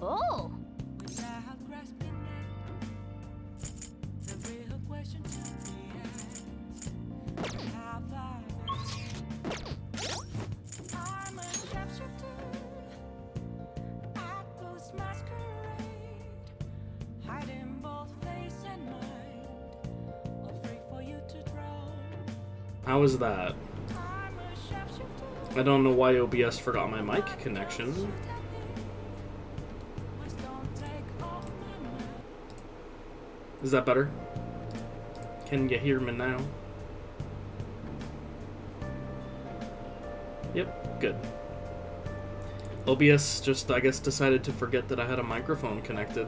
Oh! How is that? I don't know why OBS forgot my mic connection. Is that better? Can you hear me now? Yep, good. OBS just, I guess, decided to forget that I had a microphone connected.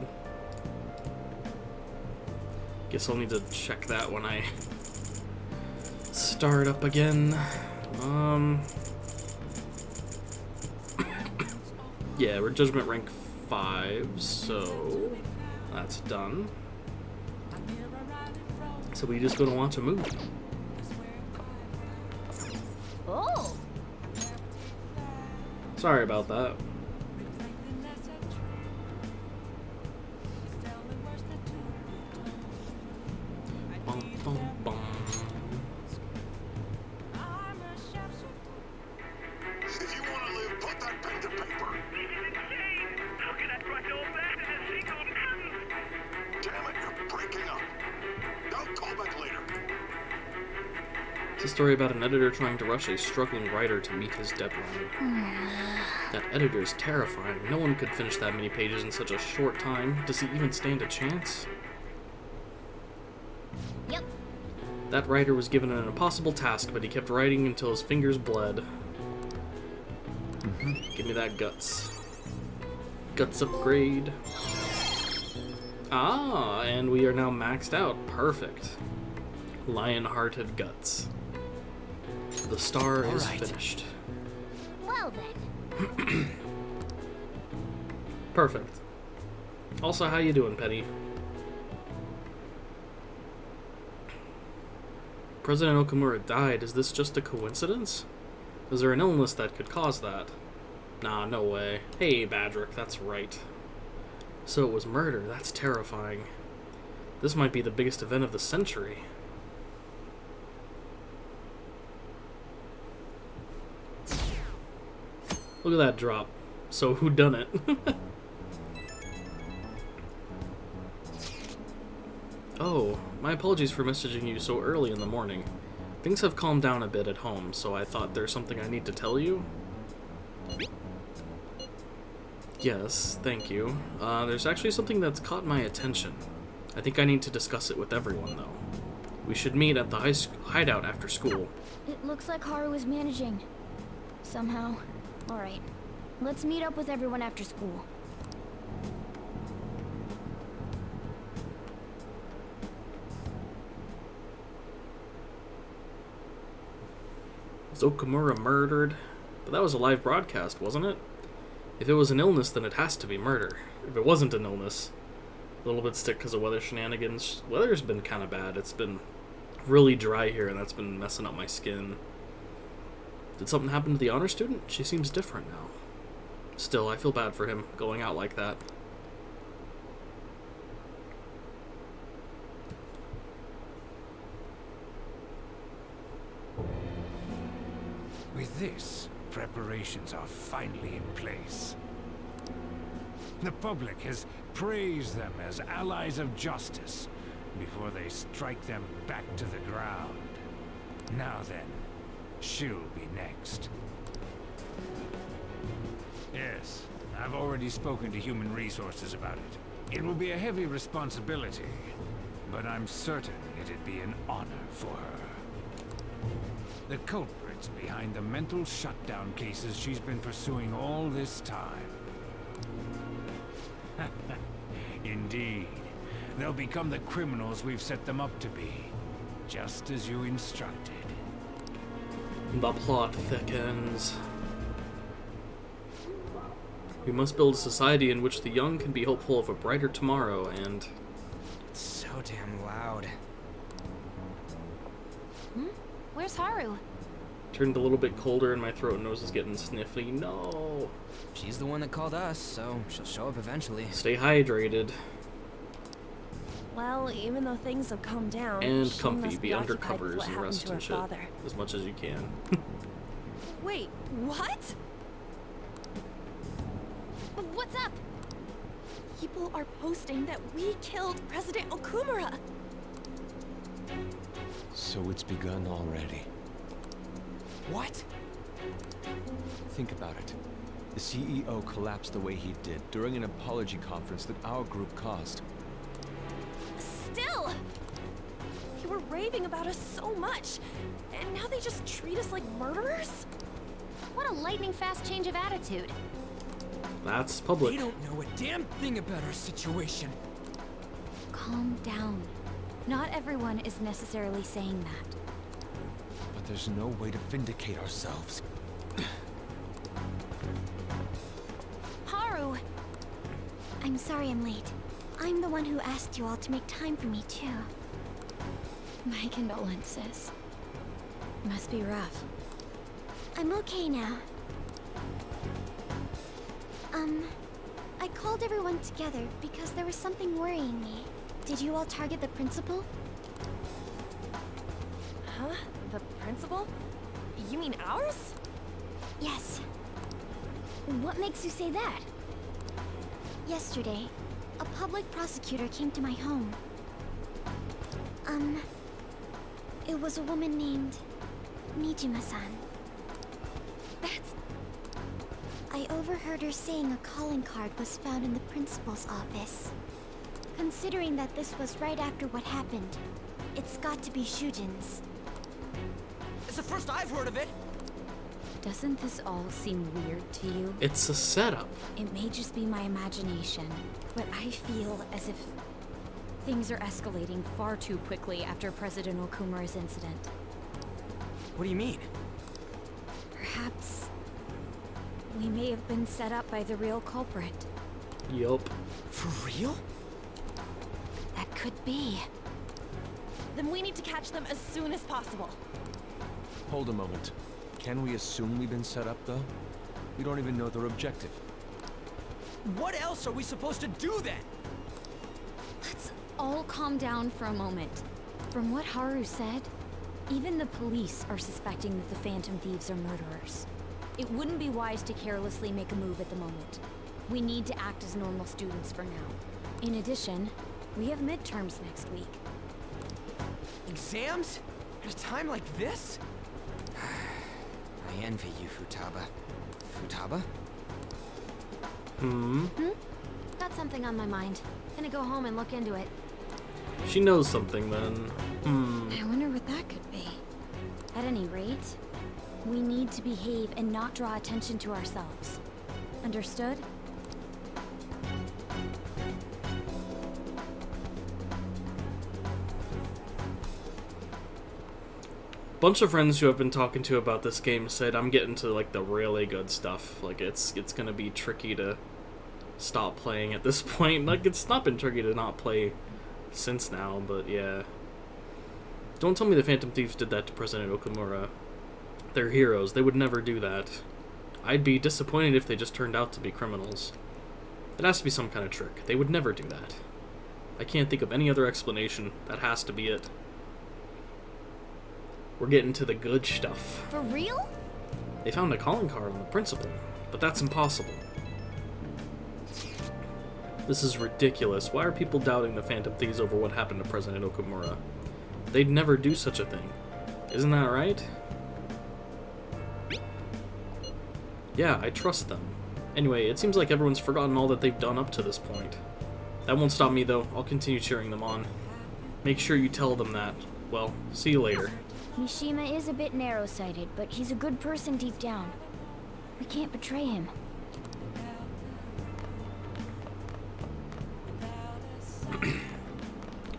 Guess I'll need to check that when I start up again. Yeah, we're Judgment rank 5, so that's done. So we just gonna watch a movie. Oh! Sorry about that. Bum, bum, bum. If you want to live, put that pen to paper. Damn it, you're breaking up. Don't call back later. It's a story about an editor trying to rush a struggling writer to meet his deadline. That editor is terrifying. No one could finish that many pages in such a short time. Does he even stand a chance? Yep. That writer was given an impossible task, but he kept writing until his fingers bled. Give me that guts. Guts upgrade. Ah, and we are now maxed out. Perfect. Lion-hearted guts. The star is finished. Well then. Perfect. Also, how you doing, Penny? President Okamura died. Is this just a coincidence? Is there an illness that could cause that? Nah, no way. Hey, Badrick, that's right. So it was murder. That's terrifying. This might be the biggest event of the century. Look at that drop. So who done it? Oh, my apologies for messaging you so early in the morning. Things have calmed down a bit at home, so I thought there's something I need to tell you. Yes, thank you. There's actually something that's caught my attention. I think I need to discuss it with everyone, though. We should meet at the hideout after school. It looks like Haru is managing. Somehow. Alright. Let's meet up with everyone after school. Was Okamura murdered? But that was a live broadcast, wasn't it? If it was an illness, then it has to be murder. If it wasn't an illness, A little bit sick because of weather shenanigans. Weather's been kind of bad. It's been really dry here, and that's been messing up my skin. Did something happen to the honor student? She seems different now. Still, I feel bad for him going out like that. With this, preparations are finally in place. The public has praised them as allies of justice before they strike them back to the ground. Now then, she'll be next. Yes, I've already spoken to Human Resources about it. It will be a heavy responsibility, but I'm certain it'd be an honor for her. The culprits behind the mental shutdown cases she's been pursuing all this time. Indeed. They'll become the criminals we've set them up to be, just as you instructed. The plot thickens. We must build a society in which the young can be hopeful of a brighter tomorrow, and... It's so damn loud. Where's Haru? Turned a little bit colder and my throat and nose is getting sniffly. No! She's the one that called us, so she'll show up eventually. Stay hydrated. Well, even though things have calmed down, And she comfy. must Be occupied undercover with what and happened rest to her and shit. father. As much as you can. Wait, what? What's up? People are posting that we killed President Okumura. So it's begun already. What? Think about it. The CEO collapsed the way he did during an apology conference that our group caused. Still! You were raving about us so much, and now they just treat us like murderers? What a lightning fast change of attitude. That's public. They don't know a damn thing about our situation. Calm down. Not everyone is necessarily saying that. But there's no way to vindicate ourselves. Haru! I'm sorry I'm late. I'm the one who asked you all to make time for me, too. My condolences. Must be rough. I'm okay now. I called everyone together because there was something worrying me. Did you all target the principal? Huh? The principal? You mean ours? Yes. What makes you say that? Yesterday, a public prosecutor came to my home. It was a woman named Nijima-san. That's... I overheard her saying a calling card was found in the principal's office. Considering that this was right after what happened, it's got to be Shujin's. It's the first I've heard of it. Doesn't this all seem weird to you? It's a setup. It may just be my imagination, but I feel as if things are escalating far too quickly after President Okumura's incident. What do you mean? Perhaps we may have been set up by the real culprit. Yup. For real? That could be. Then we need to catch them as soon as possible. Hold a moment. Can we assume we've been set up, though? We don't even know their objective. What else are we supposed to do then? Let's all calm down for a moment. From what Haru said, even the police are suspecting that the Phantom Thieves are murderers. It wouldn't be wise to carelessly make a move at the moment. We need to act as normal students for now. In addition, we have midterms next week. Exams? At a time like this? I envy you, Futaba. Futaba? Got something on my mind. Gonna go home and look into it. She knows something then. I wonder what that could be. At any rate, we need to behave and not draw attention to ourselves. Understood? Bunch of friends who I've been talking to about this game said I'm getting to like the really good stuff. Like it's gonna be tricky to stop playing at this point. Like, it's not been tricky to not play since now, but yeah. Don't tell me the Phantom Thieves did that to President Okamura. They're heroes. They would never do that. I'd be disappointed if they just turned out to be criminals. It has to be some kind of trick. They would never do that. I can't think of any other explanation. That has to be it. We're getting to the good stuff. For real? They found a calling card on the principal, but that's impossible. This is ridiculous. Why are people doubting the Phantom Thieves over what happened to President Okamura? They'd never do such a thing. Isn't that right? Yeah, I trust them. Anyway, it seems like everyone's forgotten all that they've done up to this point. That won't stop me, though. I'll continue cheering them on. Make sure you tell them that. Well, see you later. Mishima is a bit narrow-sighted, but he's a good person deep down. We can't betray him.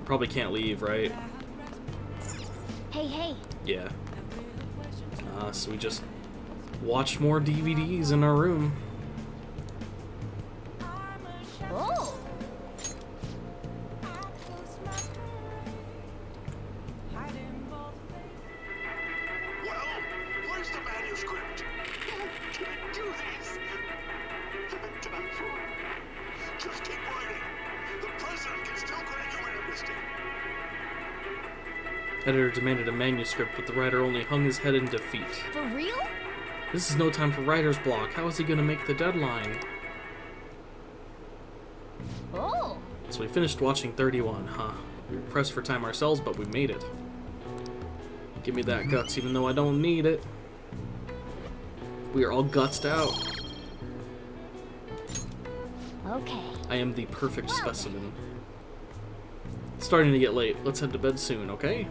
Probably can't leave, right? Hey. Yeah. So we just watch more DVDs in our room. Oh! Well, where's the manuscript? Who can do this? Time for it. Just keep writing. The president can still grant you an amnesty. Editor demanded a manuscript, but the writer only hung his head in defeat. For real? This is no time for writer's block. How is he gonna make the deadline? Oh! So we finished watching 31, huh? We were pressed for time ourselves, but we made it. Give me that guts, even though I don't need it. We are all gutsed out. Okay. I am the perfect specimen. It's starting to get late. Let's head to bed soon, okay?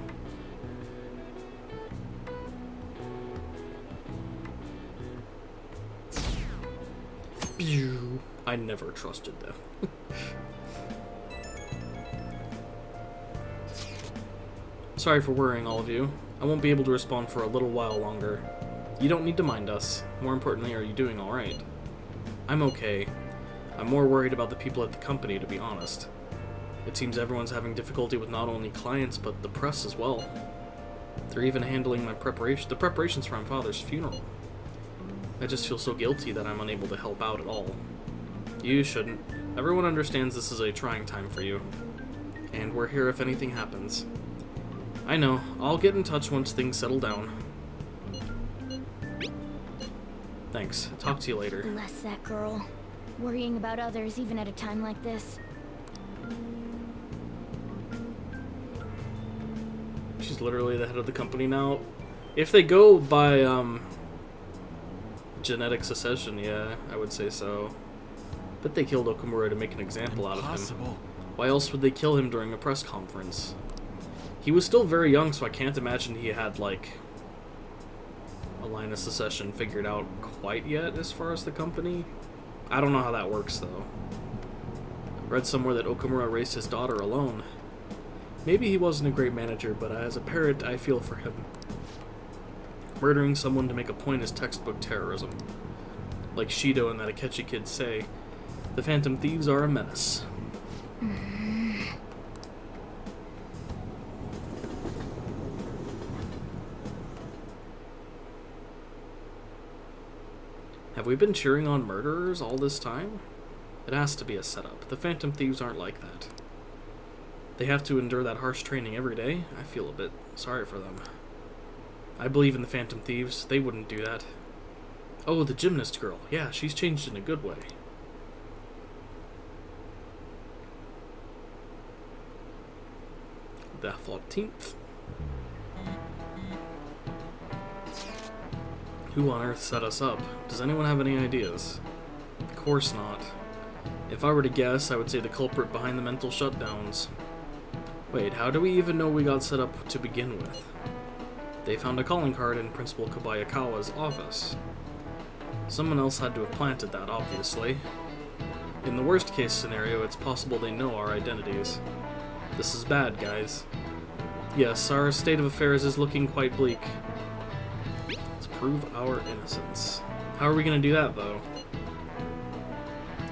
Pew. I never trusted them. Sorry for worrying all of you. I won't be able to respond for a little while longer. You don't need to mind us. More importantly, are you doing alright? I'm okay. I'm more worried about the people at the company, to be honest. It seems everyone's having difficulty with not only clients, but the press as well. They're even handling the preparations for my father's funeral. I just feel so guilty that I'm unable to help out at all. You shouldn't. Everyone understands this is a trying time for you. And we're here if anything happens. I know. I'll get in touch once things settle down. Thanks. Talk to you later. Bless that girl. Worrying about others even at a time like this. She's literally the head of the company now. If they go by, genetic succession, yeah, I would say so. But they killed Okamura to make an example out of him. Why else would they kill him during a press conference? He was still very young, so I can't imagine he had, like, a line of succession figured out quite yet as far as the company. I don't know how that works, though. I read somewhere that Okamura raised his daughter alone. Maybe he wasn't a great manager, but as a parent, I feel for him. Murdering someone to make a point is textbook terrorism. Like Shido and that Akechi kid say, the Phantom Thieves are a menace. Have we been cheering on murderers all this time? It has to be a setup. The Phantom Thieves aren't like that. They have to endure that harsh training every day. I feel a bit sorry for them. I believe in the Phantom Thieves. They wouldn't do that. Oh, the gymnast girl. Yeah, she's changed in a good way. The 14th. Who on earth set us up? Does anyone have any ideas? Of course not. If I were to guess, I would say the culprit behind the mental shutdowns. Wait, how do we even know we got set up to begin with? They found a calling card in Principal Kobayakawa's office. Someone else had to have planted that, obviously. In the worst case scenario, it's possible they know our identities. This is bad, guys. Yes, our state of affairs is looking quite bleak. Let's prove our innocence. How are we gonna do that, though?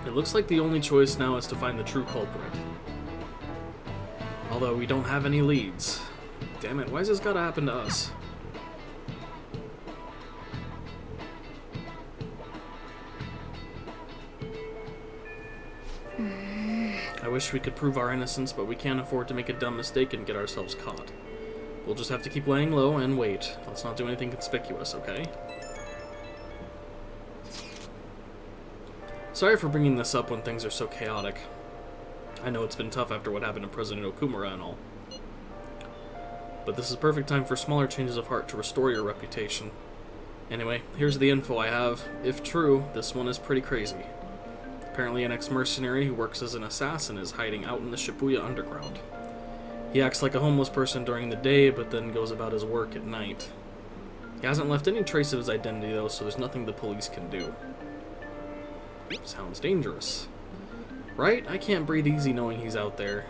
It looks like the only choice now is to find the true culprit. Although we don't have any leads. Damn it, why has this gotta happen to us? I wish we could prove our innocence, but we can't afford to make a dumb mistake and get ourselves caught. We'll just have to keep laying low and wait. Let's not do anything conspicuous, okay? Sorry for bringing this up when things are so chaotic. I know it's been tough after what happened to President Okumura and all. But this is a perfect time for smaller changes of heart to restore your reputation. Anyway, here's the info I have. If true, this one is pretty crazy. Apparently an ex-mercenary who works as an assassin is hiding out in the Shibuya underground. He acts like a homeless person during the day, but then goes about his work at night. He hasn't left any trace of his identity though, so there's nothing the police can do. Sounds dangerous. Right? I can't breathe easy knowing he's out there.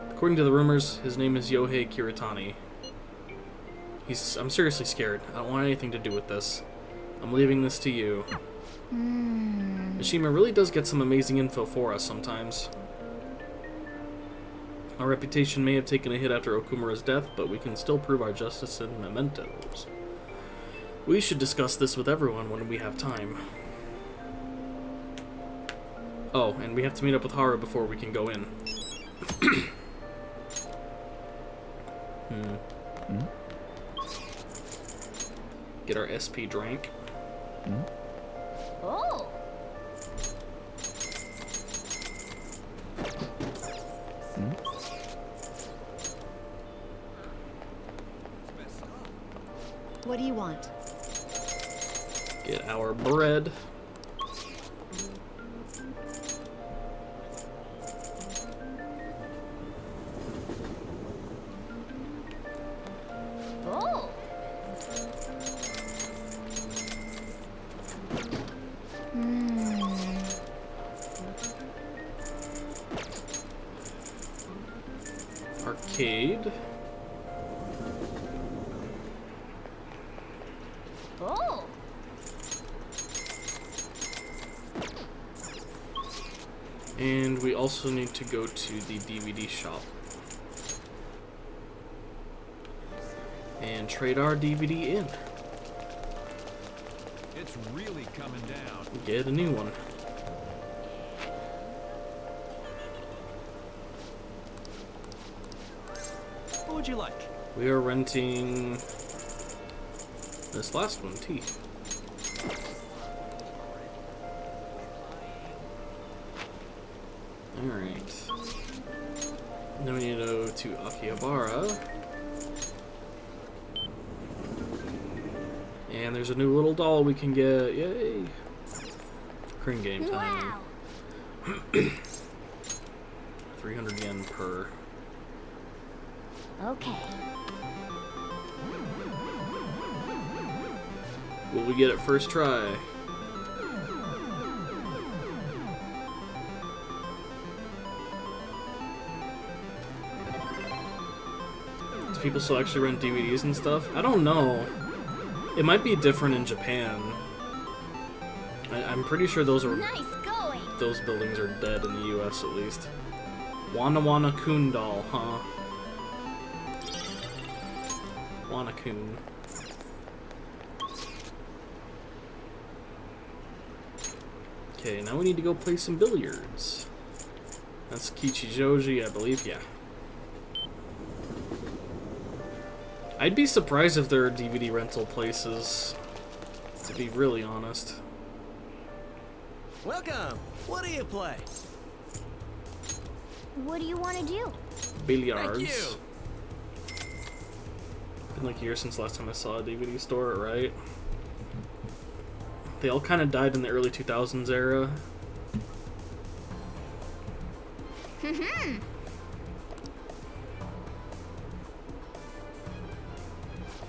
According to the rumors, his name is Yohei Kiritani. I'm seriously scared. I don't want anything to do with this. I'm leaving this to you. Mishima really does get some amazing info for us sometimes. Our reputation may have taken a hit after Okumura's death, but we can still prove our justice in mementos. We should discuss this with everyone when we have time. Oh, and we have to meet up with Haru before we can go in. Get our SP drank. Oh. What do you want? Get our bread. Oh. Arcade. Oh. And we also need to go to the DVD shop. And trade our DVD in. It's really coming down. Get a new one. What would you like? We are renting this last one, T. Alright. Then we need to go to Akihabara. And there's a new little doll we can get. Yay! Crane game time. Wow. 300 yen per. Okay. Will we get it first try? Do people still actually rent DVDs and stuff? I don't know. It might be different in Japan. I'm pretty sure those are Nice going. those buildings are dead in the US at least. Wana Kun doll, huh? Wana Kun. Okay, now we need to go play some billiards. That's Kichijoji, I believe, yeah. I'd be surprised if there are DVD rental places, to be really honest. Welcome. What do you play? What do you want to do? Billiards. Thank you. Been like a year since last time I saw a DVD store, right? They all kind of died in the early 2000s era.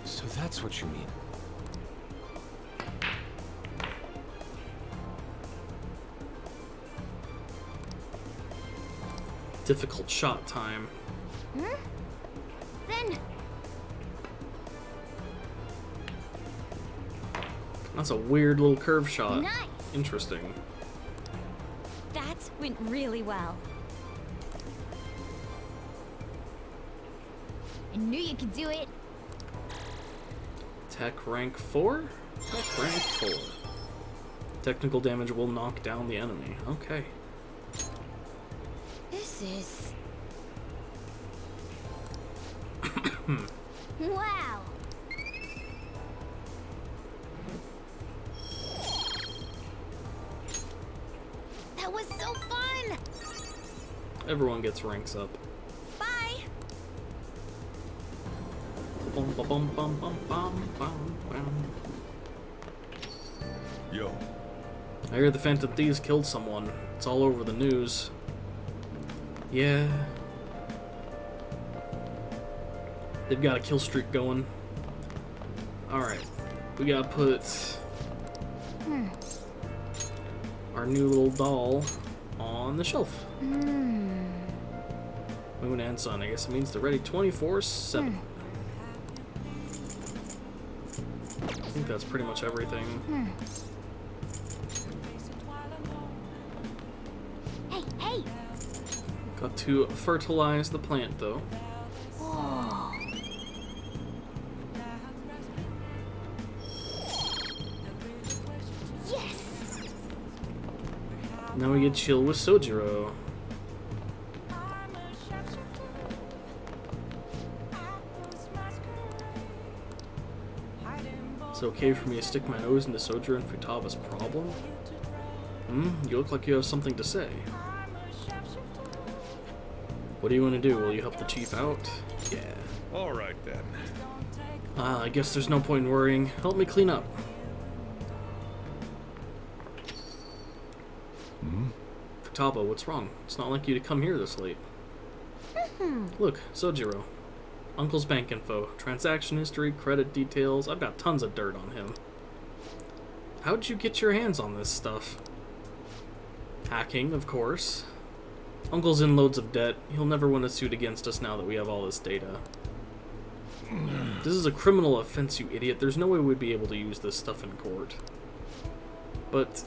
So that's what you mean. Difficult shot time. Then That's a weird little curve shot. nice. Interesting. That went really well. I knew you could do it. Tech rank 4? Tech rank 4. Technical damage will knock down the enemy. Okay. This is... Wow! That was so fun! Everyone gets ranks up. Bye! Bum, bum, bum, bum, bum, bum, bum, bum. Yo. I hear the Phantom Thieves killed someone. It's all over the news. Yeah. They've got a kill streak going. Alright. We gotta put our new little doll on the shelf. Moon and Sun. I guess it means they're ready 24/7. I think that's pretty much everything. Hey! Got to fertilize the plant though. Whoa! Yes! Now we get chill with Sojiro. It's okay for me to stick my nose into Sojiro and Futaba's problem? You look like you have something to say. What do you want to do? Will you help the chief out? Yeah. All right then. I guess there's no point in worrying. Help me clean up. Futaba, what's wrong? It's not like you to come here this late. Look, Sojiro. Uncle's bank info, transaction history, credit details. I've got tons of dirt on him. How'd you get your hands on this stuff? Hacking, of course. Uncle's in loads of debt. He'll never win a suit against us now that we have all this data. This is a criminal offense, you idiot. There's no way we'd be able to use this stuff in court. But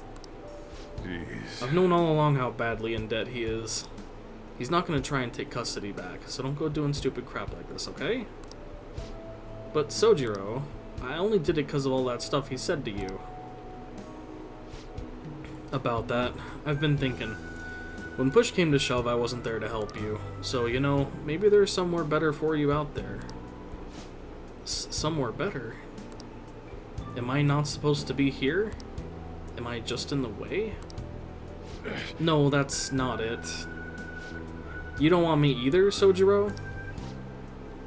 Jeez. I've known all along how badly in debt he is. He's not going to try and take custody back, so don't go doing stupid crap like this, okay? But Sojiro, I only did it because of all that stuff he said to you. About that, I've been thinking. When push came to shove, I wasn't there to help you. So, you know, maybe there's somewhere better for you out there. Somewhere better? Am I not supposed to be here? Am I just in the way? No, that's not it. You don't want me either, Sojiro?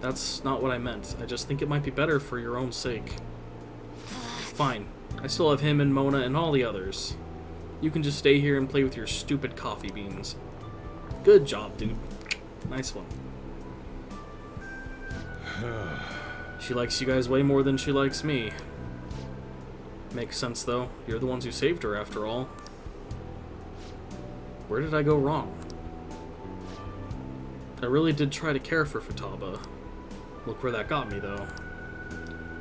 That's not what I meant. I just think it might be better for your own sake. Fine. I still have him and Mona and all the others. You can just stay here and play with your stupid coffee beans. Good job, dude. Nice one. She likes you guys way more than she likes me. Makes sense, though. You're the ones who saved her, after all. Where did I go wrong? I really did try to care for Futaba. Look where that got me, though.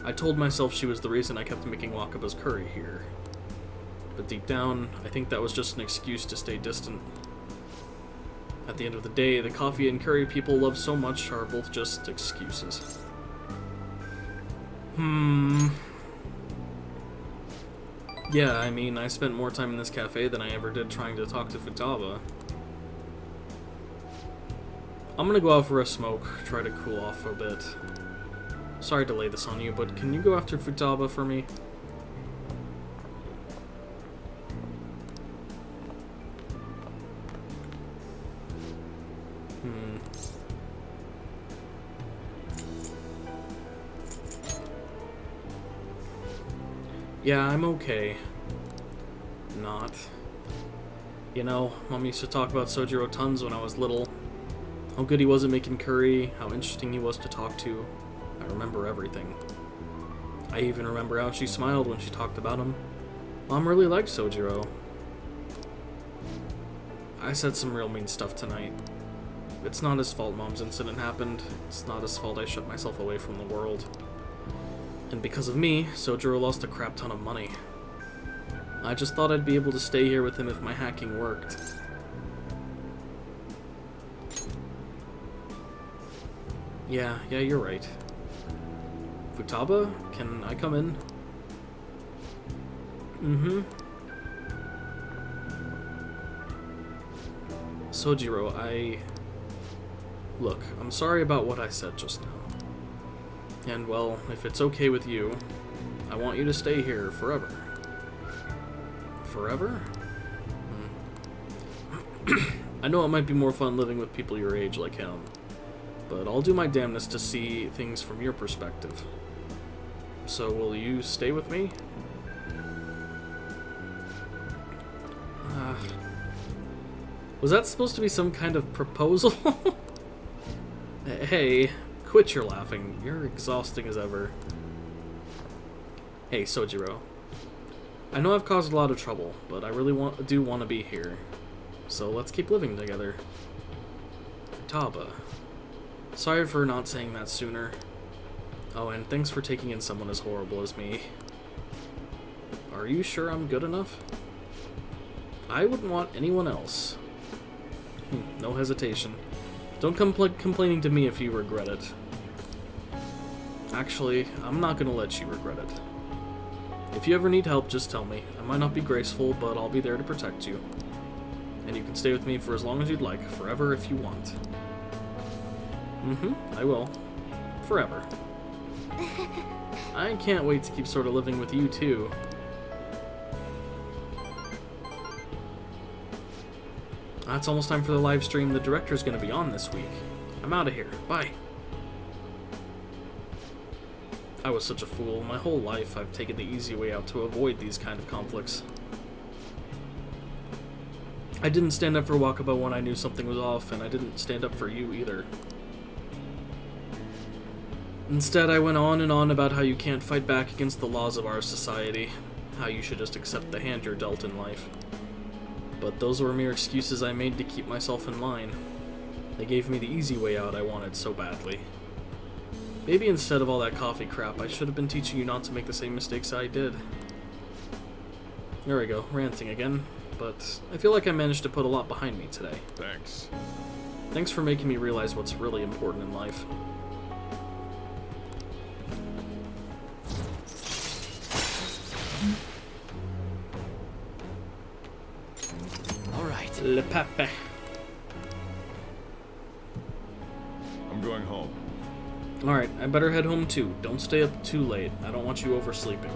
I told myself she was the reason I kept making Wakaba's curry here. But deep down, I think that was just an excuse to stay distant. At the end of the day, the coffee and curry people love so much are both just excuses. Yeah, I mean, I spent more time in this cafe than I ever did trying to talk to Futaba. I'm gonna go out for a smoke, try to cool off a bit. Sorry to lay this on you, but can you go after Futaba for me? Yeah, I'm okay. Not. You know, Mom used to talk about Sojiro tons when I was little. How good he was at making curry, how interesting he was to talk to. I remember everything. I even remember how she smiled when she talked about him. Mom really liked Sojiro. I said some real mean stuff tonight. It's not his fault Mom's incident happened. It's not his fault I shut myself away from the world. And because of me, Sojiro lost a crap ton of money. I just thought I'd be able to stay here with him if my hacking worked. Yeah, you're right. Futaba, can I come in? Mm-hmm. Sojiro, Look, I'm sorry about what I said just now. And, well, if it's okay with you, I want you to stay here forever. Forever? I know it might be more fun living with people your age like him, but I'll do my damnedest to see things from your perspective. So will you stay with me? Was that supposed to be some kind of proposal? Hey, quit your laughing. You're exhausting as ever. Hey, Sojiro. I know I've caused a lot of trouble, but I really do want to be here. So let's keep living together. Futaba. Sorry for not saying that sooner. Oh, and thanks for taking in someone as horrible as me. Are you sure I'm good enough? I wouldn't want anyone else. No hesitation. Don't come complaining to me if you regret it. Actually, I'm not gonna let you regret it. If you ever need help, just tell me. I might not be graceful, but I'll be there to protect you. And you can stay with me for as long as you'd like, forever if you want. I will. Forever. I can't wait to keep sort of living with you, too. It's almost time for the live stream. The director's gonna be on this week. I'm out of here. Bye. I was such a fool. My whole life, I've taken the easy way out to avoid these kind of conflicts. I didn't stand up for Wakaba when I knew something was off, and I didn't stand up for you either. Instead, I went on and on about how you can't fight back against the laws of our society, how you should just accept the hand you're dealt in life. But those were mere excuses I made to keep myself in line. They gave me the easy way out I wanted so badly. Maybe instead of all that coffee crap, I should have been teaching you not to make the same mistakes I did. There we go, ranting again. But I feel like I managed to put a lot behind me today. Thanks. Thanks for making me realize what's really important in life. Alright. Le Pape. I'm going home. Alright, I better head home too. Don't stay up too late. I don't want you oversleeping.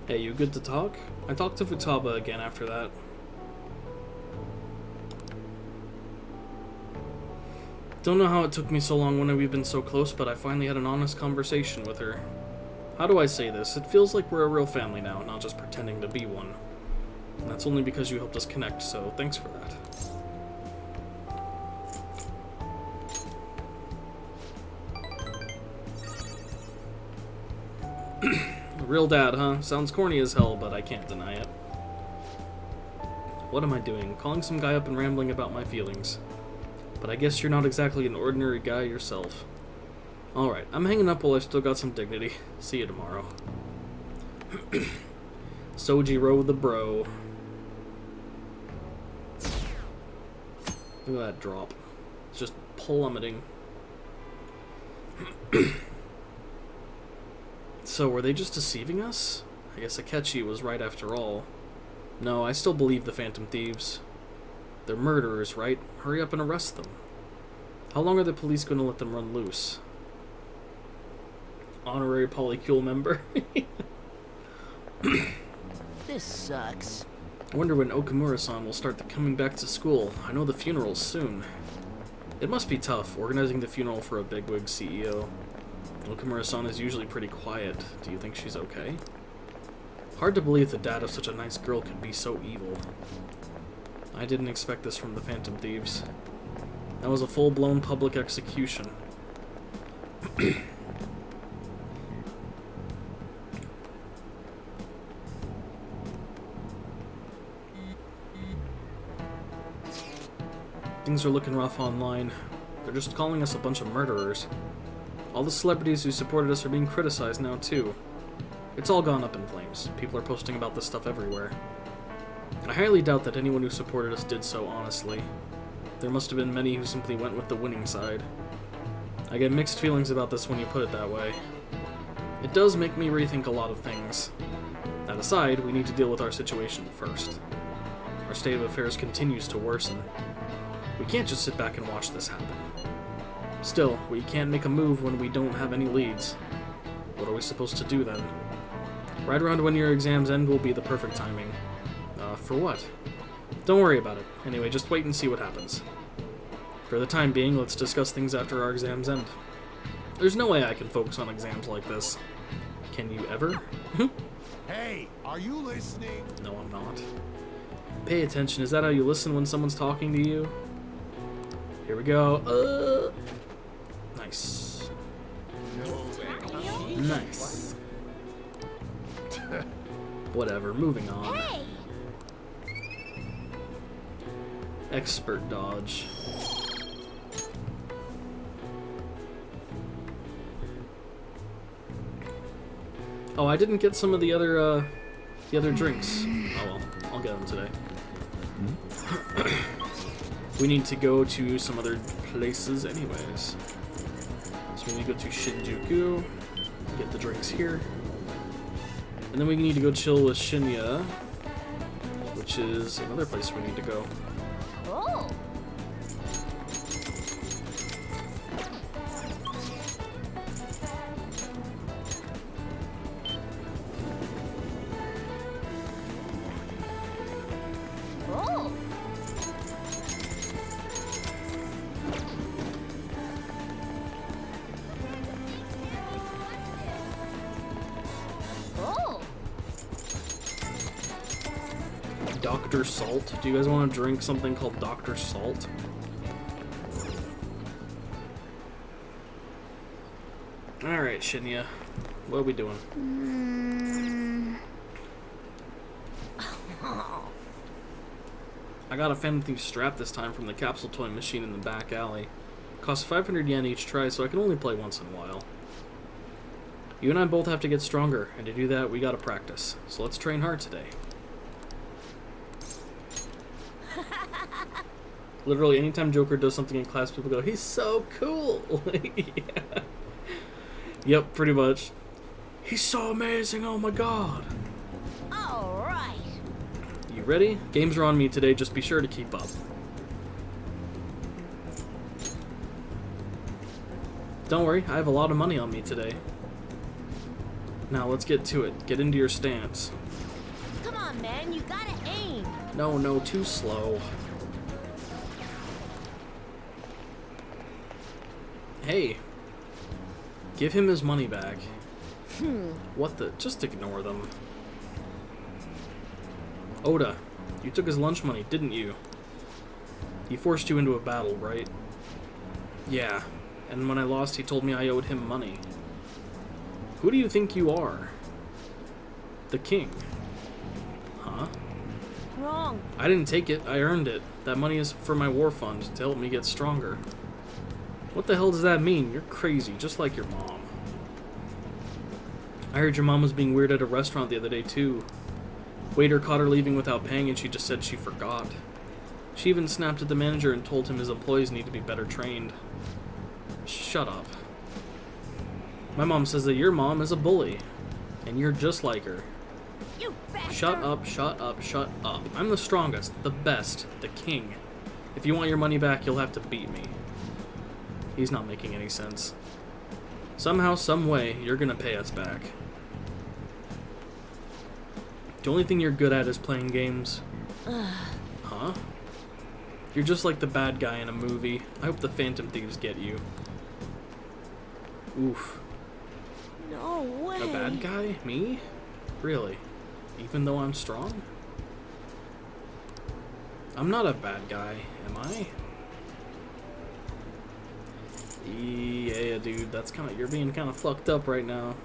Hey, you good to talk? I talked to Futaba again after that. Don't know how it took me so long when we've been so close, but I finally had an honest conversation with her. How do I say this? It feels like we're a real family now, not just pretending to be one. And that's only because you helped us connect, so thanks for that. Real dad, huh? Sounds corny as hell, but I can't deny it. What am I doing? Calling some guy up and rambling about my feelings. But I guess you're not exactly an ordinary guy yourself. Alright, I'm hanging up while I've still got some dignity. See you tomorrow. Sojiro the bro. Look at that drop. It's just plummeting. So, were they just deceiving us? I guess Akechi was right after all. No, I still believe the Phantom Thieves. They're murderers, right? Hurry up and arrest them. How long are the police going to let them run loose? Honorary polycule member? This sucks. I wonder when Okamura-san will start coming back to school. I know the funeral's soon. It must be tough, organizing the funeral for a bigwig CEO. Okamura-san is usually pretty quiet. Do you think she's okay? Hard to believe the dad of such a nice girl could be so evil. I didn't expect this from the Phantom Thieves. That was a full-blown public execution. things are looking rough online. They're just calling us a bunch of murderers. All the celebrities who supported us are being criticized now, too. It's all gone up in flames. People are posting about this stuff everywhere. I highly doubt that anyone who supported us did so honestly. There must have been many who simply went with the winning side. I get mixed feelings about this when you put it that way. It does make me rethink a lot of things. That aside, we need to deal with our situation first. Our state of affairs continues to worsen. We can't just sit back and watch this happen. Still, we can't make a move when we don't have any leads. What are we supposed to do then? Right around when your exams end will be the perfect timing. For what? Don't worry about it. Anyway, just wait and see what happens. For the time being, let's discuss things after our exams end. There's no way I can focus on exams like this. Can you ever? Hey, are you listening? No, I'm not. Pay attention. Is that how you listen when someone's talking to you? Here we go. Nice. Nice. Whatever, moving on. Hey! Expert dodge. Oh, I didn't get some of the other drinks. Oh well, I'll get them today. We need to go to some other places anyways. So we need to go to Shinjuku, get the drinks here. And then we need to go chill with Shinya, which is another place we need to go. Oh! Oh! Oh! Dr. Salt. Do you guys want to drink something called Dr. Salt? Alright, Shinya. What are we doing? I got a Phantom Thief strap this time from the capsule toy machine in the back alley. Costs 500 yen each try, so I can only play once in a while. You and I both have to get stronger, and to do that, we gotta practice. So let's train hard today. Literally, anytime Joker does something in class, people go, "He's so cool!" Yeah. Yep, pretty much. He's so amazing, oh my god! All right. You ready? Games are on me today, just be sure to keep up. Don't worry, I have a lot of money on me today. Now let's get to it. Get into your stance. Come on, man, you gotta aim. No, too slow. Hey. Give him his money back. What the? Just ignore them. Oda, you took his lunch money, didn't you? He forced you into a battle, right? Yeah. And when I lost, he told me I owed him money. Who do you think you are? The king. Huh? Wrong. I didn't take it, I earned it. That money is for my war fund to help me get stronger. What the hell does that mean? You're crazy, just like your mom. I heard your mom was being weird at a restaurant the other day, too. Waiter caught her leaving without paying and she just said she forgot. She even snapped at the manager and told him his employees need to be better trained. Shut up. My mom says that your mom is a bully, and you're just like her. You bastard. Shut up, shut up, shut up. I'm the strongest, the best, the king. If you want your money back, you'll have to beat me. He's not making any sense. Somehow, some way, you're gonna pay us back. The only thing you're good at is playing games. Huh? You're just like the bad guy in a movie. I hope the Phantom Thieves get you. Oof. No way. A bad guy? Me? Really? Even though I'm strong? I'm not a bad guy, am I? Yeah, dude, that's you're being kind of fucked up right now.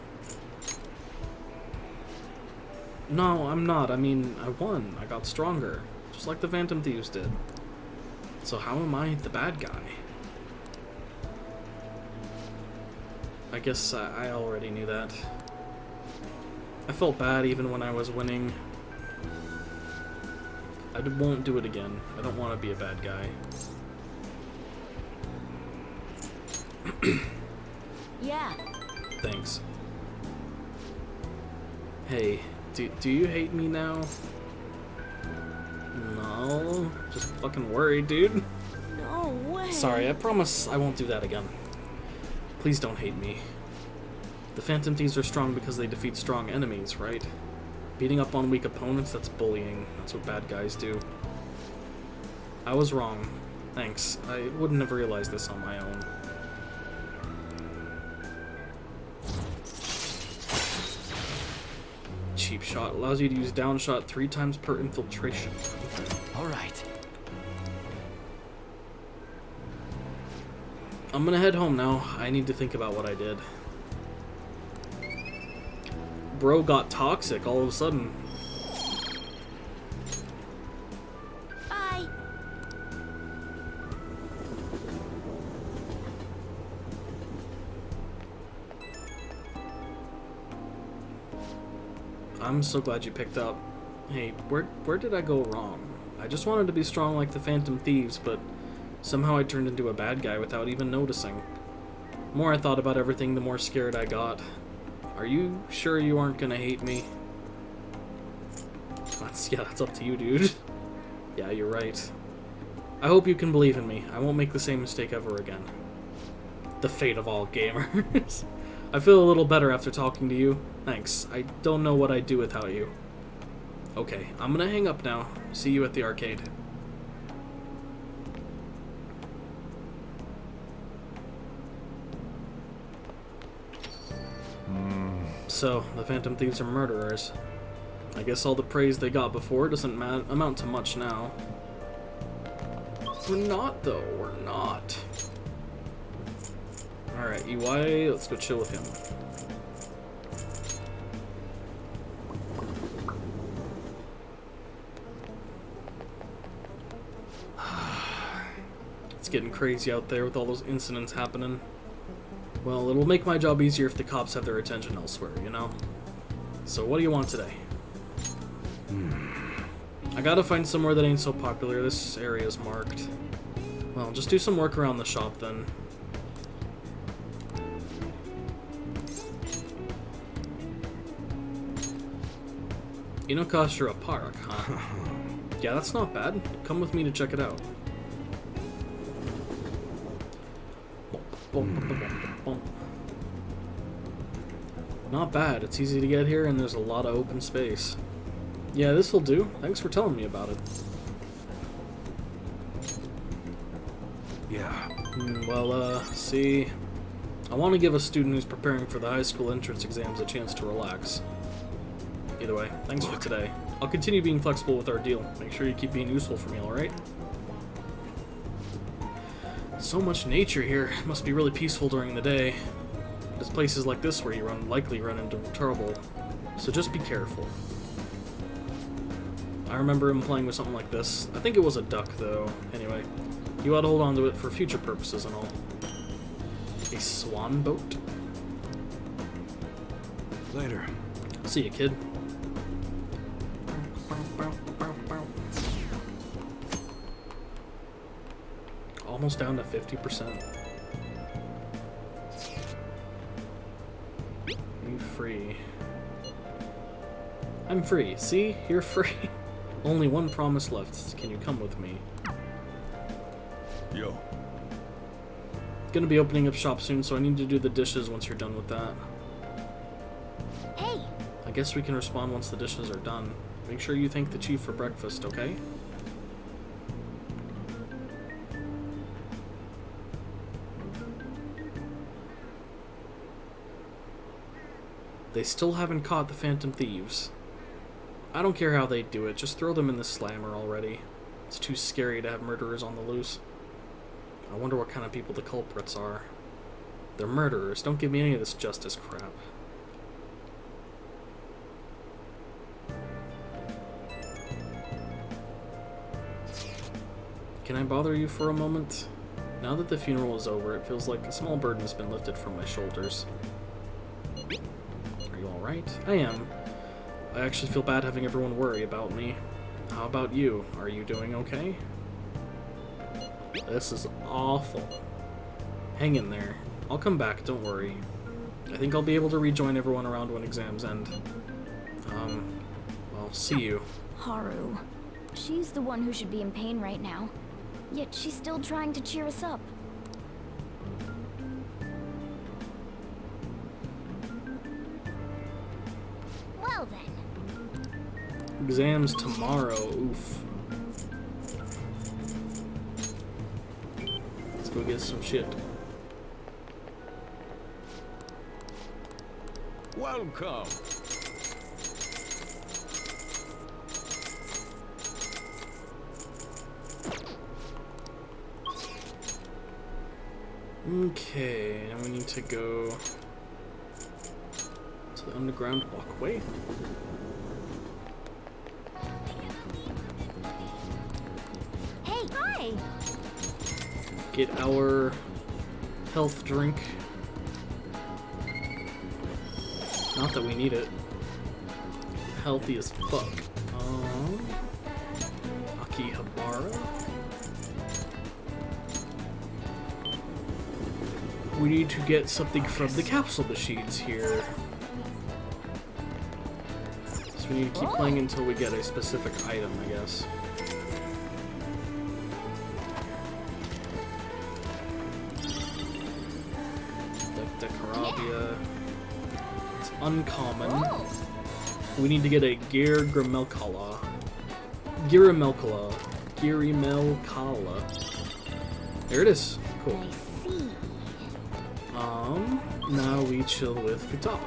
No, I'm not. I mean, I won. I got stronger. Just like the Phantom Thieves did. So how am I the bad guy? I guess I already knew that. I felt bad even when I was winning. I won't do it again. I don't want to be a bad guy. Yeah. Thanks. Hey, do you hate me now? No, just fucking worried, dude. No way. Sorry, I promise I won't do that again. Please don't hate me. The Phantom Thieves are strong because they defeat strong enemies, right? Beating up on weak opponents, that's bullying. That's what bad guys do. I was wrong. Thanks. I wouldn't have realized this on my own. Cheap shot allows you to use down shot 3 times per infiltration. All right. I'm gonna head home now. I need to think about what I did. Bro got toxic all of a sudden. Bye. I'm so glad you picked up. Hey, where did I go wrong? I just wanted to be strong like the Phantom Thieves, but somehow I turned into a bad guy without even noticing. The more I thought about everything, the more scared I got. Are you sure you aren't gonna hate me? That's up to you, dude. Yeah, you're right. I hope you can believe in me. I won't make the same mistake ever again. The fate of all gamers. I feel a little better after talking to you. Thanks. I don't know what I'd do without you. Okay, I'm gonna hang up now. See you at the arcade. So, the Phantom Thieves are murderers. I guess all the praise they got before doesn't amount to much now. We're not, though. We're not. Alright, EY, let's go chill with him. It's getting crazy out there with all those incidents happening. Well, it'll make my job easier if the cops have their attention elsewhere, you know? So what do you want today? I gotta find somewhere that ain't so popular. This area's marked. Well, just do some work around the shop then. Inokashira Park, huh? Yeah, that's not bad. Come with me to check it out. Not bad. It's easy to get here and there's a lot of open space. Yeah, this'll do. Thanks for telling me about it. Yeah. Well, see... I want to give a student who's preparing for the high school entrance exams a chance to relax. Either way, thanks for today. I'll continue being flexible with our deal. Make sure you keep being useful for me, alright? So much nature here. It must be really peaceful during the day. There's places like this where you likely run into trouble. So just be careful. I remember him playing with something like this. I think it was a duck, though. Anyway, you ought to hold on to it for future purposes and all. A swan boat? Later. See ya, kid. Almost down to 50%. You free. I'm free. See? You're free. Only one promise left. Can you come with me? Yo. Gonna be opening up shop soon, so I need to do the dishes once you're done with that. Hey. I guess we can respond once the dishes are done. Make sure you thank the chief for breakfast, okay? They still haven't caught the Phantom Thieves. I don't care how they do it, just throw them in the slammer already. It's too scary to have murderers on the loose. I wonder what kind of people the culprits are. They're murderers. Don't give me any of this justice crap. Can I bother you for a moment? Now that the funeral is over, it feels like a small burden has been lifted from my shoulders. Are you alright? I am. I actually feel bad having everyone worry about me. How about you? Are you doing okay? This is awful. Hang in there. I'll come back, don't worry. I think I'll be able to rejoin everyone around when exams end. Well, see you. Haru. She's the one who should be in pain right now. Yet she's still trying to cheer us up. Well then. Exams tomorrow. Oof. Let's go get some shit. Welcome. Okay, now we need to go to the underground walkway. Hey, hi! Get our health drink. Not that we need it. Healthy as fuck. Akihabara. We need to get something from the capsule machines here. So we need to keep playing until we get a specific item, I guess. Like Decarabia. It's uncommon. We need to get a Girimelkala. There it is. Cool. Now we chill with Futaba.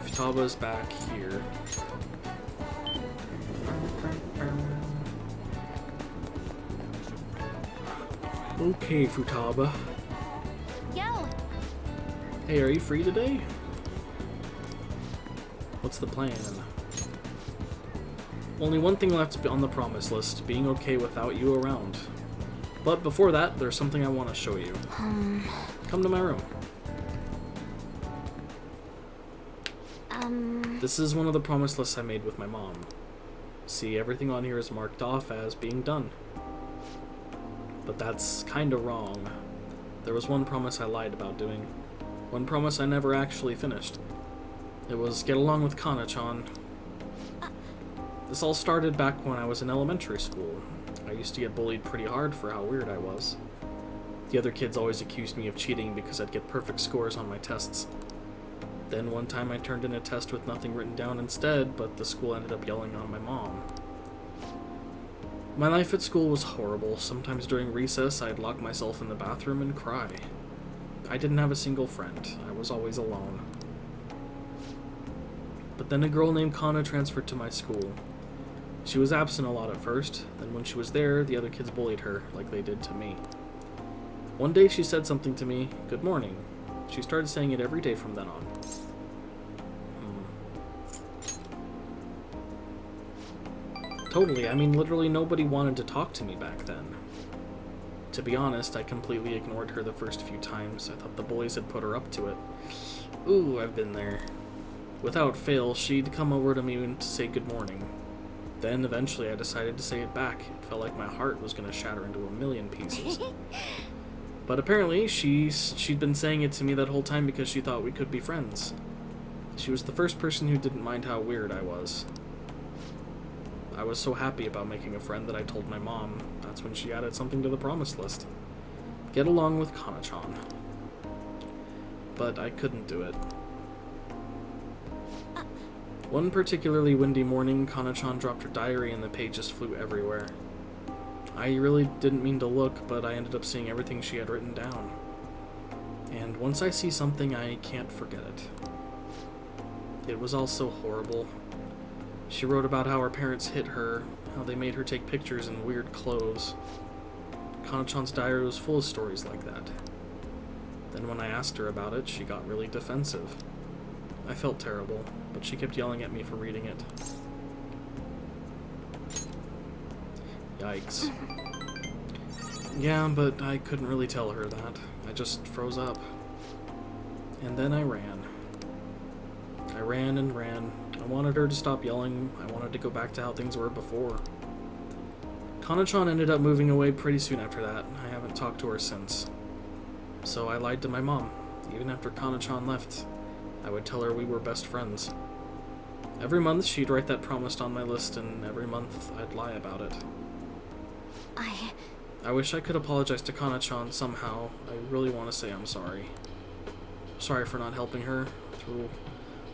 Futaba's back here. Okay, Futaba. Yo! Hey, are you free today? What's the plan? Only one thing left on the promise list, being okay without you around. But before that, there's something I want to show you. Come to my room. This is one of the promise lists I made with my mom. See, everything on here is marked off as being done. But that's kinda wrong. There was one promise I lied about doing. One promise I never actually finished. It was get along with Kana-chan. This all started back when I was in elementary school. I used to get bullied pretty hard for how weird I was. The other kids always accused me of cheating because I'd get perfect scores on my tests. Then one time I turned in a test with nothing written down instead, but the school ended up yelling on my mom. My life at school was horrible. Sometimes during recess, I'd lock myself in the bathroom and cry. I didn't have a single friend. I was always alone. But then a girl named Kana transferred to my school. She was absent a lot at first, then when she was there, the other kids bullied her, like they did to me. One day she said something to me, "Good morning." She started saying it every day from then on. Totally, I mean literally nobody wanted to talk to me back then. To be honest, I completely ignored her the first few times. I thought the bullies had put her up to it. Ooh, I've been there. Without fail, she'd come over to me to say good morning. Then, eventually, I decided to say it back. It felt like my heart was going to shatter into a million pieces. But apparently, she'd been saying it to me that whole time because she thought we could be friends. She was the first person who didn't mind how weird I was. I was so happy about making a friend that I told my mom. That's when she added something to the promise list. Get along with Kana-chan. But I couldn't do it. One particularly windy morning, Kana-chan dropped her diary and the pages flew everywhere. I really didn't mean to look, but I ended up seeing everything she had written down. And once I see something, I can't forget it. It was all so horrible. She wrote about how her parents hit her, how they made her take pictures in weird clothes. Kana-chan's diary was full of stories like that. Then when I asked her about it, she got really defensive. I felt terrible, but she kept yelling at me for reading it. Yikes. Yeah, but I couldn't really tell her that. I just froze up. And then I ran. I ran and ran. I wanted her to stop yelling. I wanted to go back to how things were before. Kana-chan ended up moving away pretty soon after that. I haven't talked to her since. So I lied to my mom. Even after Kana-chan left, I would tell her we were best friends. Every month she'd write that promise on my list, and every month I'd lie about it. I wish I could apologize to Kana-chan somehow. I really want to say I'm sorry. Sorry for not helping her through,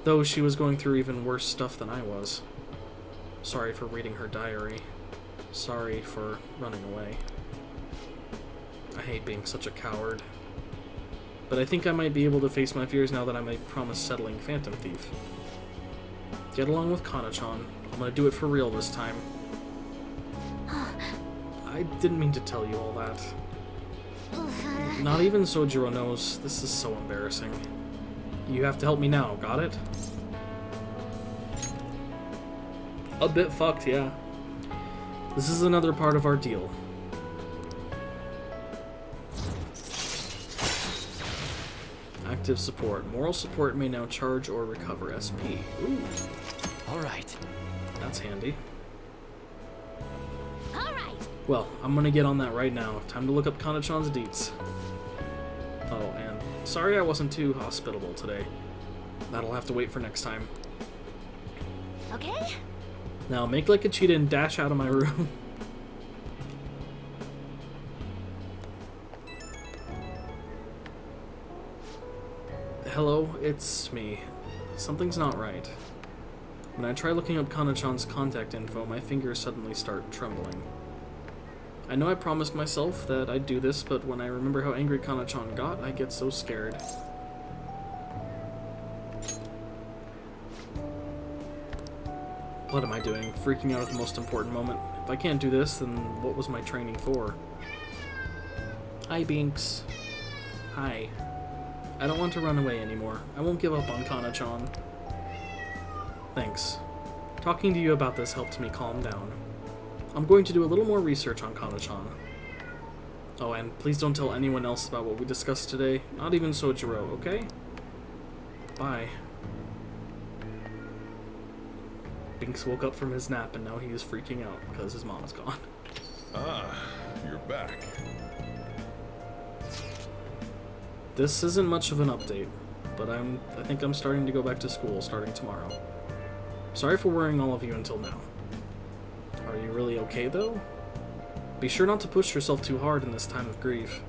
though she was going through even worse stuff than I was. Sorry for reading her diary. Sorry for running away. I hate being such a coward. But I think I might be able to face my fears now that I might promise settling Phantom Thief. Get along with Kana-chan. I'm gonna do it for real this time. I didn't mean to tell you all that. Not even Sojiro knows. This is so embarrassing. You have to help me now, got it? A bit fucked, yeah. This is another part of our deal. Active support. Moral support may now charge or recover SP. Ooh. Alright. That's handy. Alright! Well, I'm gonna get on that right now. Time to look up Kana-chan's deets. Oh, and sorry I wasn't too hospitable today. That'll have to wait for next time. Okay? Now, make like a cheetah and dash out of my room. Hello, it's me. Something's not right. When I try looking up Kana-chan's contact info, my fingers suddenly start trembling. I know I promised myself that I'd do this, but when I remember how angry Kana-chan got, I get so scared. What am I doing? Freaking out at the most important moment? If I can't do this, then what was my training for? Hi, Binks. Hi. I don't want to run away anymore. I won't give up on Kana-chan. Thanks. Talking to you about this helped me calm down. I'm going to do a little more research on Kana-chan. Oh, and please don't tell anyone else about what we discussed today. Not even Sojiro, okay? Bye. Binks woke up from his nap and now he is freaking out because his mom's gone. Ah, you're back. This isn't much of an update, but I think I'm starting to go back to school starting tomorrow. Sorry for worrying all of you until now. Are you really okay though? Be sure not to push yourself too hard in this time of grief.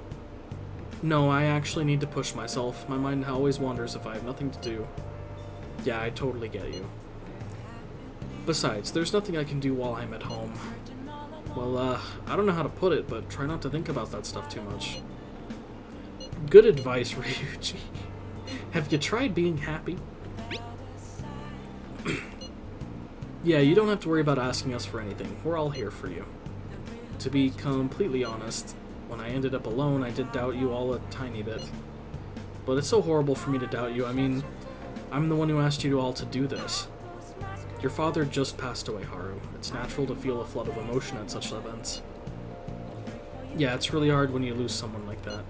No, I actually need to push myself. My mind always wanders if I have nothing to do. Yeah, I totally get you. Besides, there's nothing I can do while I'm at home. Well, I don't know how to put it, but try not to think about that stuff too much. Good advice, Ryuji. Have you tried being happy? Yeah, you don't have to worry about asking us for anything. We're all here for you. To be completely honest, when I ended up alone, I did doubt you all a tiny bit. But it's so horrible for me to doubt you. I mean, I'm the one who asked you all to do this. Your father just passed away, Haru. It's natural to feel a flood of emotion at such events. Yeah, it's really hard when you lose someone like that.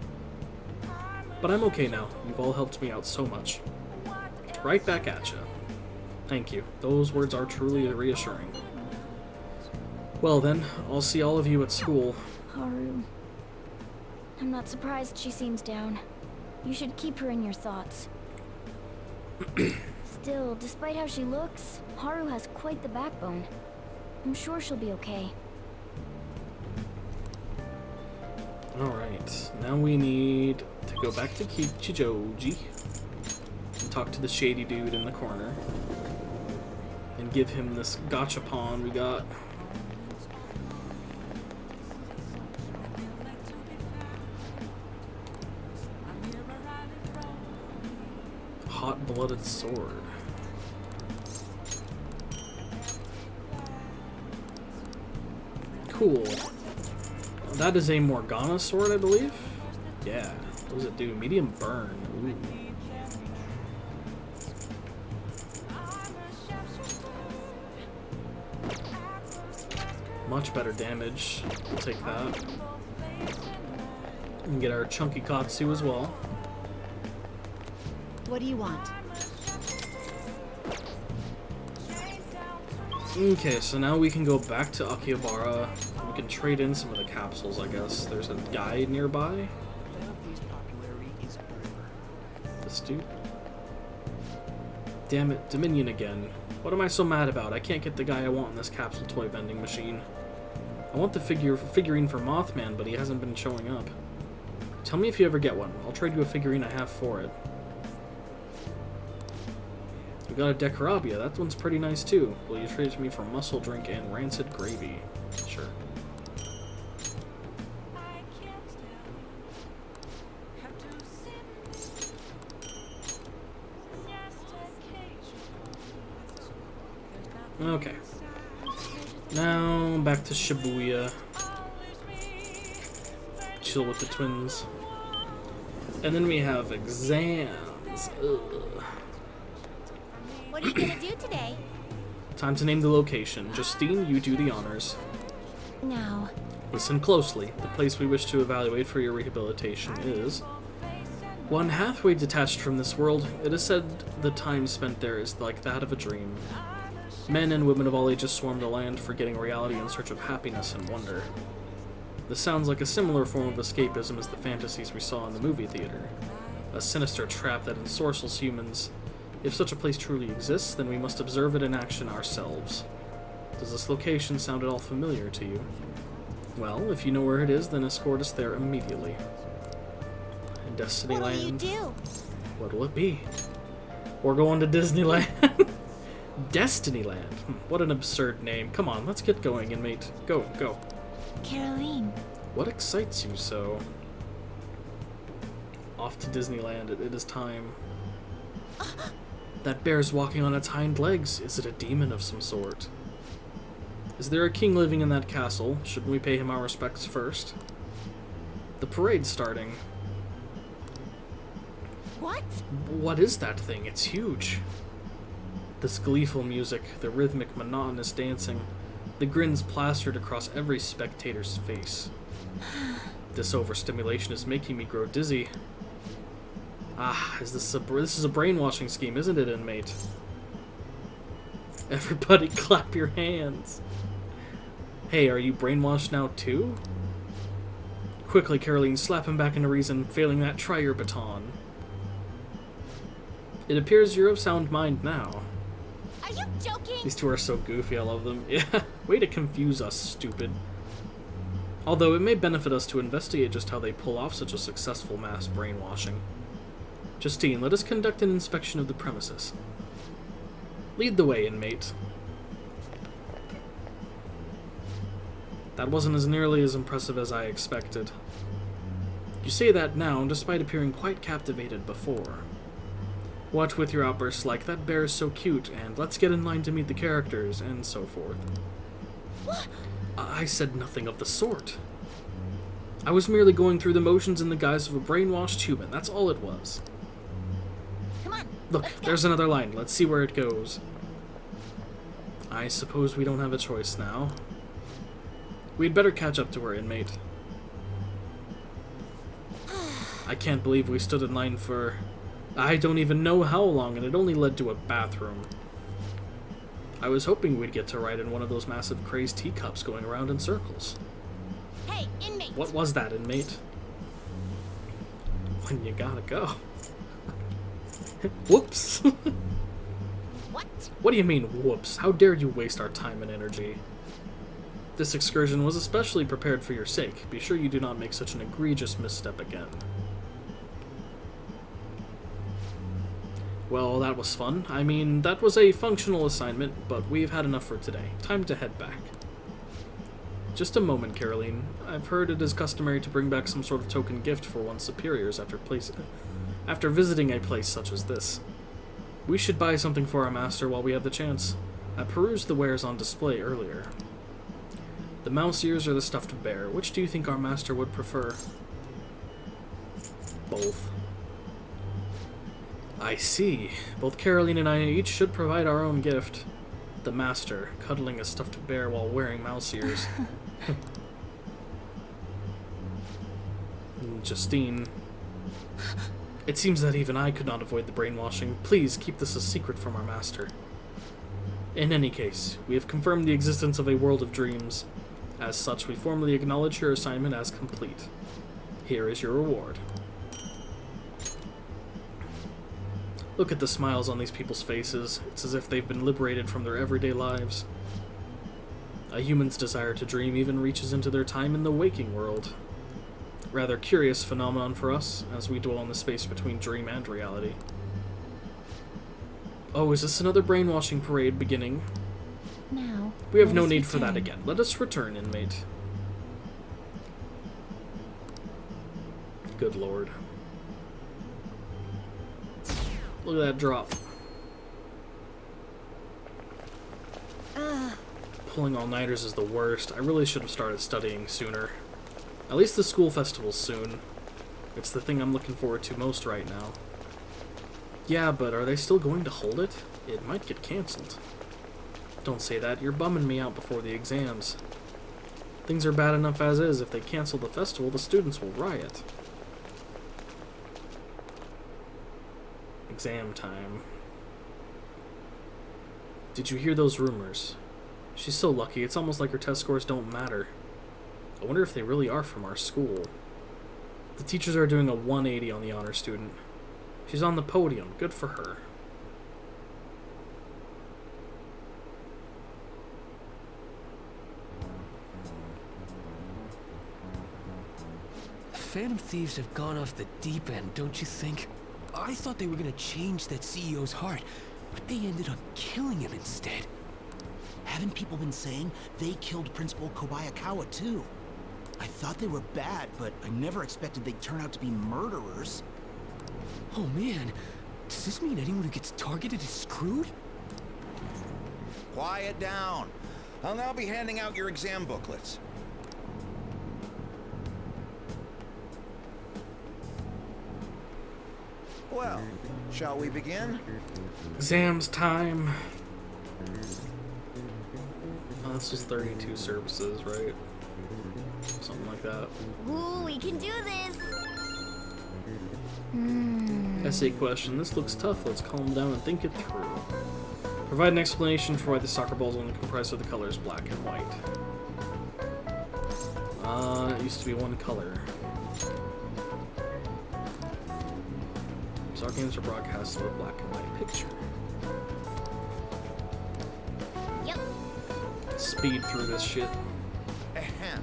But I'm okay now. You've all helped me out so much. Right back at ya. Thank you. Those words are truly reassuring. Well then, I'll see all of you at school. Haru. I'm not surprised she seems down. You should keep her in your thoughts. Still, despite how she looks, Haru has quite the backbone. I'm sure she'll be okay. Alright, now we need to go back to Kichijoji and talk to the shady dude in the corner and give him this gachapon we got. Hot-blooded sword. Cool. That is a Morgana sword, I believe? Yeah. What does it do? Medium burn. Ooh. much better damage. We'll take that. And get our chunky Katsu as well. What do you want? Okay, so now we can go back to Akihabara. We can trade in some of the capsules, I guess. There's a guy nearby. This dude. Damn it, Dominion again. What am I so mad about? I can't get the guy I want in this capsule toy vending machine. I want the figurine for Mothman, but he hasn't been showing up. Tell me if you ever get one. I'll trade you a figurine I have for it. We got a Decorabia. That one's pretty nice too. Will you trade it to me for Muscle Drink and Rancid Gravy? Sure. Okay. Now back to Shibuya. Chill with the twins. And then we have exams. Ugh. What are you gonna do today? Time to name the location. Justine, you do the honors. Now, Listen closely. The place we wish to evaluate for your rehabilitation is one halfway detached from this world. It is said the time spent there is like that of a dream. Men and women of all ages swarm the land, forgetting reality in search of happiness and wonder. This sounds like a similar form of escapism as the fantasies we saw in the movie theater. A sinister trap that ensorcels humans. If such a place truly exists, then we must observe it in action ourselves. Does this location sound at all familiar to you? Well, if you know where it is, then escort us there immediately. In Destinyland. What will you do? What will it be? We're going to Disneyland. Destinyland. What an absurd name. Come on, let's get going, inmate. Go, go. Caroline. What excites you so? Off to Disneyland. It is time. That bear's walking on its hind legs. Is it a demon of some sort? Is there a king living in that castle? Shouldn't we pay him our respects first? The parade's starting. What? What is that thing? It's huge. This gleeful music, the rhythmic, monotonous dancing, the grins plastered across every spectator's face. This overstimulation is making me grow dizzy. Ah, this is a brainwashing scheme, isn't it, inmate? Everybody clap your hands. Hey, are you brainwashed now too? Quickly, Caroline, slap him back into reason. Failing that, try your baton. It appears you're of sound mind now. Are you joking? These two are so goofy, I love them. Yeah, way to confuse us, stupid. Although it may benefit us to investigate just how they pull off such a successful mass brainwashing. Justine, let us conduct an inspection of the premises. Lead the way, inmate. That wasn't as nearly as impressive as I expected. You say that now, despite appearing quite captivated before. What with your outbursts like, that bear is so cute, and let's get in line to meet the characters, and so forth. What? I said nothing of the sort. I was merely going through the motions in the guise of a brainwashed human, that's all it was. Come on. Look, there's another line, let's see where it goes. I suppose we don't have a choice now. We'd better catch up to her, inmate. I can't believe we stood in line for... I don't even know how long, and it only led to a bathroom. I was hoping we'd get to ride in one of those massive crazed teacups going around in circles. Hey, inmate. What was that, inmate? When you gotta go. Whoops. What? What do you mean, whoops? How dare you waste our time and energy? This excursion was especially prepared for your sake. Be sure you do not make such an egregious misstep again. Well, that was fun. I mean, that was a functional assignment, but we've had enough for today. Time to head back. Just a moment, Caroline. I've heard it is customary to bring back some sort of token gift for one's superiors after visiting a place such as this. We should buy something for our master while we have the chance. I perused the wares on display earlier. The mouse ears or the stuffed bear. Which do you think our master would prefer? Both. I see. Both Caroline and I each should provide our own gift. The master, cuddling a stuffed bear while wearing mouse ears. Justine. It seems that even I could not avoid the brainwashing. Please keep this a secret from our master. In any case, we have confirmed the existence of a world of dreams. As such, we formally acknowledge your assignment as complete. Here is your reward. Look at the smiles on these people's faces. It's as if they've been liberated from their everyday lives. A human's desire to dream even reaches into their time in the waking world. Rather curious phenomenon for us, as we dwell in the space between dream and reality. Oh, is this another brainwashing parade beginning? Now, We have let no us need for that return. again. Let us return, inmate. Good lord. Look at that drop. Pulling all-nighters is the worst. I really should have started studying sooner. At least the school festival's soon. It's the thing I'm looking forward to most right now. Yeah, but are they still going to hold it? It might get cancelled. Don't say that. You're bumming me out before the exams. Things are bad enough as is. If they cancel the festival, the students will riot. Exam time. Did you hear those rumors? She's so lucky. It's almost like her test scores don't matter. I wonder if they really are from our school. The teachers are doing a 180 on the honor student. She's on the podium. Good for her. Phantom Thieves have gone off the deep end, don't you think? I thought they were gonna change that CEO's heart, but they ended up killing him instead. Haven't people been saying they killed Principal Kobayakawa too? I thought they were bad, but I never expected they'd turn out to be murderers. Oh man, does this mean anyone who gets targeted is screwed? Quiet down. I'll now be handing out your exam booklets. Well, shall we begin? Exams time. Oh, this was 32 services, right? Something like that. Ooh, we can do this. Essay question. This looks tough. Let's calm down and think it through. Provide an explanation for why the soccer ball is only comprised of the colors black and white. It used to be one color. Soccer games are broadcast with a black and white picture. Yep. Speed through this shit. Ahem.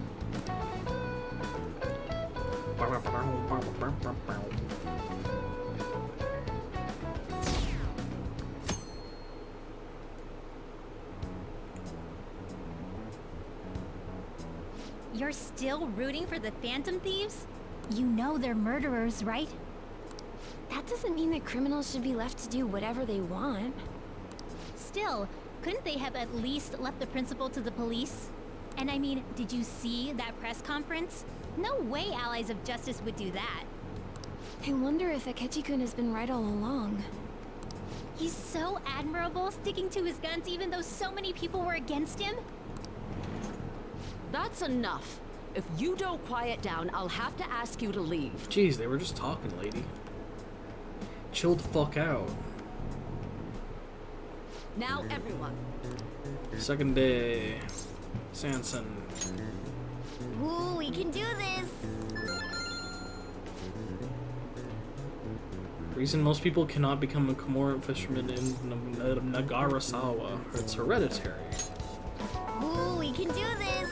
You're still rooting for the Phantom Thieves? You know they're murderers, right? That doesn't mean that criminals should be left to do whatever they want. Still, couldn't they have at least left the principal to the police? And I mean, did you see that press conference? No way Allies of Justice would do that. I wonder if Akechi-kun has been right all along. He's so admirable, sticking to his guns even though so many people were against him. That's enough. If you don't quiet down, I'll have to ask you to leave. Jeez, they were just talking, lady. Chill the fuck out. Now, everyone. Second day. Sanson. Ooh, we can do this. Reason most people cannot become a Komoran fisherman in Nagarasawa. It's hereditary. Ooh, we can do this.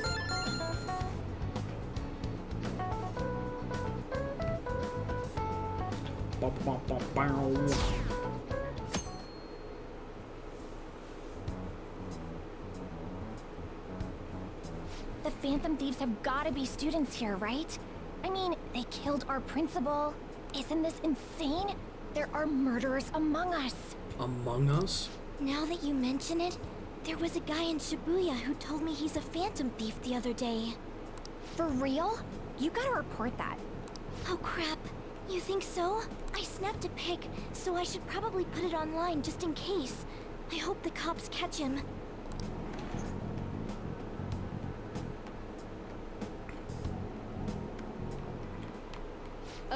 The Phantom Thieves have gotta be students here, right? I mean, they killed our principal. Isn't this insane? There are murderers among us. Among Us? Now that you mention it, there was a guy in Shibuya who told me he's a Phantom Thief the other day. For real? You gotta report that. Oh crap. You think so? I snapped a pic, so I should probably put it online just in case. I hope the cops catch him.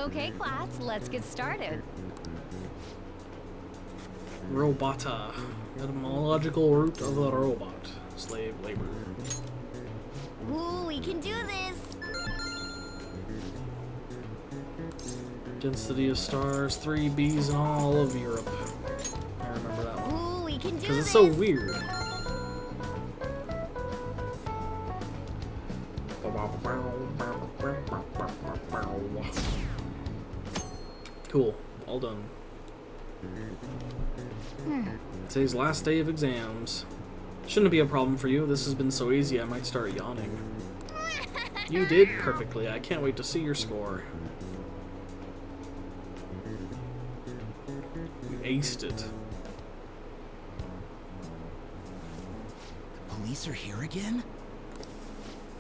Okay, class, let's get started. Robota. Etymological root of a robot. Slave labor. Ooh, we can do this. Density of stars, 3 Bs in all of Europe. I remember that one. Ooh, we can do this. Because it's so weird. Cool. All done. Today's last day of exams. Shouldn't be a problem for you. This has been so easy I might start yawning. You did perfectly. I can't wait to see your score. You aced it. The police are here again?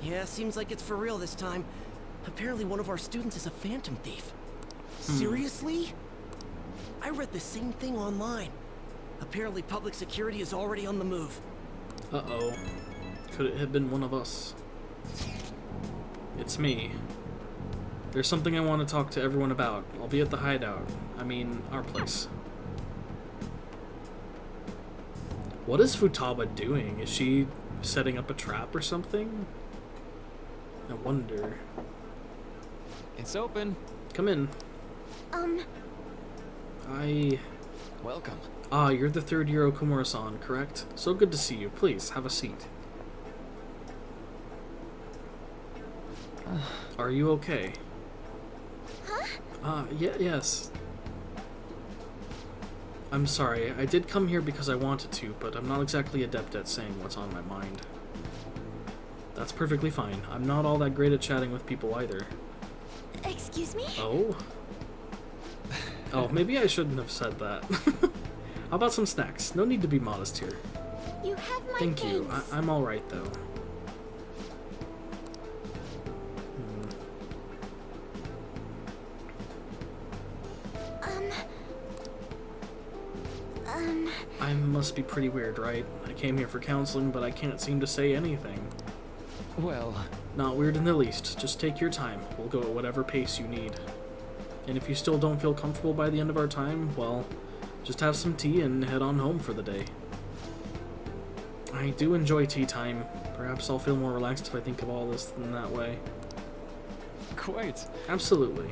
Yeah, seems like it's for real this time. Apparently one of our students is a phantom thief. Seriously? I read the same thing online. Apparently public security is already on the move. Uh-oh. Could it have been one of us? It's me. There's something I want to talk to everyone about. I'll be at the hideout. I mean, our place. What is Futaba doing? Is she setting up a trap or something? I wonder. It's open. Come in. Welcome. Ah, you're the third year Okumura-san, correct? So good to see you. Please, have a seat. Are you okay? Huh? Yes. I'm sorry, I did come here because I wanted to, but I'm not exactly adept at saying what's on my mind. That's perfectly fine. I'm not all that great at chatting with people either. Excuse me? Oh? Oh, maybe I shouldn't have said that. How about some snacks? No need to be modest here. You have my Thank you. I'm alright, though. I must be pretty weird, right? I came here for counseling, but I can't seem to say anything. Well, Not weird in the least. Just take your time. We'll go at whatever pace you need. And if you still don't feel comfortable by the end of our time, well, just have some tea and head on home for the day. I do enjoy tea time. Perhaps I'll feel more relaxed if I think of all this in that way. quite. Absolutely.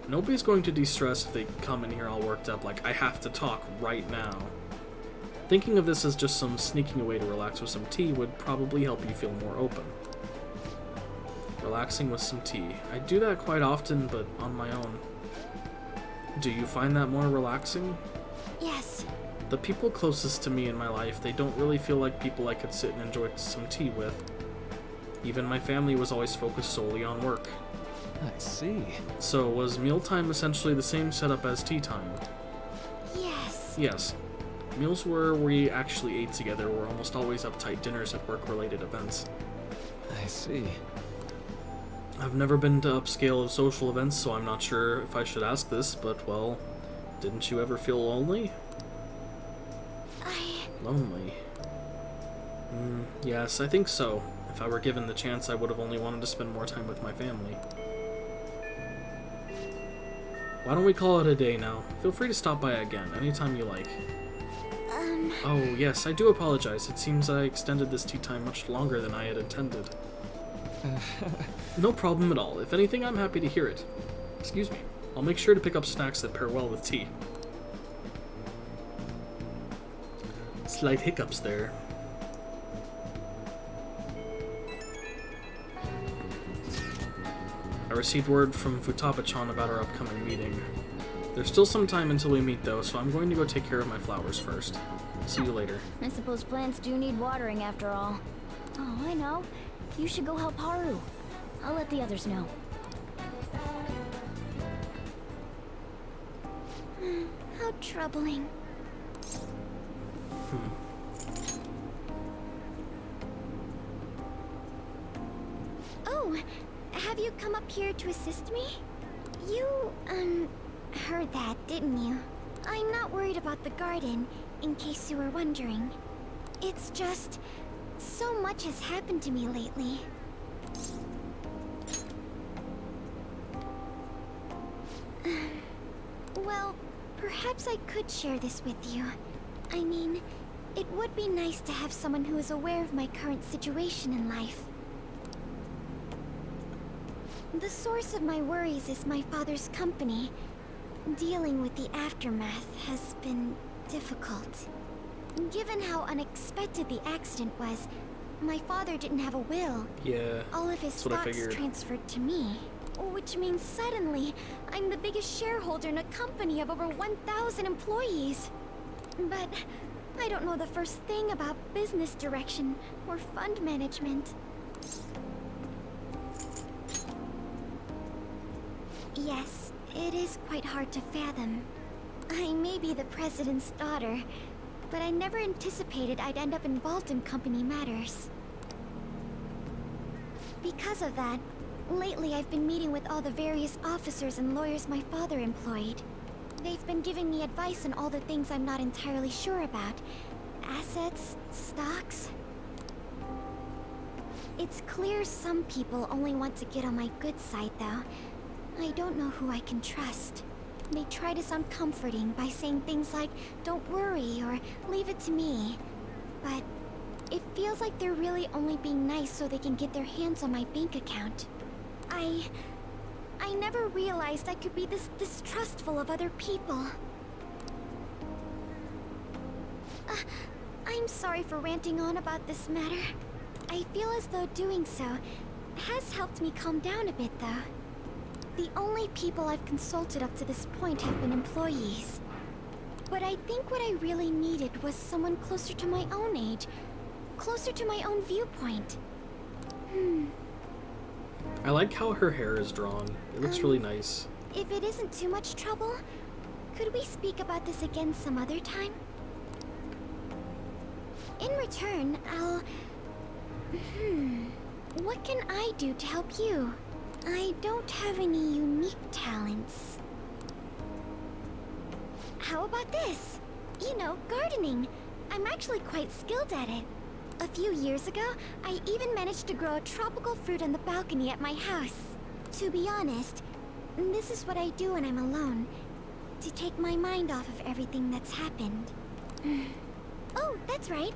Nobody's going to de-stress if they come in here all worked up like, I have to talk right now. Thinking of this as just some sneaking away to relax with some tea would probably help you feel more open. Relaxing with some tea. I do that quite often, but on my own. Do you find that more relaxing? Yes. The people closest to me in my life, they don't really feel like people I could sit and enjoy some tea with. Even my family was always focused solely on work. I see. So, was mealtime essentially the same setup as tea time? Yes. Yes. Meals where we actually ate together were almost always uptight dinners at work-related events. I see. I've never been to upscale of social events, so I'm not sure if I should ask this, but, well, didn't you ever feel lonely? Lonely? Yes, I think so. If I were given the chance, I would have only wanted to spend more time with my family. Why don't we call it a day now? Feel free to stop by again, anytime you like. Oh, yes, I do apologize. It seems I extended this tea time much longer than I had intended. No problem at all. If anything, I'm happy to hear it. Excuse me. I'll make sure to pick up snacks that pair well with tea. Slight hiccups there. I received word from Futaba-chan about our upcoming meeting. There's still some time until we meet, though, so I'm going to go take care of my flowers first. See you later. I suppose plants do need watering after all. Oh, I know. You should go help Haru. I'll let the others know. How troubling. Oh, have you come up here to assist me? You, heard that, didn't you? I'm not worried about the garden, in case you were wondering. It's just, so much has happened to me lately. Well, perhaps I could share this with you. I mean, it would be nice to have someone who is aware of my current situation in life. The source of my worries is my father's company. Dealing with the aftermath has been difficult. Given how unexpected the accident was, my father didn't have a will. Yeah, all of his that's what I stocks figured. transferred to me. Which means suddenly, I'm the biggest shareholder in a company of over 1,000 employees. But I don't know the first thing about business direction or fund management. Yes, it is quite hard to fathom. I may be the president's daughter, but I never anticipated I'd end up involved in company matters. Because of that, lately I've been meeting with all the various officers and lawyers my father employed. They've been giving me advice on all the things I'm not entirely sure about. Assets, stocks. It's clear some people only want to get on my good side, though. I don't know who I can trust. They try to sound comforting by saying things like, "Don't worry," or "Leave it to me." But it feels like they're really only being nice so they can get their hands on my bank account. I never realized I could be this distrustful of other people. I'm sorry for ranting on about this matter. I feel as though doing so has helped me calm down a bit, though. The only people I've consulted up to this point have been employees. But I think what I really needed was someone closer to my own age, closer to my own viewpoint. I like how her hair is drawn. It looks really nice. If it isn't too much trouble, could we speak about this again some other time? In return, I'll... What can I do to help you? I don't have any unique talents. How about this? You know, gardening. I'm actually quite skilled at it. A few years ago, I even managed to grow a tropical fruit on the balcony at my house. To be honest, this is what I do when I'm alone, to take my mind off of everything that's happened. Oh, that's right.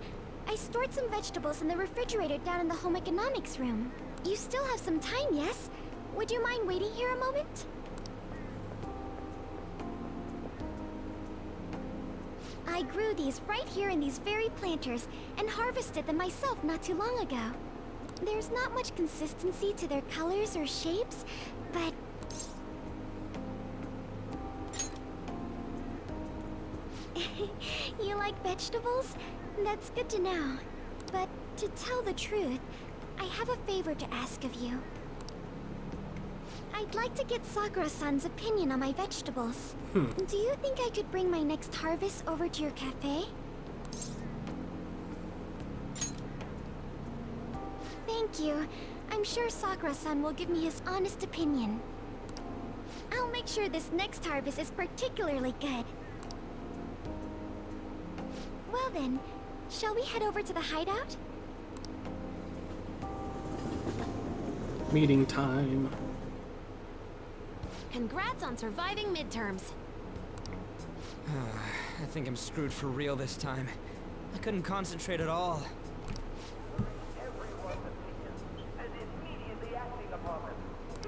I stored some vegetables in the refrigerator down in the home economics room. You still have some time, yes? Would you mind waiting here a moment? I grew these right here in these very planters and harvested them myself not too long ago. There's not much consistency to their colors or shapes, but... You like vegetables? That's good to know. But to tell the truth, I have a favor to ask of you. I'd like to get Sakura-san's opinion on my vegetables. Do you think I could bring my next harvest over to your cafe? Thank you. I'm sure Sakura-san will give me his honest opinion. I'll make sure this next harvest is particularly good. Well then, shall we head over to the hideout? Meeting time. Congrats on surviving midterms. I think I'm screwed for real this time. I couldn't concentrate at all. Everyone's opinions and immediately acting upon them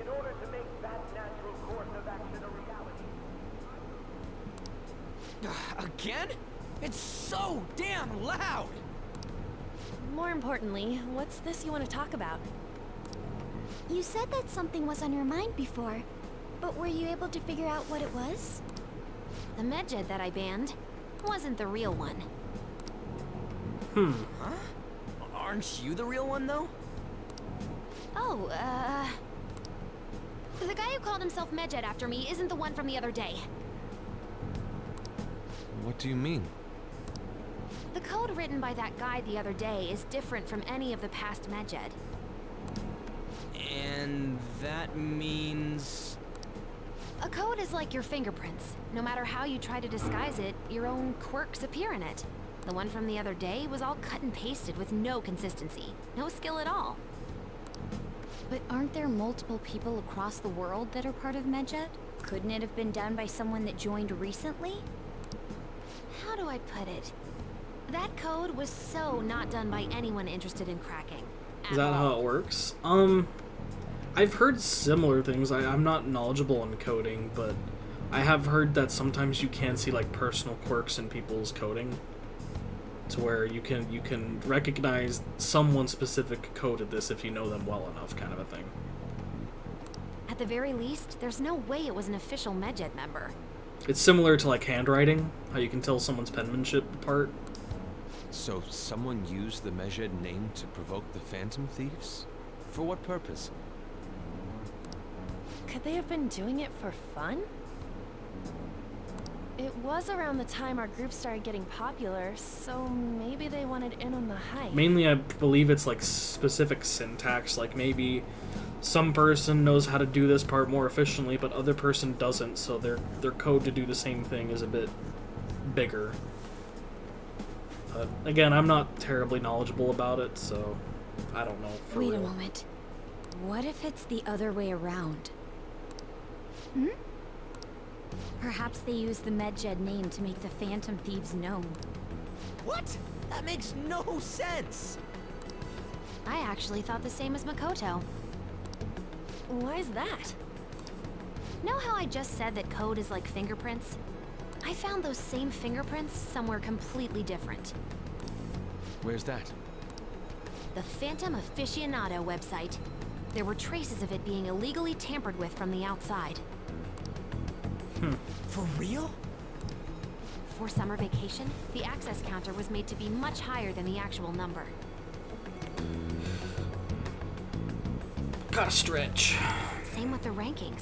in order to make that natural course of action a reality. Again? It's so damn loud! More importantly, what's this you want to talk about? You said that something was on your mind before, but were you able to figure out what it was? The medjed that I banned wasn't the real one. Huh? Aren't you the real one, though? Oh, the guy who called himself Medjed after me isn't the one from the other day. What do you mean? The code written by that guy the other day is different from any of the past Medjed. And that means... A code is like your fingerprints. No matter how you try to disguise it, your own quirks appear in it. The one from the other day was all cut and pasted with no consistency. No skill at all. But aren't there multiple people across the world that are part of Medjed? Couldn't it have been done by someone that joined recently? How do I put it? That code was so not done by anyone interested in cracking. Is that how it works? I've heard similar things. I'm not knowledgeable in coding, but I have heard that sometimes you can see like personal quirks in people's coding, to where you can recognize someone specific coded this if you know them well enough, kind of a thing. At the very least, there's no way it was an official Medjed member. It's similar to like handwriting, how you can tell someone's penmanship apart. So someone used the Medjed name to provoke the Phantom Thieves? For what purpose? Could they have been doing it for fun? It was around the time our group started getting popular, so maybe they wanted in on the hype. Mainly, I believe it's like specific syntax, like maybe some person knows how to do this part more efficiently, but other person doesn't, so their code to do the same thing is a bit bigger. Again, I'm not terribly knowledgeable about it, so I don't know. Wait a moment. What if it's the other way around? Hmm? Perhaps they use the Medjed name to make the Phantom Thieves known. What? That makes no sense! I actually thought the same as Makoto. Why is that? Know how I just said that code is like fingerprints? I found those same fingerprints somewhere completely different. Where's that? The Phantom Aficionado website. There were traces of it being illegally tampered with from the outside. For real? For summer vacation, the access counter was made to be much higher than the actual number. Gotta stretch. Same with the rankings.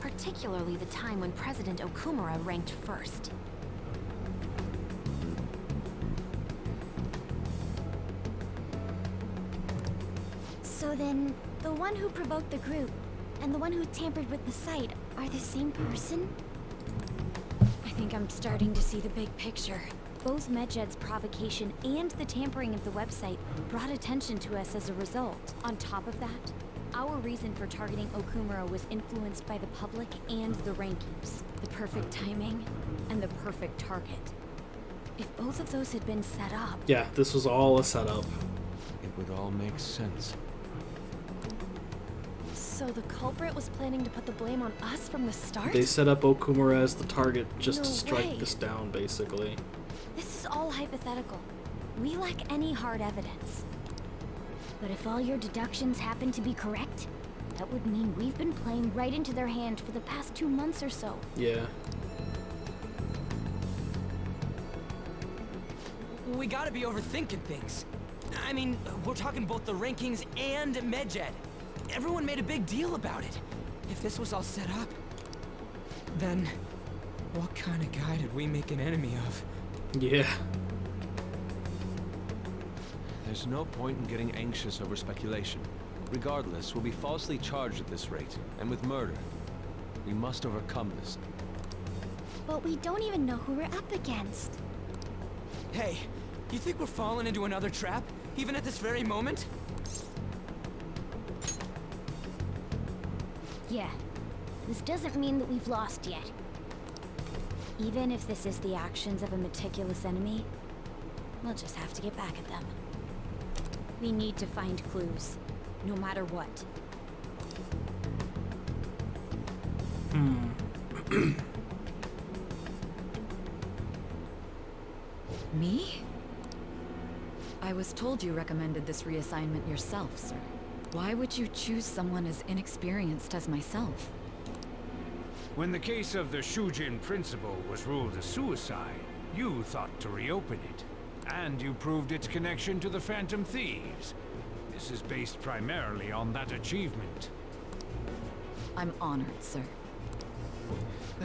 Particularly the time when President Okumura ranked first. So then, the one who provoked the group and the one who tampered with the site are the same person? I think I'm starting to see the big picture. Both Medjed's provocation and the tampering of the website brought attention to us as a result. On top of that, our reason for targeting Okumura was influenced by the public and the rankings. The perfect timing and the perfect target. If both of those had been set up... Yeah, this was all a setup. It would all make sense. So the culprit was planning to put the blame on us from the start? They set up Okumura as the target just No to strike way. this down, basically. This is all hypothetical. We lack any hard evidence. But if all your deductions happen to be correct, that would mean we've been playing right into their hand for the past 2 months or so. Yeah. We gotta be overthinking things. I mean, we're talking both the rankings and Medjed. Everyone made a big deal about it. If this was all set up, then what kind of guy did we make an enemy of? Yeah. There's no point in getting anxious over speculation. Regardless, we'll be falsely charged at this rate, and with murder. We must overcome this. But we don't even know who we're up against. Hey, you think we're falling into another trap, even at this very moment? Yeah. This doesn't mean that we've lost yet. Even if this is the actions of a meticulous enemy, we'll just have to get back at them. We need to find clues, no matter what. Me? I was told you recommended this reassignment yourself, sir. Why would you choose someone as inexperienced as myself? When the case of the Shujin principal was ruled a suicide, you thought to reopen it. And you proved its connection to the Phantom Thieves. This is based primarily on that achievement. I'm honored, sir.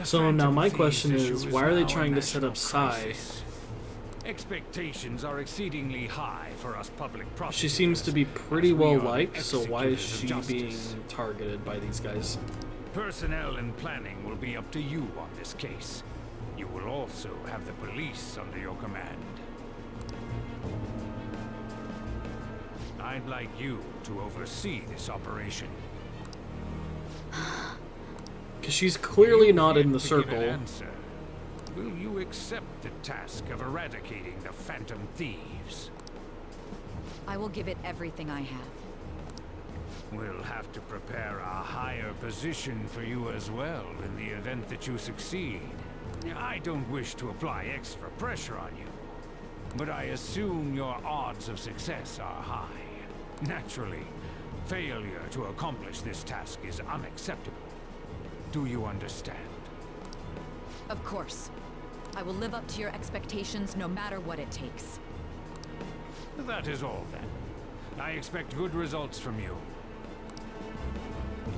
So now my question is, why are they trying to set up Sai? Expectations are exceedingly high for us public prosecutors. She seems to be pretty as we well are the liked, so why is executors of she being justice. targeted by these guys? Personnel and planning will be up to you on this case. You will also have the police under your command. I'd like you to oversee this operation. Because she's clearly not in the To give an circle. answer. Will you accept the task of eradicating the Phantom Thieves? I will give it everything I have. We'll have to prepare a higher position for you as well in the event that you succeed. I don't wish to apply extra pressure on you, but I assume your odds of success are high. Naturally, failure to accomplish this task is unacceptable. Do you understand? Of course. I will live up to your expectations no matter what it takes. That is all then. I expect good results from you.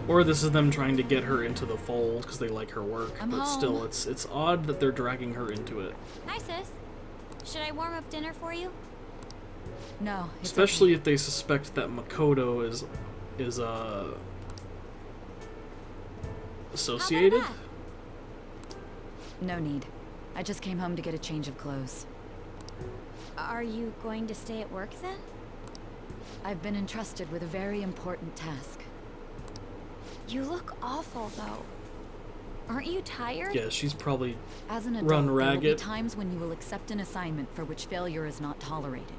Or this is them trying to get her into the fold because they like her work. I'm but home. still, it's odd that they're dragging her into it. Hi, sis. Should I warm up dinner for you? No, Especially if they suspect that Makoto is associated. No need. I just came home to get a change of clothes. Are you going to stay at work then? I've been entrusted with a very important task. You look awful, though. Aren't you tired? Yeah, she's probably As an adult, run there will be ragged. times when you will accept an assignment for which failure is not tolerated.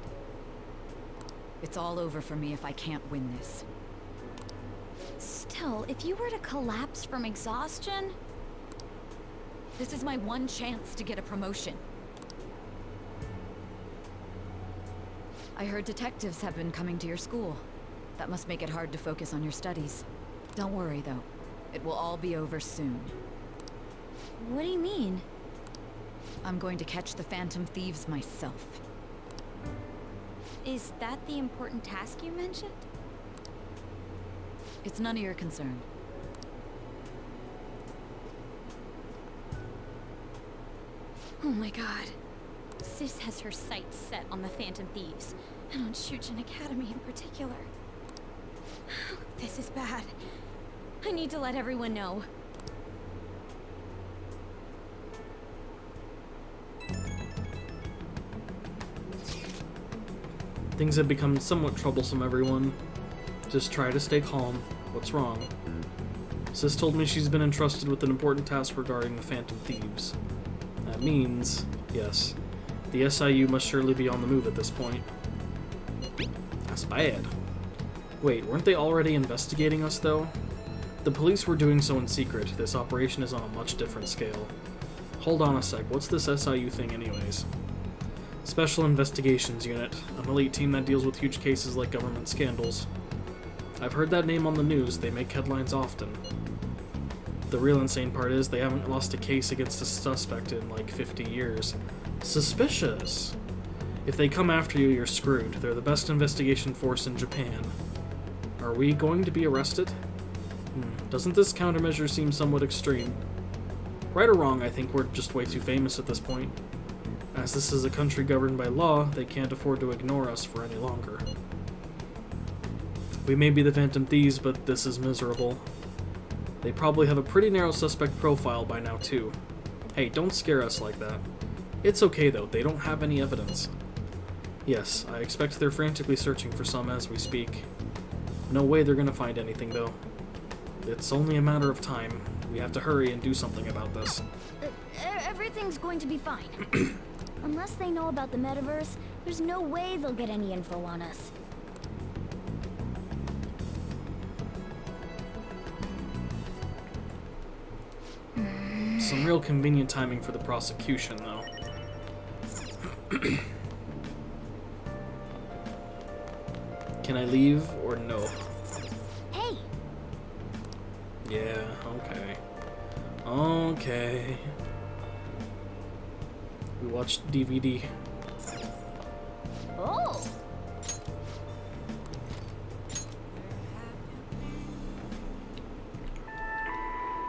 It's all over for me if I can't win this. Still, if you were to collapse from exhaustion... This is my one chance to get a promotion. I heard detectives have been coming to your school. That must make it hard to focus on your studies. Don't worry, though. It will all be over soon. What do you mean? I'm going to catch the Phantom Thieves myself. Is that the important task you mentioned? It's none of your concern. Oh my god. Sis has her sights set on the Phantom Thieves, and on Shujin Academy in particular. This is bad. I need to let everyone know. Things have become somewhat troublesome, everyone. Just try to stay calm. What's wrong? Sis told me she's been entrusted with an important task regarding the Phantom Thieves. That means, yes, the SIU must surely be on the move at this point. That's bad. Wait, weren't they already investigating us, though? The police were doing so in secret. This operation is on a much different scale. Hold on a sec, what's this SIU thing anyways? Special Investigations Unit, an elite team that deals with huge cases like government scandals. I've heard that name on the news, they make headlines often. The real insane part is they haven't lost a case against a suspect in like 50 years. Suspicious! If they come after you, you're screwed. They're the best investigation force in Japan. Are we going to be arrested? Doesn't this countermeasure seem somewhat extreme? Right or wrong, I think we're just way too famous at this point. As this is a country governed by law, they can't afford to ignore us for any longer. We may be the Phantom Thieves, but this is miserable. They probably have a pretty narrow suspect profile by now, too. Hey, don't scare us like that. It's okay, though. They don't have any evidence. Yes, I expect they're frantically searching for some as we speak. No way they're gonna find anything, though. It's only a matter of time. We have to hurry and do something about this. Everything's going to be fine. Unless they know about the metaverse, there's no way they'll get any info on us. Some real convenient timing for the prosecution, though. Can I leave or no? Hey! Yeah, okay. Okay. We watched DVD. Oh!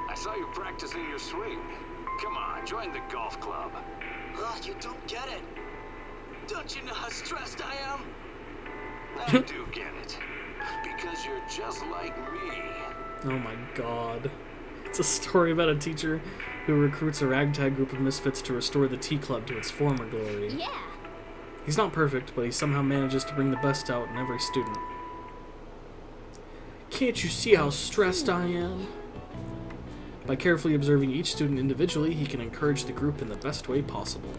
I saw you practicing your swing. Come on, join the golf club. Ugh, you don't get it. Don't you know how stressed I am? I do get it. Because you're just like me. Oh my god. It's a story about a teacher who recruits a ragtag group of misfits to restore the tea club to its former glory. Yeah! He's not perfect, but he somehow manages to bring the best out in every student. Can't you see how stressed I am? By carefully observing each student individually, he can encourage the group in the best way possible.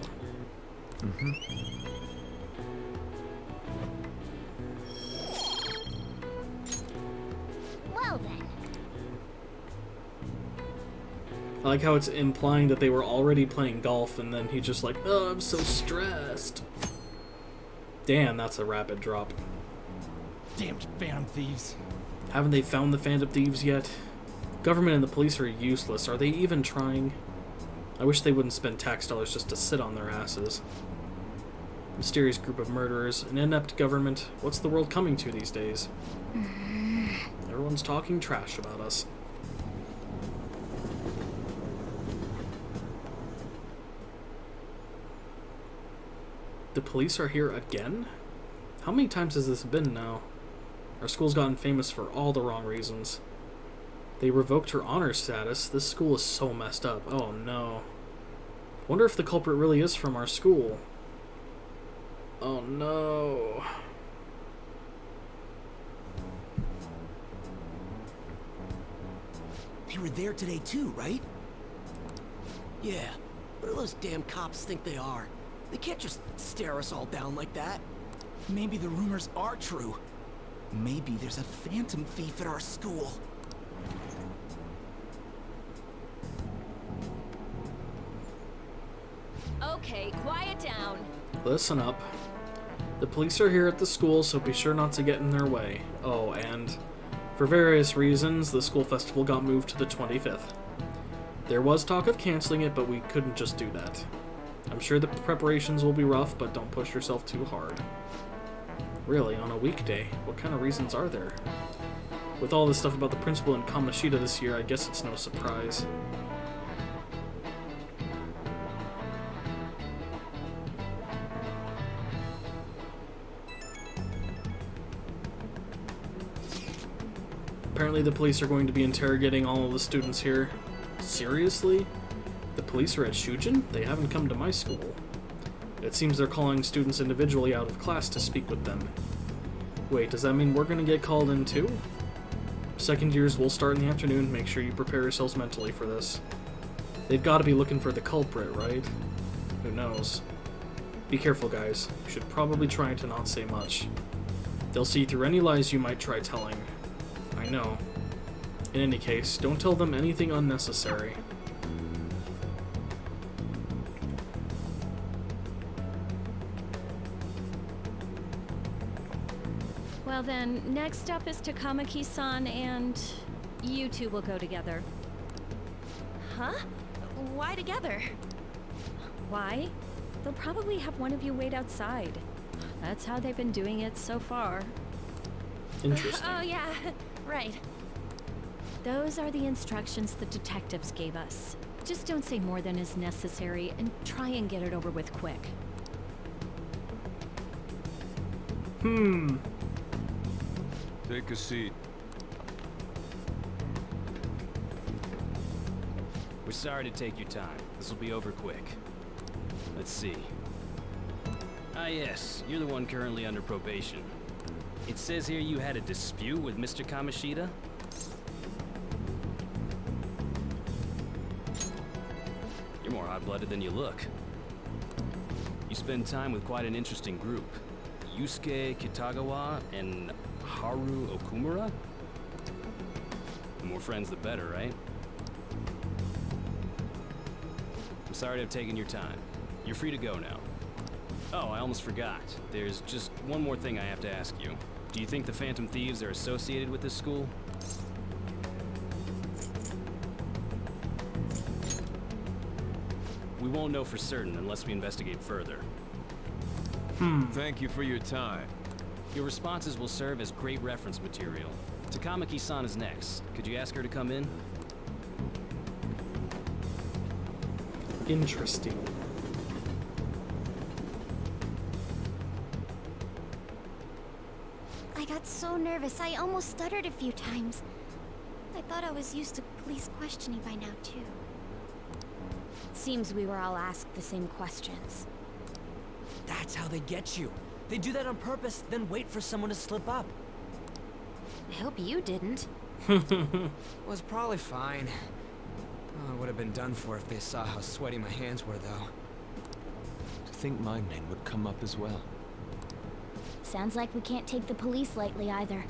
Well then. I like how it's implying that they were already playing golf, and then he's just like, oh, I'm so stressed. Damn, that's a rapid drop. Damned Phantom Thieves. Haven't they found the Phantom Thieves yet? Government and the police are useless. Are they even trying? I wish they wouldn't spend tax dollars just to sit on their asses. Mysterious group of murderers, an inept government. What's the world coming to these days? Everyone's talking trash about us. The police are here again? How many times has this been now? Our school's gotten famous for all the wrong reasons. They revoked her honor status. This school is so messed up. Oh no. Wonder if the culprit really is from our school. Oh no. They were there today too, right? Yeah. What do those damn cops think they are? They can't just stare us all down like that. Maybe the rumors are true. Maybe there's a phantom thief at our school. Okay, quiet down. Listen up. The police are here at the school, so be sure not to get in their way. Oh, and for various reasons, the school festival got moved to the 25th. There was talk of canceling it, but we couldn't just do that. I'm sure the preparations will be rough, but don't push yourself too hard. Really, on a weekday? What kind of reasons are there? With all this stuff about the principal and Kamoshida this year, I guess it's no surprise. Apparently the police are going to be interrogating all of the students here. Seriously? The police are at Shujin? They haven't come to my school. It seems they're calling students individually out of class to speak with them. Wait, does that mean we're gonna get called in too? Second years will start in the afternoon. Make sure you prepare yourselves mentally for this. They've got to be looking for the culprit, right? Who knows? Be careful, guys. You should probably try to not say much. They'll see through any lies you might try telling. I know. In any case, don't tell them anything unnecessary. Well then, next up is Takamaki-san, and you two will go together. Huh? Why together? Why? They'll probably have one of you wait outside. That's how they've been doing it so far. Interesting. Oh yeah, right. Those are the instructions the detectives gave us. Just don't say more than is necessary, and try and get it over with quick. Take a seat. We're sorry to take your time. This will be over quick. Let's see. Ah yes, you're the one currently under probation. It says here you had a dispute with Mr. Kamoshida? You're more hot-blooded than you look. You spend time with quite an interesting group. Yusuke Kitagawa and Haru Okumura? The more friends, the better, right? I'm sorry to have taken your time. You're free to go now. Oh, I almost forgot. There's just one more thing I have to ask you. Do you think the Phantom Thieves are associated with this school? We won't know for certain unless we investigate further. Thank you for your time. Your responses will serve as great reference material. Takamaki-san is next. Could you ask her to come in? Interesting. I got so nervous, I almost stuttered a few times. I thought I was used to police questioning by now, too. Seems we were all asked the same questions. That's how they get you. They do that on purpose, then wait for someone to slip up. I hope you didn't. Was probably fine. I would have been done for if they saw how sweaty my hands were, though. To think my name would come up as well. Sounds like we can't take the police lightly either.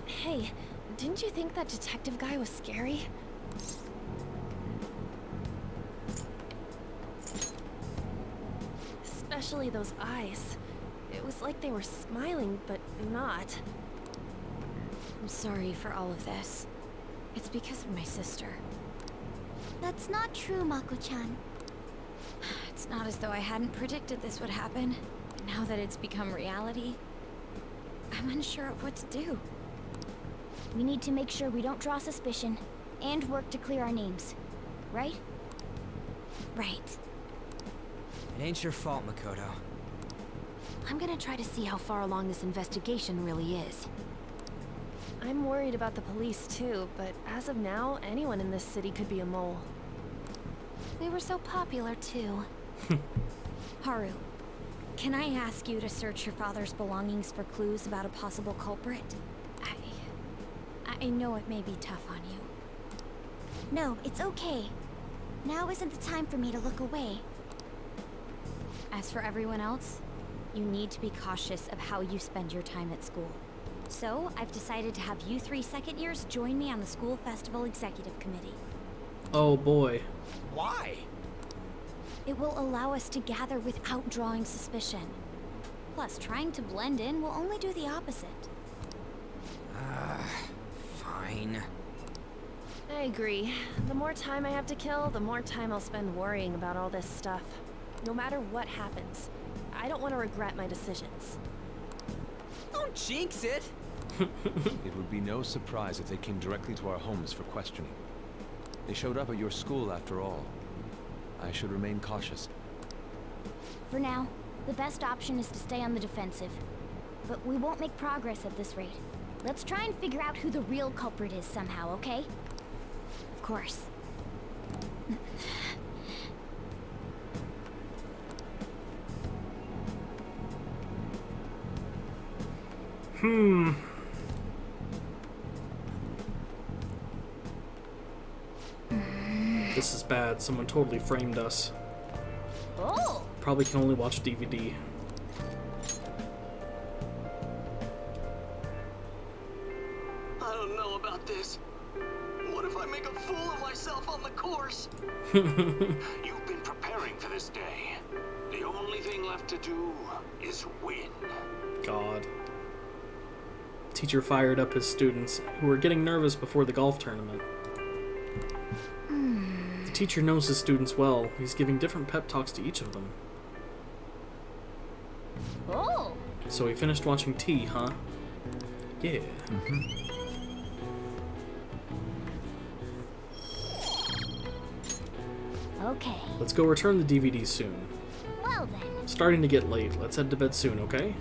Hey, didn't you think that detective guy was scary? Especially those eyes. It was like they were smiling, but not. I'm sorry for all of this. It's because of my sister. That's not true, Mako-chan. It's not as though I hadn't predicted this would happen. Now that it's become reality, I'm unsure of what to do. We need to make sure we don't draw suspicion, and work to clear our names. Right? Right. It ain't your fault, Makoto. I'm gonna try to see how far along this investigation really is. I'm worried about the police too, but as of now, anyone in this city could be a mole. We were so popular too. Haru, can I ask you to search your father's belongings for clues about a possible culprit? I know it may be tough on you. No, it's okay. Now isn't the time for me to look away. As for everyone else, you need to be cautious of how you spend your time at school. So, I've decided to have you 3 second years join me on the school festival executive committee. Oh boy. Why? It will allow us to gather without drawing suspicion. Plus, trying to blend in will only do the opposite. Fine. I agree. The more time I have to kill, the more time I'll spend worrying about all this stuff. No matter what happens, I don't want to regret my decisions. Don't jinx it! It would be no surprise if they came directly to our homes for questioning. They showed up at your school after all. I should remain cautious. For now, the best option is to stay on the defensive. But we won't make progress at this rate. Let's try and figure out who the real culprit is somehow, okay? Of course. This is bad. Someone totally framed us. Oh! Probably can only watch DVD. I don't know about this. What if I make a fool of myself on the course? You've been preparing for this day. The only thing left to do is win. God. Teacher fired up his students, who were getting nervous before the golf tournament. The teacher knows his students well. He's giving different pep talks to each of them. Oh! So he finished watching T, huh? Yeah. Okay. Let's go return the DVD soon. Well then. It's starting to get late. Let's head to bed soon, okay?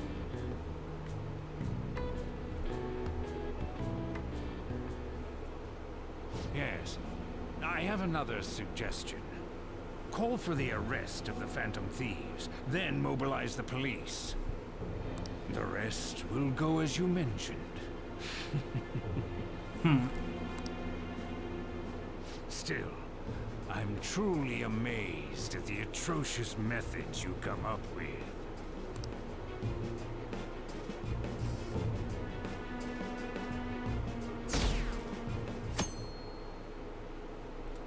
Yes. I have another suggestion. Call for the arrest of the Phantom Thieves, then mobilize the police. The rest will go as you mentioned. Still, I'm truly amazed at the atrocious methods you come up with.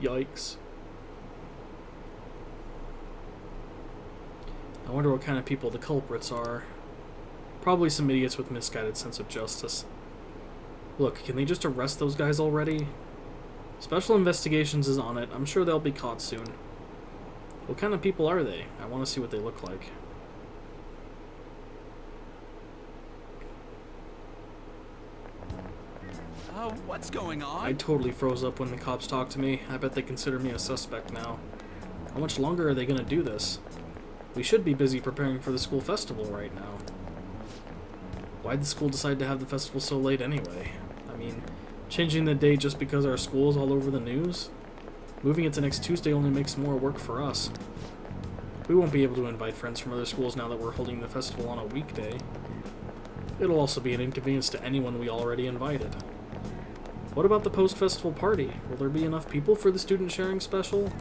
Yikes. I wonder what kind of people the culprits are. Probably some idiots with misguided sense of justice. Look, can they just arrest those guys already? Special Investigations is on it. I'm sure they'll be caught soon. What kind of people are they? I want to see what they look like. What's going on? I totally froze up when the cops talked to me. I bet they consider me a suspect now. How much longer are they gonna do this? We should be busy preparing for the school festival right now. Why'd the school decide to have the festival so late anyway? I mean, changing the date just because our school's all over the news? Moving it to next Tuesday only makes more work for us. We won't be able to invite friends from other schools now that we're holding the festival on a weekday. It'll also be an inconvenience to anyone we already invited. What about the post-festival party? Will there be enough people for the student sharing special?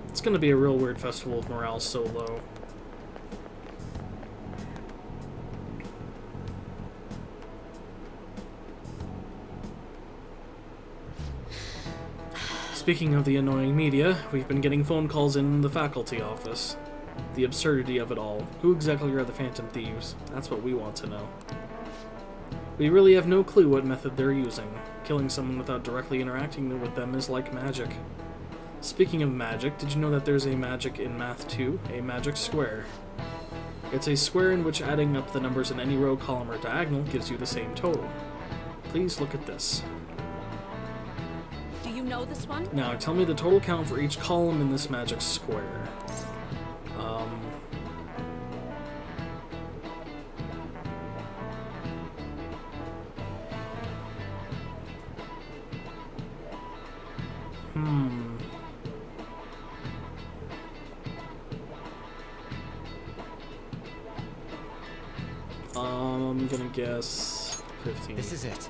It's gonna be a real weird festival if morale's so low. Speaking of the annoying media, we've been getting phone calls in the faculty office. The absurdity of it all. Who exactly are the Phantom Thieves? That's what we want to know. We really have no clue what method they're using. Killing someone without directly interacting with them is like magic. Speaking of magic, did you know that there's a magic in Math 2? A magic square. It's a square in which adding up the numbers in any row, column, or diagonal gives you the same total. Please look at this. Do you know this one? Now, tell me the total count for each column in this magic square. I'm gonna guess 15. This is it.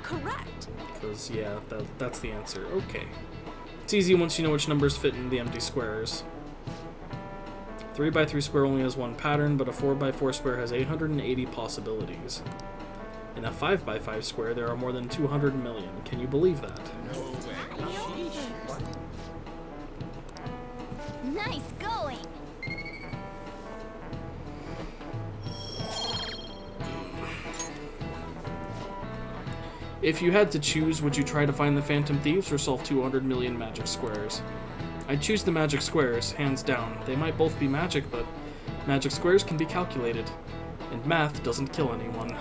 Correct. Because, yeah, that's the answer. Okay. It's easy once you know which numbers fit in the empty squares. 3x3 square only has one pattern, but a 4x4 square has 880 possibilities. In a 5x5 square, there are more than 200 million. Can you believe that? No way. Nice going! If you had to choose, would you try to find the Phantom Thieves or solve 200 million magic squares? I'd choose the magic squares, hands down. They might both be magic, but magic squares can be calculated, and math doesn't kill anyone.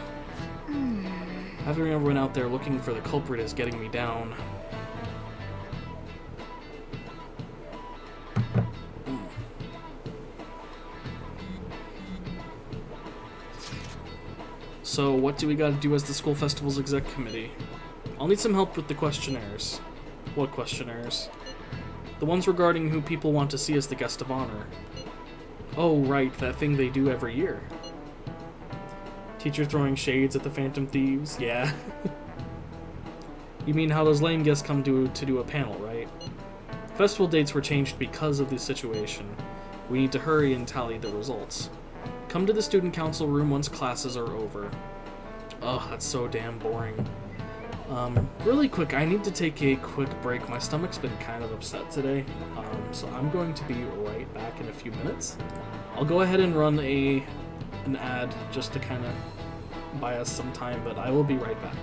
Having everyone out there looking for the culprit is getting me down. So, what do we gotta do as the school festival's exec committee? I'll need some help with the questionnaires. What questionnaires? The ones regarding who people want to see as the guest of honor. Oh, right, that thing they do every year. Teacher throwing shades at the Phantom Thieves? Yeah. You mean how those lame guests come to do a panel, right? Festival dates were changed because of the situation. We need to hurry and tally the results. Come to the student council room once classes are over. Ugh, that's so damn boring. Really quick, I need to take a quick break. My stomach's been kind of upset today, so I'm going to be right back in a few minutes. I'll go ahead and run an ad just to kind of buy us some time, but I will be right back.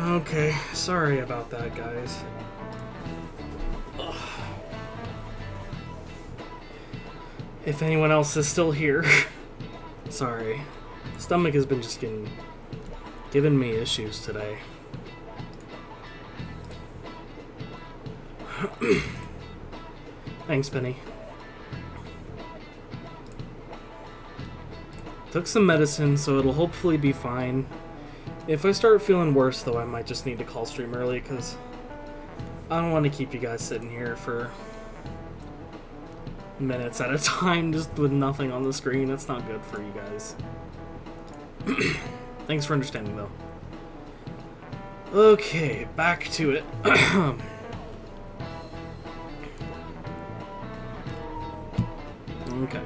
Okay, sorry about that, guys. Ugh. If anyone else is still here, sorry. Stomach has been just giving me issues today. Thanks, Penny. Took some medicine, so it'll hopefully be fine. If I start feeling worse, though, I might just need to call stream early, because I don't want to keep you guys sitting here for minutes at a time just with nothing on the screen. That's not good for you guys. Thanks for understanding, though. Okay, back to it. Okay.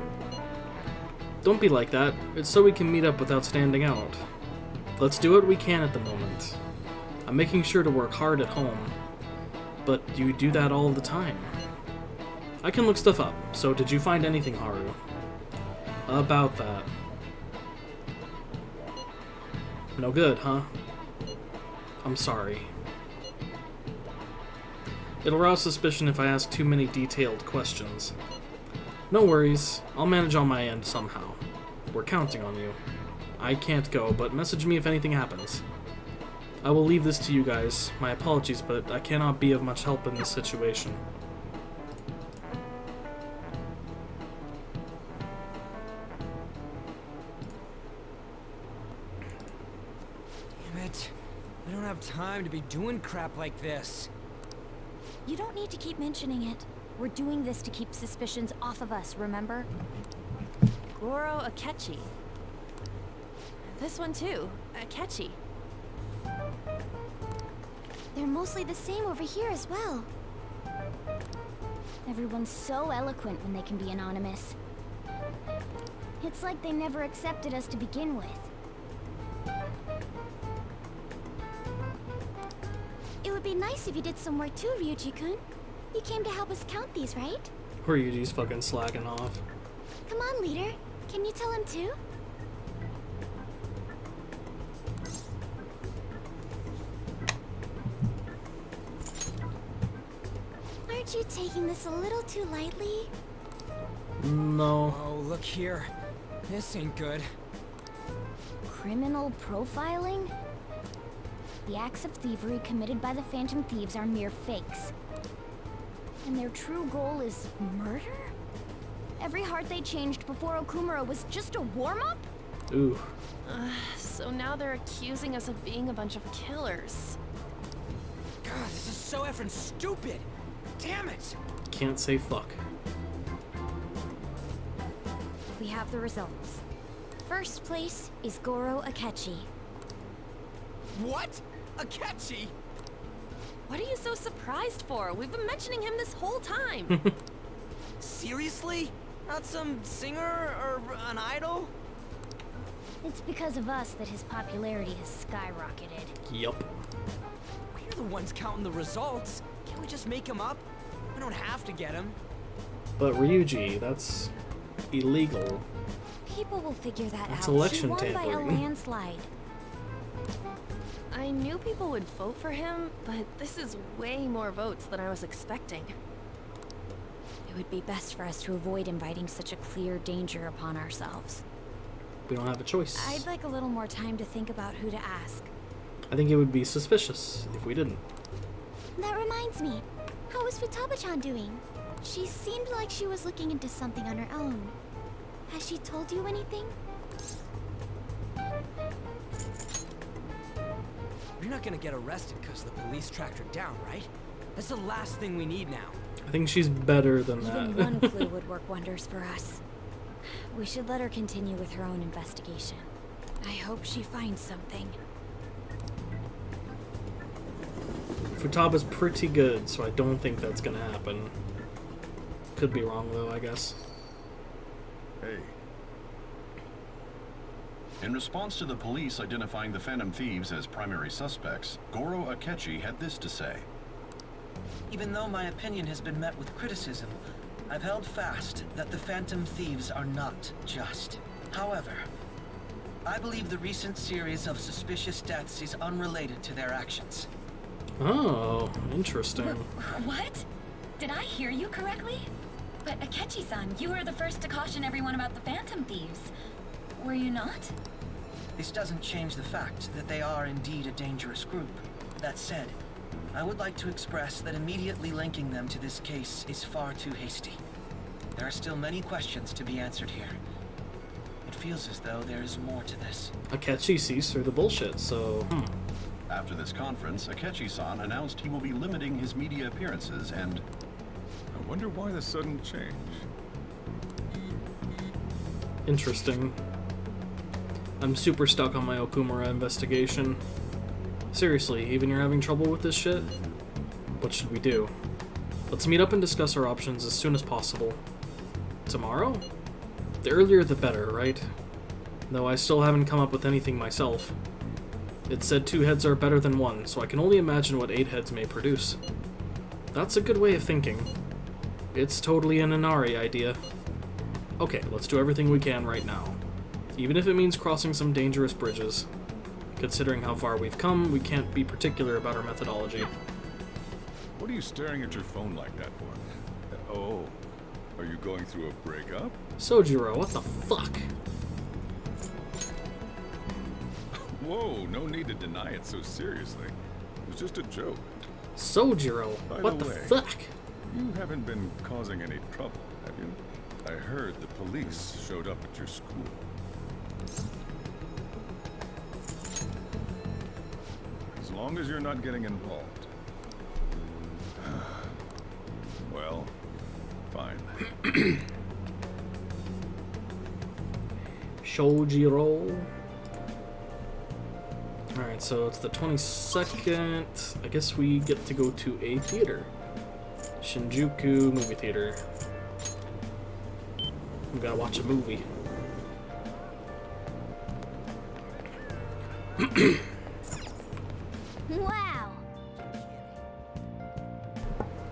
Don't be like that. It's so we can meet up without standing out. Let's do what we can at the moment. I'm making sure to work hard at home, but you do that all the time. I can look stuff up, so did you find anything, Haru? About that. No good, huh? I'm sorry. It'll rouse suspicion if I ask too many detailed questions. No worries, I'll manage on my end somehow. We're counting on you. I can't go, but message me if anything happens. I will leave this to you guys. My apologies, but I cannot be of much help in this situation. Damn it. We don't have time to be doing crap like this. You don't need to keep mentioning it. We're doing this to keep suspicions off of us, remember? Goro Akechi. This one too, Akechi. They're mostly the same over here as well. Everyone's so eloquent when they can be anonymous. It's like they never accepted us to begin with. It would be nice if you did some work too, Ryuji-kun. You came to help us count these, right? Ryuji's fucking slacking off. Come on, leader. Can you tell him too? Aren't you taking this a little too lightly? No. Oh, look here. This ain't good. Criminal profiling? The acts of thievery committed by the Phantom Thieves are mere fakes. And their true goal is murder? Every heart they changed before Okumura was just a warm-up? Ooh. So now they're accusing us of being a bunch of killers. God, this is so effing stupid! Damn it! Can't say fuck. We have the results. First place is Goro Akechi. What? Akechi? What are you so surprised for? We've been mentioning him this whole time. Seriously? Not some singer or an idol? It's because of us that his popularity has skyrocketed. Yup. We're the ones counting the results. Can't we just make him up? We don't have to get him. But Ryuji, that's illegal. People will figure that That's out. election She won by a tampering. landslide. I knew people would vote for him, but this is way more votes than I was expecting. It would be best for us to avoid inviting such a clear danger upon ourselves. We don't have a choice. I'd like a little more time to think about who to ask. I think it would be suspicious if we didn't. That reminds me. How is Futaba-chan doing? She seemed like she was looking into something on her own. Has she told you anything? You're not gonna get arrested because the police tracked her down, right? That's the last thing we need now. I think she's better than Even that. one clue would work wonders for us. We should let her continue with her own investigation. I hope she finds something. Futaba's pretty good, so I don't think that's gonna happen. Could be wrong though, I guess. Hey. In response to the police identifying the Phantom Thieves as primary suspects, Goro Akechi had this to say. Even though my opinion has been met with criticism, I've held fast that the Phantom Thieves are not just. However, I believe the recent series of suspicious deaths is unrelated to their actions. Oh, interesting. What? Did I hear you correctly? But Akechi-san, you were the first to caution everyone about the Phantom Thieves. Were you not? This doesn't change the fact that they are indeed a dangerous group. That said, I would like to express that immediately linking them to this case is far too hasty. There are still many questions to be answered here. It feels as though there is more to this. Akechi sees through the bullshit, so After this conference, Akechi-san announced he will be limiting his media appearances and... I wonder why the sudden change. Interesting. I'm super stuck on my Okumura investigation. Seriously, even you're having trouble with this shit? What should we do? Let's meet up and discuss our options as soon as possible. Tomorrow? The earlier the better, right? Though I still haven't come up with anything myself. It said 2 heads are better than 1, so I can only imagine what 8 heads may produce. That's a good way of thinking. It's totally an Inari idea. Okay, let's do everything we can right now. Even if it means crossing some dangerous bridges. Considering how far we've come, we can't be particular about our methodology. What are you staring at your phone like that for? Oh, are you going through a breakup? Sojiro, what the fuck? Whoa, no need to deny it so seriously. It was just a joke. Sojiro, what the fuck? You haven't been causing any trouble, have you? I heard the police showed up at your school. As long as you're not getting involved. Well, fine. Sojiro. Alright, so it's the 22nd. I guess we get to go to a theater. Shinjuku movie theater. We gotta watch a movie. Wow.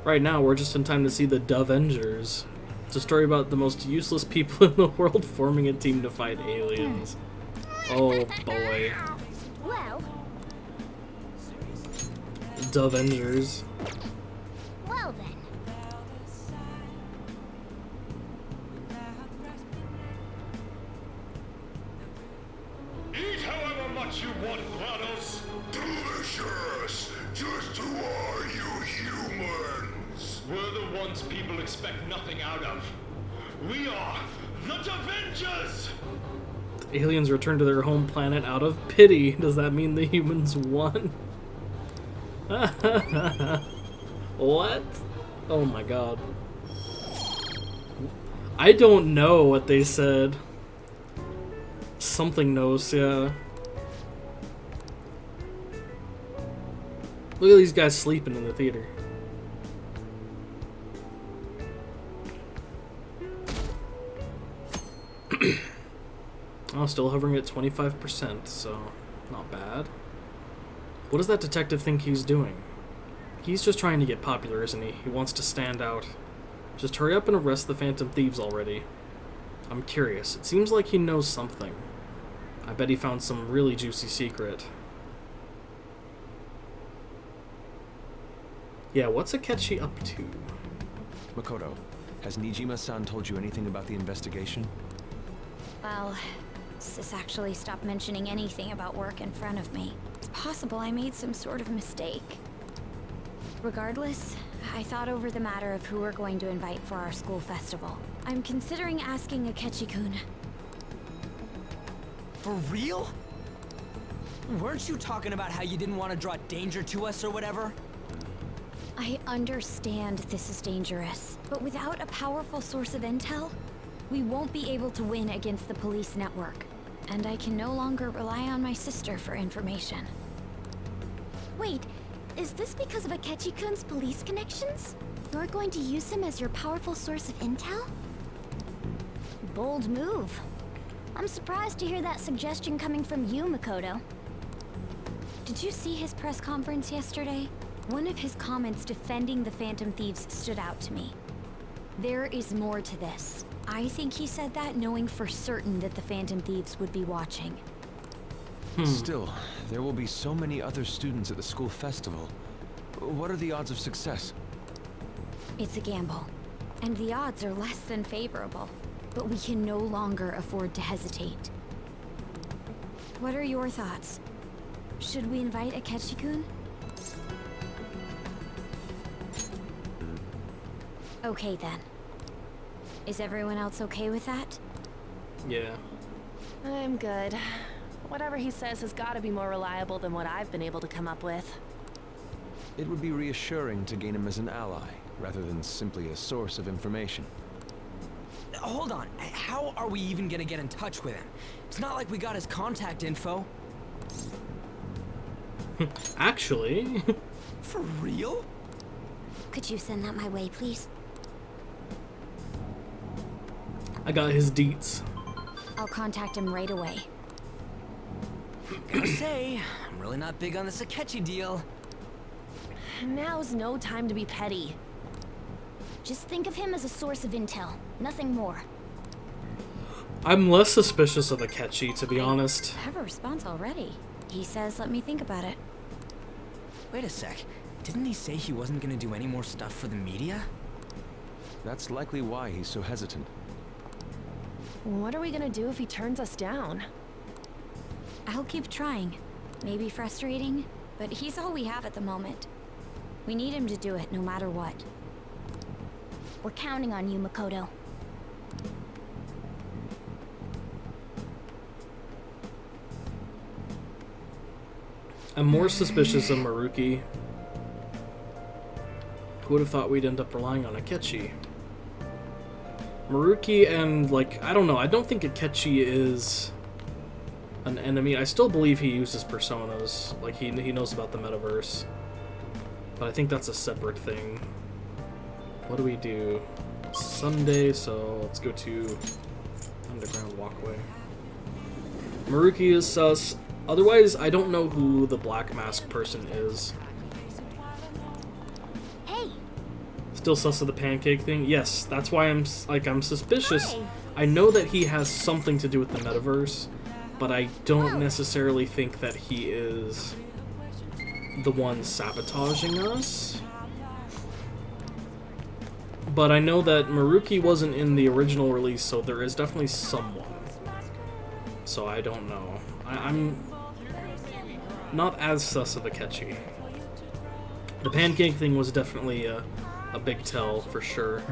Right now, we're just in time to see the Dovengers. It's a story about the most useless people in the world forming a team to fight aliens. Oh boy. Well. Dovengers. Well then. Eat however much you want, GLaDOS. Delicious! Just who are you humans? We're the ones people expect nothing out of. We are the Dovengers! The aliens return to their home planet out of pity. Does that mean the humans won? What? Oh my god. I don't know what they said. Something knows, yeah. Look at these guys sleeping in the theater. Oh, still hovering at 25%, so not bad. What does that detective think he's doing? He's just trying to get popular, isn't he? He wants to stand out. Just hurry up and arrest the Phantom Thieves already. I'm curious. It seems like he knows something. I bet he found some really juicy secret. Yeah, what's Akechi up to? Makoto, has Nijima-san told you anything about the investigation? Well, Sis actually stopped mentioning anything about work in front of me. It's possible I made some sort of mistake. Regardless, I thought over the matter of who we're going to invite for our school festival. I'm considering asking Akechi-kun. For real? Weren't you talking about how you didn't want to draw danger to us or whatever? I understand this is dangerous, but without a powerful source of intel, we won't be able to win against the police network. And I can no longer rely on my sister for information. Wait, is this because of Akechi-kun's police connections? You're going to use him as your powerful source of intel? Bold move. I'm surprised to hear that suggestion coming from you, Makoto. Did you see his press conference yesterday? One of his comments defending the Phantom Thieves stood out to me. There is more to this. I think he said that knowing for certain that the Phantom Thieves would be watching. Still, there will be so many other students at the school festival. What are the odds of success? It's a gamble, and the odds are less than favorable. But we can no longer afford to hesitate. What are your thoughts? Should we invite Akechi-kun? Okay then. Is everyone else okay with that? Yeah. I'm good. Whatever he says has got to be more reliable than what I've been able to come up with. It would be reassuring to gain him as an ally, rather than simply a source of information. Hold on, how are we even gonna get in touch with him? It's not like we got his contact info. Actually... For real? Could you send that my way, please? I got his deets. I'll contact him right away. Gotta say, I'm really not big on this Akechi deal. Now's no time to be petty. Just think of him as a source of intel, nothing more. I'm less suspicious of Akechi, to be honest. I have a response already. He says, let me think about it. Wait a sec. Didn't he say he wasn't gonna do any more stuff for the media? That's likely why he's so hesitant. What are we gonna do if he turns us down? I'll keep trying. Maybe frustrating, but he's all we have at the moment. We need him to do it no matter what. We're counting on you, Makoto. I'm more suspicious of Maruki. Who would have thought we'd end up relying on Akechi? Maruki and, like, I don't know, I don't think Akechi is an enemy. I still believe he uses personas, like he knows about the metaverse. But I think that's a separate thing. What do we do? Sunday, so let's go to Underground Walkway. Maruki is sus. Otherwise, I don't know who the black mask person is. Hey! Still sus of the pancake thing? Yes, that's why I'm suspicious. Hi. I know that he has something to do with the metaverse, but I don't necessarily think that he is the one sabotaging us. But I know that Maruki wasn't in the original release, so there is definitely someone. So I don't know. I'm not as sus of Akechi. The pancake thing was definitely a big tell, for sure.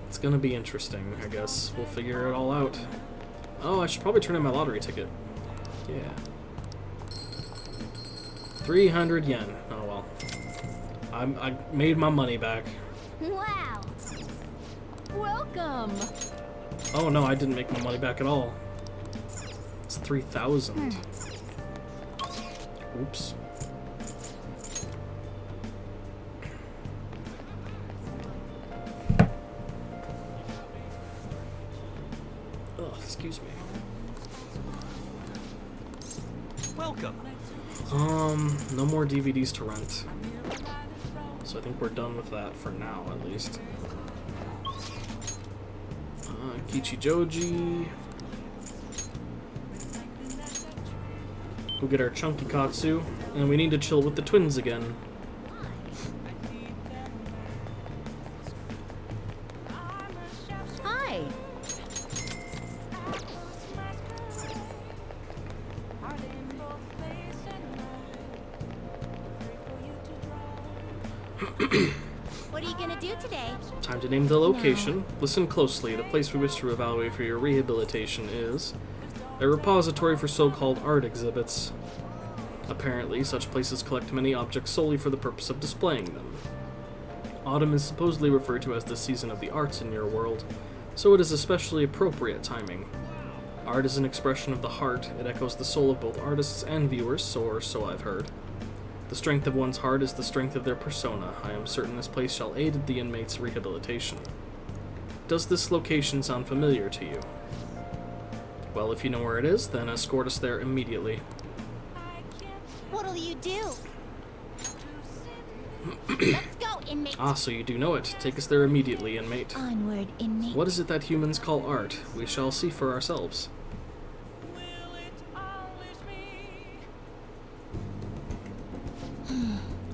It's gonna be interesting, I guess. We'll figure it all out. Oh, I should probably turn in my lottery ticket. Yeah. 300 yen. Oh well. I made my money back. Wow! Welcome! Oh no, I didn't make my money back at all. It's 3,000. Oops. Oh, excuse me. Welcome. No more DVDs to rent. So I think we're done with that for now, at least. Kichijoji. We'll get our Chunky Katsu, and we need to chill with the twins again. Hi! What are you gonna do today? Time to name the location. Listen closely. The place we wish to evaluate for your rehabilitation is a repository for so-called art exhibits. Apparently, such places collect many objects solely for the purpose of displaying them. Autumn is supposedly referred to as the season of the arts in your world, so it is especially appropriate timing. Art is an expression of the heart. It echoes the soul of both artists and viewers, or so I've heard. The strength of one's heart is the strength of their persona. I am certain this place shall aid the inmate's rehabilitation. Does this location sound familiar to you? Well, if you know where it is, then escort us there immediately. What'll you do? Let's go, inmate! Ah, so you do know it. Take us there immediately, inmate. Onward, inmate. What is it that humans call art? We shall see for ourselves.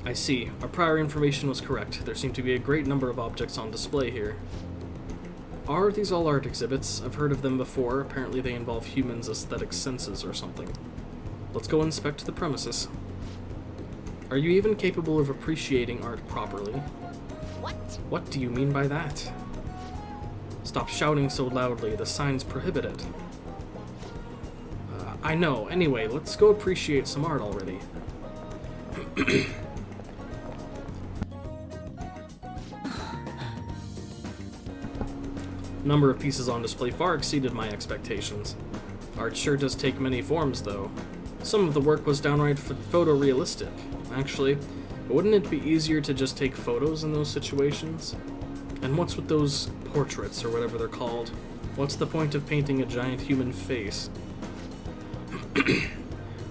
I see. Our prior information was correct. There seem to be a great number of objects on display here. Are these all art exhibits? I've heard of them before. Apparently they involve humans' aesthetic senses or something. Let's go inspect the premises. Are you even capable of appreciating art properly? What? What do you mean by that? Stop shouting so loudly. The signs prohibit it. I know. Anyway, let's go appreciate some art already. Number of pieces on display far exceeded my expectations. Art sure does take many forms, though. Some of the work was downright photorealistic. Actually, wouldn't it be easier to just take photos in those situations? And what's with those portraits, or whatever they're called? What's the point of painting a giant human face?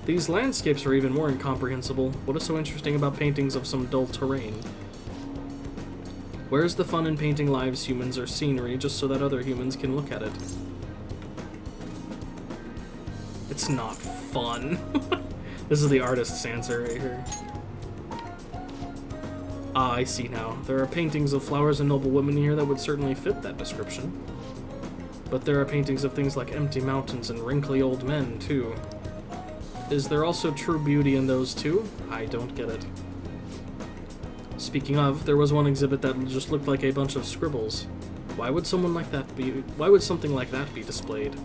These landscapes are even more incomprehensible. What is so interesting about paintings of some dull terrain? Where's the fun in painting lives, humans, or scenery just so that other humans can look at it? It's not fun. This is the artist's answer right here. Ah, I see now. There are paintings of flowers and noble women here that would certainly fit that description. But there are paintings of things like empty mountains and wrinkly old men, too. Is there also true beauty in those, too? I don't get it. Speaking of, there was one exhibit that just looked like a bunch of scribbles. Why would something like that be displayed?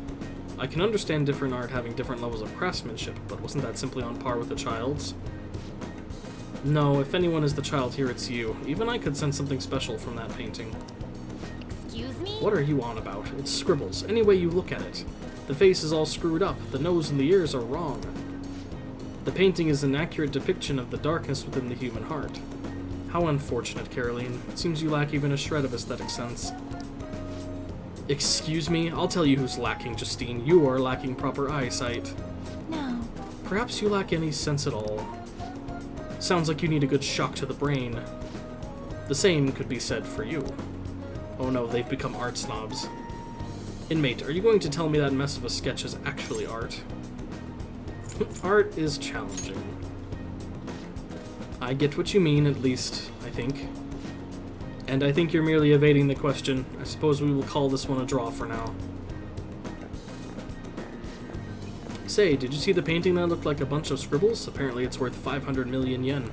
I can understand different art having different levels of craftsmanship, but wasn't that simply on par with a child's? No, if anyone is the child here, it's you. Even I could sense something special from that painting. Excuse me? What are you on about? It's scribbles, any way you look at it. The face is all screwed up, the nose and the ears are wrong. The painting is an accurate depiction of the darkness within the human heart. How unfortunate, Caroline. It seems you lack even a shred of aesthetic sense. Excuse me? I'll tell you who's lacking, Justine. You are lacking proper eyesight. No. Perhaps you lack any sense at all. Sounds like you need a good shock to the brain. The same could be said for you. Oh no, they've become art snobs. Inmate, are you going to tell me that mess of a sketch is actually art? Art is challenging. I get what you mean, at least, I think. And I think you're merely evading the question. I suppose we will call this one a draw for now. Say, did you see the painting that looked like a bunch of scribbles? Apparently it's worth 500 million yen.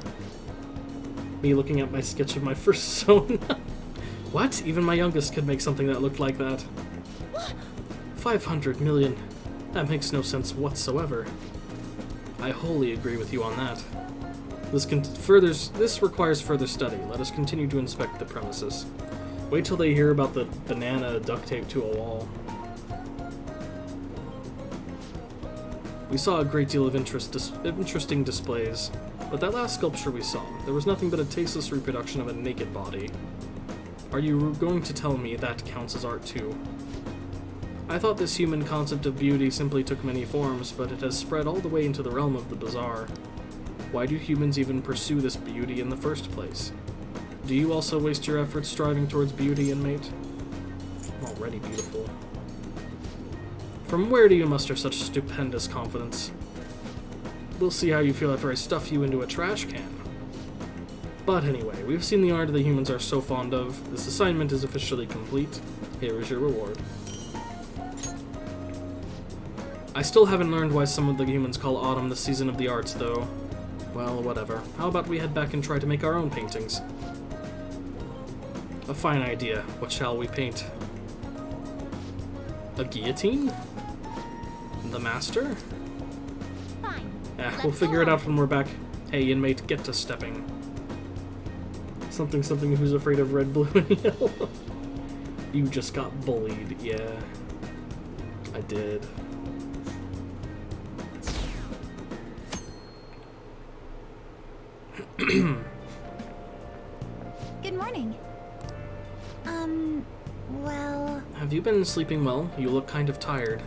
Me looking at my sketch of my first son. What? Even my youngest could make something that looked like that. 500 million. That makes no sense whatsoever. I wholly agree with you on that. This requires further study. Let us continue to inspect the premises. Wait till they hear about the banana duct tape to a wall. We saw a great deal of interesting displays, but that last sculpture we saw, there was nothing but a tasteless reproduction of a naked body. Are you going to tell me that counts as art too? I thought this human concept of beauty simply took many forms, but it has spread all the way into the realm of the bizarre. Why do humans even pursue this beauty in the first place? Do you also waste your efforts striving towards beauty, inmate? I'm already beautiful. From where do you muster such stupendous confidence? We'll see how you feel after I stuff you into a trash can. But anyway, we've seen the art the humans are so fond of. This assignment is officially complete. Here is your reward. I still haven't learned why some of the humans call autumn the season of the arts, though. Well, whatever. How about we head back and try to make our own paintings? A fine idea. What shall we paint? A guillotine? The master? Fine. We'll figure it out when we're back. Hey, inmate, get to stepping. Something who's afraid of red, blue, and yellow. You just got bullied, yeah. I did. Good morning. Well... Have you been sleeping well? You look kind of tired.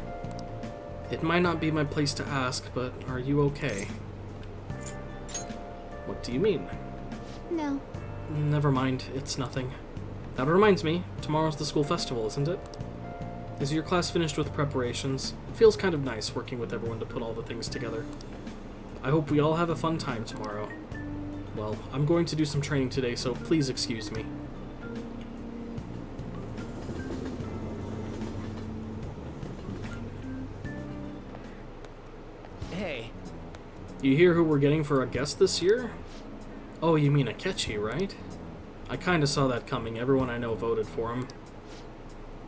It might not be my place to ask, but are you okay? What do you mean? No. Never mind, it's nothing. That reminds me, tomorrow's the school festival, isn't it? Is your class finished with preparations? It feels kind of nice working with everyone to put all the things together. I hope we all have a fun time tomorrow. Well, I'm going to do some training today, so please excuse me. Hey. You hear who we're getting for a guest this year? Oh, you mean Akechi, right? I kinda saw that coming. Everyone I know voted for him.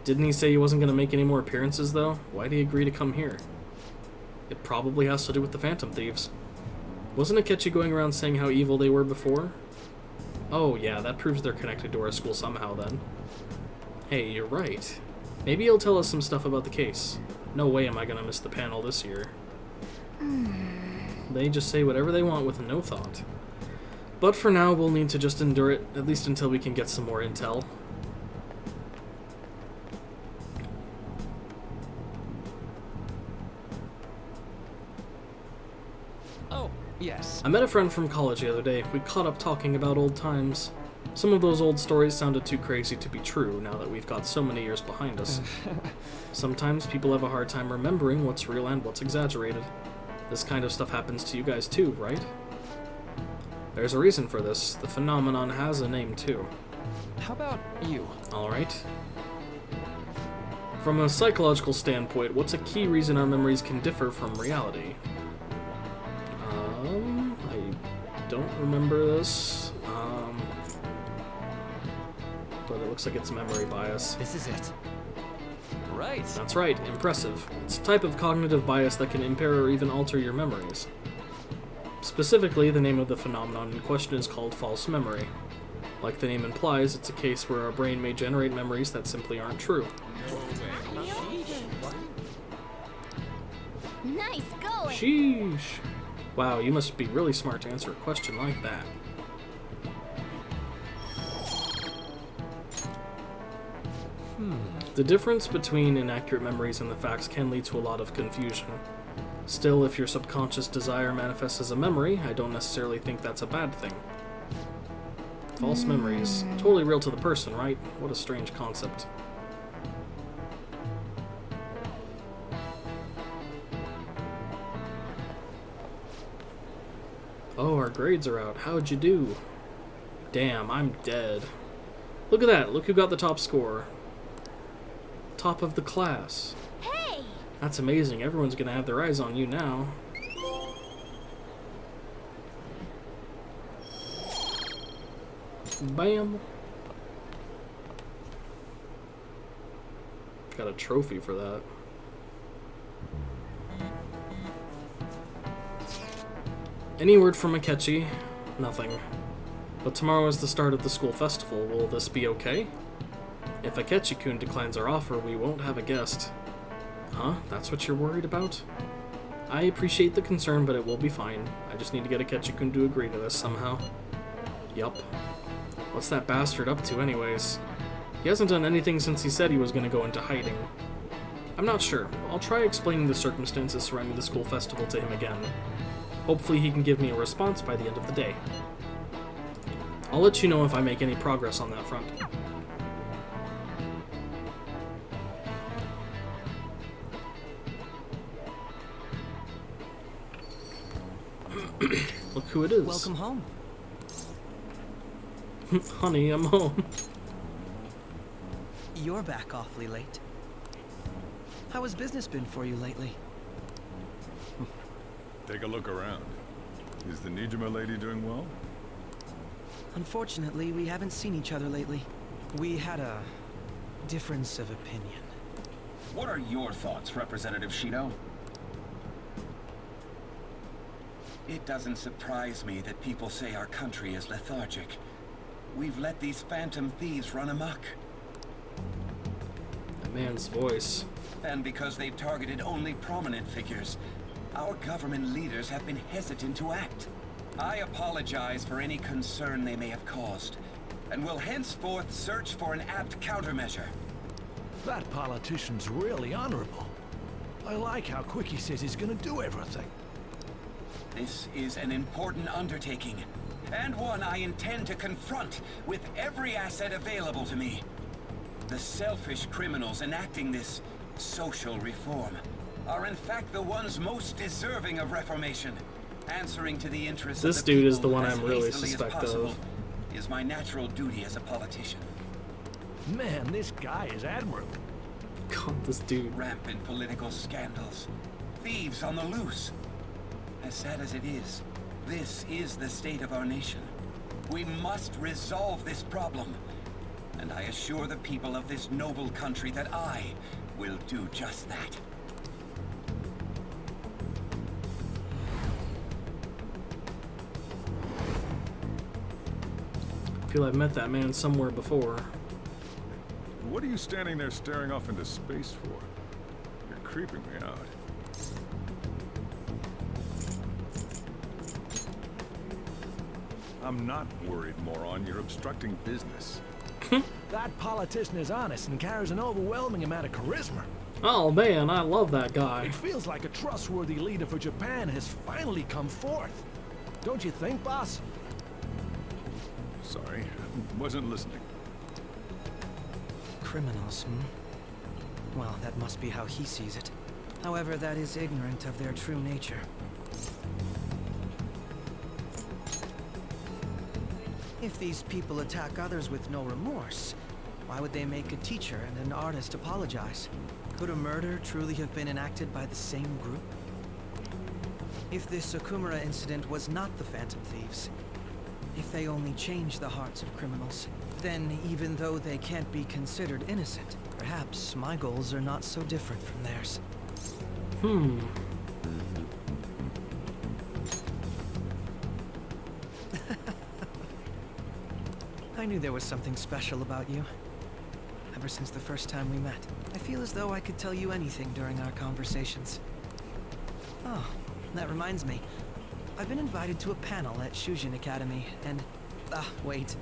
Didn't he say he wasn't gonna make any more appearances, though? Why'd he agree to come here? It probably has to do with the Phantom Thieves. Wasn't Akechi going around saying how evil they were before? Oh yeah, that proves they're connected to our school somehow then. Hey, you're right. Maybe he'll tell us some stuff about the case. No way am I gonna miss the panel this year. They just say whatever they want with no thought. But for now, we'll need to just endure it, at least until we can get some more intel. Oh, yes. I met a friend from college the other day. We caught up talking about old times. Some of those old stories sounded too crazy to be true now that we've got so many years behind us. Sometimes people have a hard time remembering what's real and what's exaggerated. This kind of stuff happens to you guys too, right? There's a reason for this. The phenomenon has a name too. How about you? Alright. From a psychological standpoint, what's a key reason our memories can differ from reality? I don't remember this. But it looks like it's memory bias. This is it. Right. That's right, impressive. It's a type of cognitive bias that can impair or even alter your memories. Specifically, the name of the phenomenon in question is called false memory. Like the name implies, it's a case where our brain may generate memories that simply aren't true. Nice going. Sheesh. Wow, you must be really smart to answer a question like that. The difference between inaccurate memories and the facts can lead to a lot of confusion. Still, if your subconscious desire manifests as a memory, I don't necessarily think that's a bad thing. False memories. Totally real to the person, right? What a strange concept. Oh, our grades are out. How'd you do? Damn, I'm dead. Look at that. Look who got the top score. Top of the class. Hey! That's amazing. Everyone's gonna have their eyes on you now. Bam. Got a trophy for that. Any word from Akechi? Nothing. But tomorrow is the start of the school festival. Will this be okay? If Akechi-kun declines our offer, we won't have a guest. Huh? That's what you're worried about? I appreciate the concern, but it will be fine. I just need to get Akechi-kun to agree to this somehow. Yup. What's that bastard up to anyways? He hasn't done anything since he said he was gonna go into hiding. I'm not sure. I'll try explaining the circumstances surrounding the school festival to him again. Hopefully he can give me a response by the end of the day. I'll let you know if I make any progress on that front. Look who it is. Welcome home. Honey, I'm home. You're back awfully late. How has business been for you lately? Take a look around. Is the Nijima lady doing well? Unfortunately, we haven't seen each other lately. We had a difference of opinion. What are your thoughts, Representative Shido? It doesn't surprise me that people say our country is lethargic. We've let these phantom thieves run amok. That man's voice. And because they've targeted only prominent figures, our government leaders have been hesitant to act. I apologize for any concern they may have caused, and will henceforth search for an apt countermeasure. That politician's really honorable. I like how quick he says he's gonna do everything. This is an important undertaking, and one I intend to confront with every asset available to me. The selfish criminals enacting this social reform are in fact the ones most deserving of reformation. Answering to the interests This of the dude is people the one as I'm really hastily as suspect possible of. is my natural duty as a politician. Man, this guy is admirable. God, this dude. Rampant political scandals. Thieves on the loose. As sad as it is, this is the state of our nation. We must resolve this problem. And I assure the people of this noble country that I will do just that. I feel I've met that man somewhere before. What are you standing there staring off into space for? You're creeping me out. I'm not worried, moron. You're obstructing business. That politician is honest and carries an overwhelming amount of charisma. Oh man, I love that guy. It feels like a trustworthy leader for Japan has finally come forth. Don't you think, boss? Sorry, wasn't listening. Criminals, hmm? Well, that must be how he sees it. However, that is ignorant of their true nature. If these people attack others with no remorse, why would they make a teacher and an artist apologize? Could a murder truly have been enacted by the same group? If this Okumura incident was not the Phantom Thieves, if they only changed the hearts of criminals, then even though they can't be considered innocent, perhaps my goals are not so different from theirs. I knew there was something special about you. Ever since the first time we met, I feel as though I could tell you anything during our conversations. Oh, that reminds me. I've been invited to a panel at Shujin Academy, and... wait.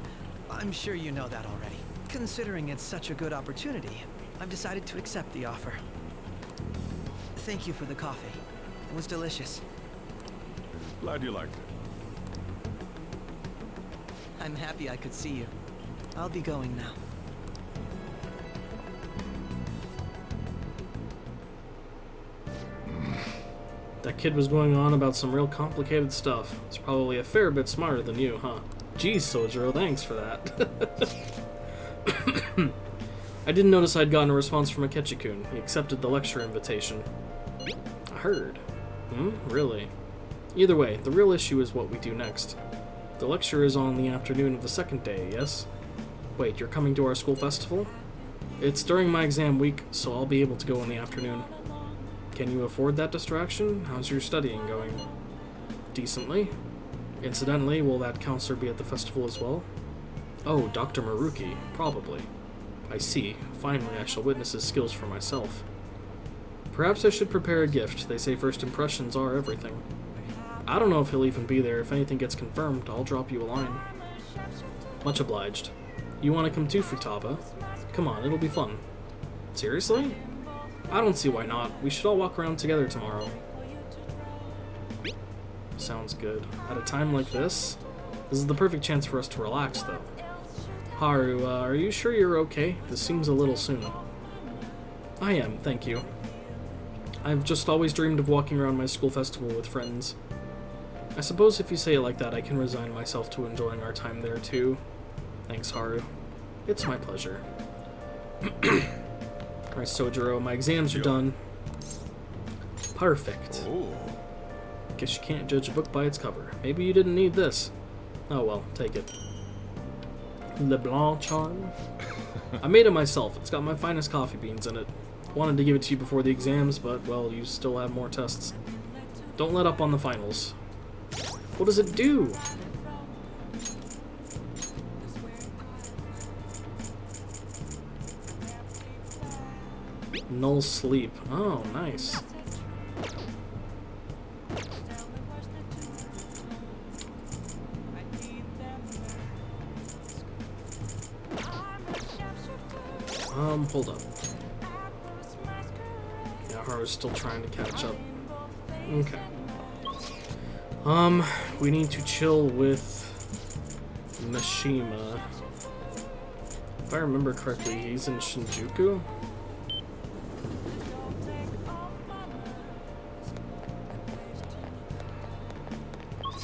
I'm sure you know that already. Considering it's such a good opportunity, I've decided to accept the offer. Thank you for the coffee. It was delicious. Glad you liked it. I'm happy I could see you. I'll be going now. That kid was going on about some real complicated stuff. He's probably a fair bit smarter than you, huh? Geez, Sojiro, thanks for that. I didn't notice I'd gotten a response from Akechi-kun. He accepted the lecture invitation. I heard. Really? Either way, the real issue is what we do next. The lecture is on the afternoon of the second day, yes? Wait, you're coming to our school festival? It's during my exam week, so I'll be able to go in the afternoon. Can you afford that distraction? How's your studying going? Decently. Incidentally, will that counselor be at the festival as well? Oh, Dr. Maruki, probably. I see. Finally, I shall witness his skills for myself. Perhaps I should prepare a gift. They say first impressions are everything. I don't know if he'll even be there. If anything gets confirmed, I'll drop you a line. Much obliged. You want to come too, Futaba? Come on, it'll be fun. Seriously? I don't see why not. We should all walk around together tomorrow. Sounds good. At a time like this? This is the perfect chance for us to relax, though. Haru, are you sure you're okay? This seems a little soon. I am, thank you. I've just always dreamed of walking around my school festival with friends. I suppose if you say it like that, I can resign myself to enjoying our time there, too. Thanks, Haru. It's my pleasure. Alright, Sojiro, my exams are done. Perfect. Oh. Guess you can't judge a book by its cover. Maybe you didn't need this. Oh well, take it. Le Blanc charm? I made it myself. It's got my finest coffee beans in it. Wanted to give it to you before the exams, but, well, you still have more tests. Don't let up on the finals. What does it do? Null sleep. Oh, nice. Hold up. Yeah, Haru's still trying to catch up. Okay. We need to chill with Mishima. If I remember correctly, he's in Shinjuku?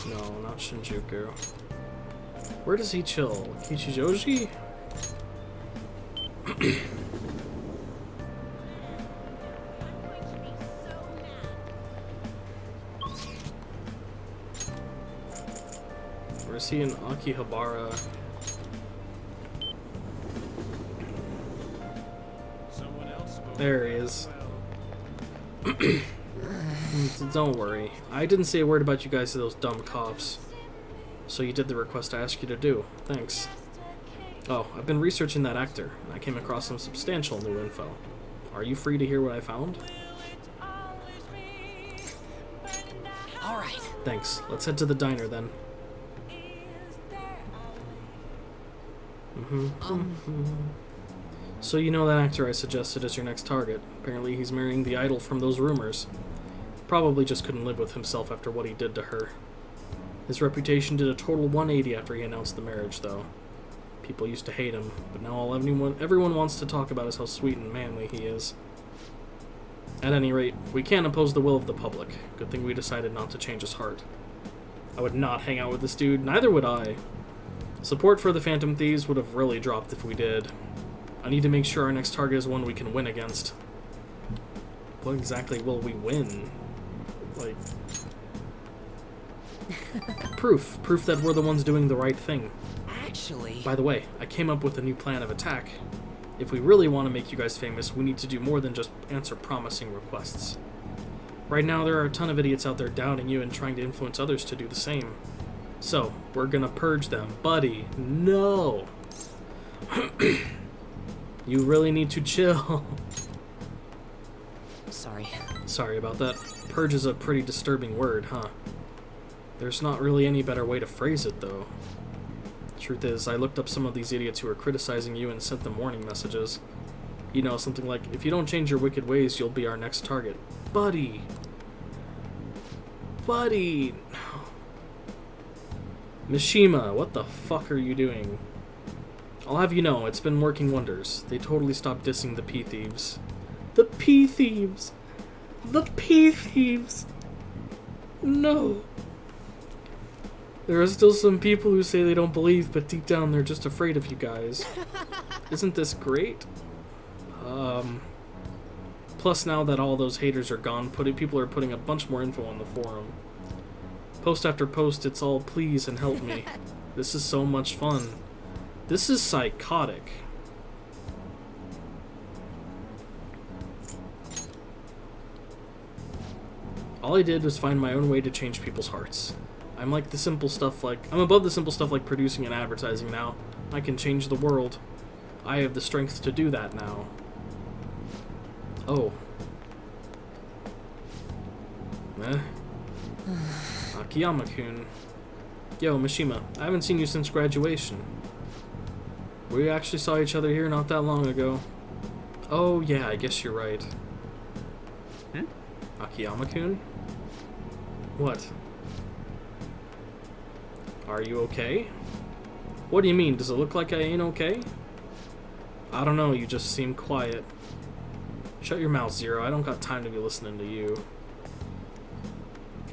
No, not Shinjuku. Where does he chill? Kichijoji? Or is he in Akihabara? There he is. Don't worry. I didn't say a word about you guys to those dumb cops. So you did the request I asked you to do. Thanks. Oh, I've been researching that actor, and I came across some substantial new info. Are you free to hear what I found? Alright. Thanks. Let's head to the diner then. So you know that actor I suggested as your next target. Apparently he's marrying the idol from those rumors. Probably just couldn't live with himself after what he did to her. His reputation did a total 180 after he announced the marriage, though. People used to hate him, but now everyone wants to talk about is how sweet and manly he is. At any rate, we can't oppose the will of the public. Good thing we decided not to change his heart. I would not hang out with this dude, neither would I. Support for the Phantom Thieves would have really dropped if we did. I need to make sure our next target is one we can win against. What exactly will we win? Like... Proof that we're the ones doing the right thing. Actually... By the way, I came up with a new plan of attack. If we really want to make you guys famous, we need to do more than just answer promising requests. Right now, there are a ton of idiots out there doubting you and trying to influence others to do the same. So, we're gonna purge them. Buddy, no! You really need to chill. Sorry. Sorry about that. Purge is a pretty disturbing word, huh? There's not really any better way to phrase it, though. Truth is, I looked up some of these idiots who were criticizing you and sent them warning messages. You know, something like, if you don't change your wicked ways, you'll be our next target. Buddy! Buddy! Mishima, what the fuck are you doing? I'll have you know, it's been working wonders. They totally stopped dissing the P-Thieves. The P-Thieves! The P-Thieves! No! There are still some people who say they don't believe, but deep down they're just afraid of you guys. Isn't this great? Plus now that all those haters are gone, people are putting a bunch more info on the forum. Post after post, it's all please and help me. This is so much fun. This is psychotic. All I did was find my own way to change people's hearts. I'm above the simple stuff like producing and advertising now. I can change the world. I have the strength to do that now. Oh. Akiyama-kun. Yo, Mishima, I haven't seen you since graduation. We actually saw each other here not that long ago. Oh, yeah, I guess you're right. Akiyama-kun? What? Are you okay? What do you mean? Does it look like I ain't okay? I don't know, you just seem quiet. Shut your mouth, Zero. I don't got time to be listening to you.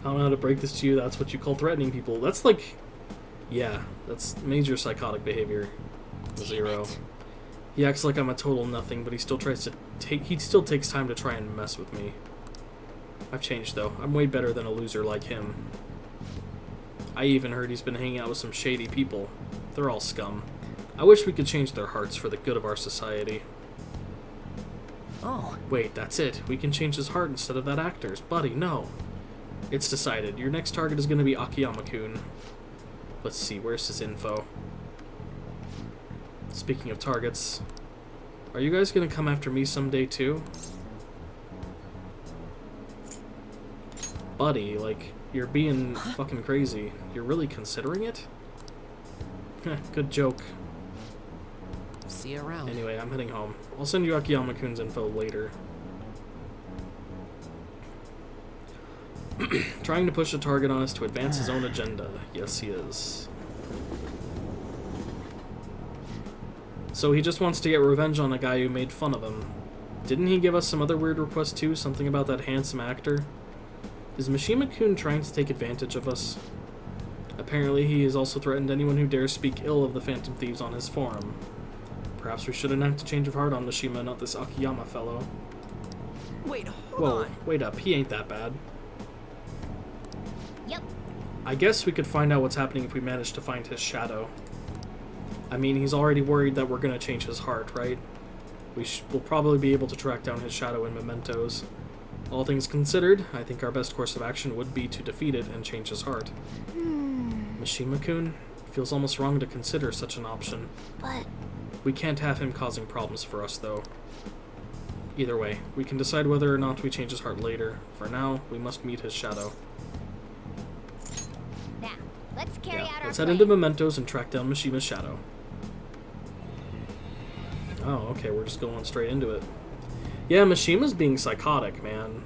I don't know how to break this to you. That's what you call threatening people. That's like... Yeah, that's major psychotic behavior. Zero. He acts like I'm a total nothing, but he still tries to he still takes time to try and mess with me. I've changed, though. I'm way better than a loser like him. I even heard he's been hanging out with some shady people. They're all scum. I wish we could change their hearts for the good of our society. Oh. Wait, that's it. We can change his heart instead of that actor's. Buddy, no. It's decided. Your next target is going to be Akiyama-kun. Let's see, where's his info? Speaking of targets, are you guys going to come after me someday too? Buddy, like, you're being fucking crazy. You're really considering it? Good joke. See you around. Anyway, I'm heading home. I'll send you Akiyama-kun's info later. Trying to push a target on us to advance his own agenda. Yes, he is. So he just wants to get revenge on a guy who made fun of him. Didn't he give us some other weird request too? Something about that handsome actor? Is Mishima-kun trying to take advantage of us? Apparently, he has also threatened anyone who dares speak ill of the Phantom Thieves on his forum. Perhaps we should enact a change of heart on Mishima, not this Akiyama fellow. Wait, hold Whoa, on. wait up, he ain't that bad. Yep. I guess we could find out what's happening if we manage to find his shadow. I mean, he's already worried that we're gonna change his heart, right? We'll probably be able to track down his shadow in mementos. All things considered, I think our best course of action would be to defeat it and change his heart. Mishima-kun, feels almost wrong to consider such an option. But We can't have him causing problems for us, though. Either way, we can decide whether or not we change his heart later. For now, we must meet his shadow. Now, let's carry out our Let's plan. head into mementos and track down Mishima's shadow. Oh, okay, we're just going straight into it. Yeah, Mishima's being psychotic, man.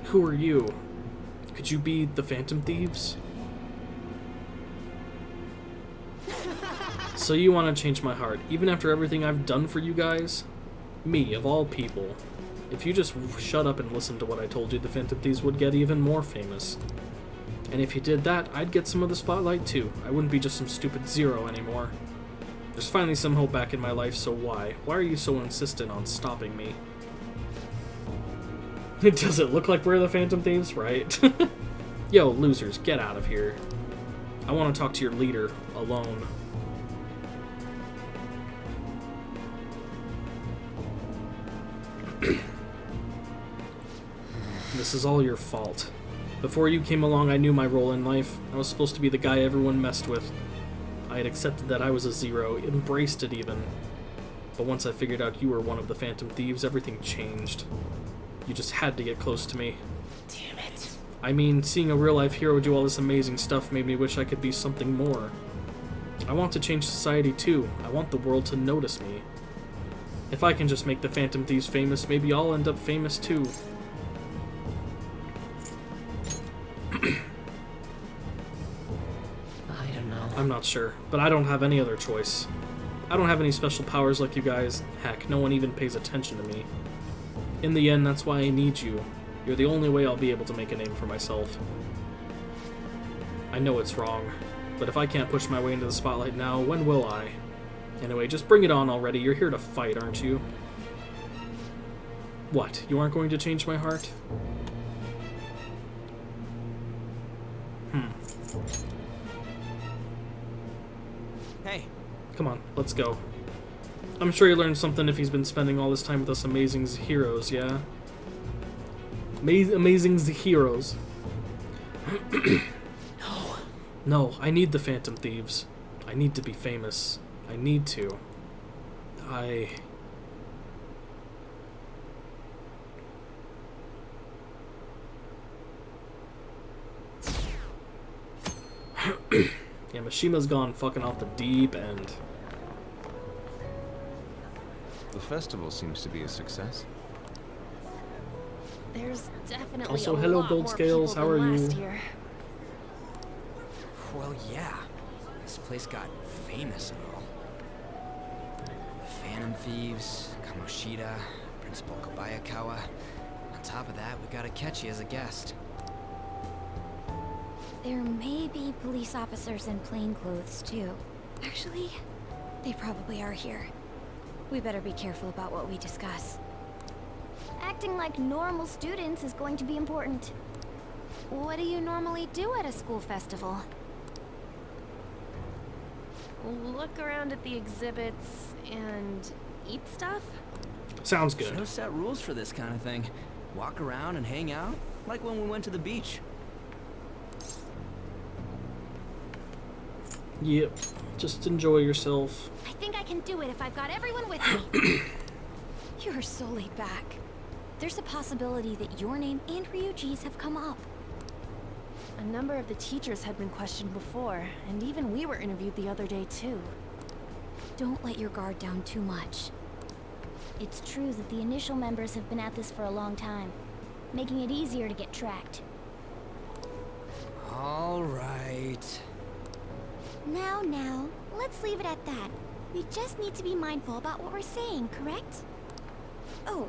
Who are you? Could you be the Phantom Thieves? So you want to change my heart, even after everything I've done for you guys? Me, of all people. If you just shut up and listen to what I told you, the Phantom Thieves would get even more famous. And if you did that, I'd get some of the spotlight too. I wouldn't be just some stupid zero anymore. There's finally some hope back in my life, so why? Why are you so insistent on stopping me? Does it look like we're the Phantom Thieves? Right? Yo, losers, get out of here. I want to talk to your leader, alone. This is all your fault. Before you came along, I knew my role in life. I was supposed to be the guy everyone messed with. I had accepted that I was a zero, embraced it even. But once I figured out you were one of the Phantom Thieves, everything changed. You just had to get close to me. Damn it. I mean, seeing a real-life hero do all this amazing stuff made me wish I could be something more. I want to change society too. I want the world to notice me. If I can just make the Phantom Thieves famous, maybe I'll end up famous too. I don't know. I'm not sure, but I don't have any other choice. I don't have any special powers like you guys. Heck, no one even pays attention to me. In the end, that's why I need you. You're the only way I'll be able to make a name for myself. I know it's wrong, but if I can't push my way into the spotlight now, when will I? Anyway, just bring it on already. You're here to fight, aren't you? What? You aren't going to change my heart? Hey. Come on, let's go. I'm sure he learned something if he's been spending all this time with us amazing heroes, yeah? Amazing heroes. No. No, I need the Phantom Thieves. I need to be famous. I need to. Yeah, Mishima's gone fucking off the deep end. The festival seems to be a success. There's definitely Also, a hello, lot Gold more Scales, people how than are last you? year. Well, yeah. This place got famous and all. Phantom Thieves, Kamoshida, Principal Kobayakawa. On top of that, we got Akechi as a guest. there may be police officers in plain clothes too. Actually, they probably are here. We better be careful about what we discuss. Acting like normal students is going to be important. What do you normally do at a school festival? Look around at the exhibits and eat stuff? Sounds There's good. no set rules for this kind of thing. Walk around and hang out, like when we went to the beach. Yep. Just enjoy yourself. I think I can do it if I've got everyone with me. You are so laid back. There's a possibility that your name and Ryuji's have come up. A number of the teachers had been questioned before, and even we were interviewed the other day too. Don't let your guard down too much. It's true that the initial members have been at this for a long time, making it easier to get tracked. All right. Now, let's leave it at that. We just need to be mindful about what we're saying, correct? Oh,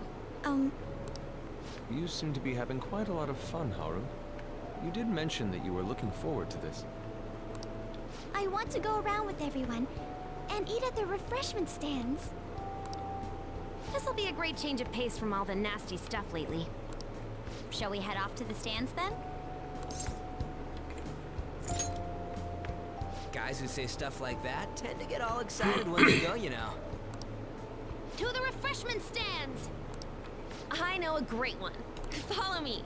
You seem to be having quite a lot of fun, Haru. You did mention that you were looking forward to this. I want to go around with everyone and eat at the refreshment stands. This'll be a great change of pace from all the nasty stuff lately. Shall we head off to the stands then? Guys who say stuff like that tend to get all excited when they go, you know. To the refreshment stands! I know a great one. Follow me.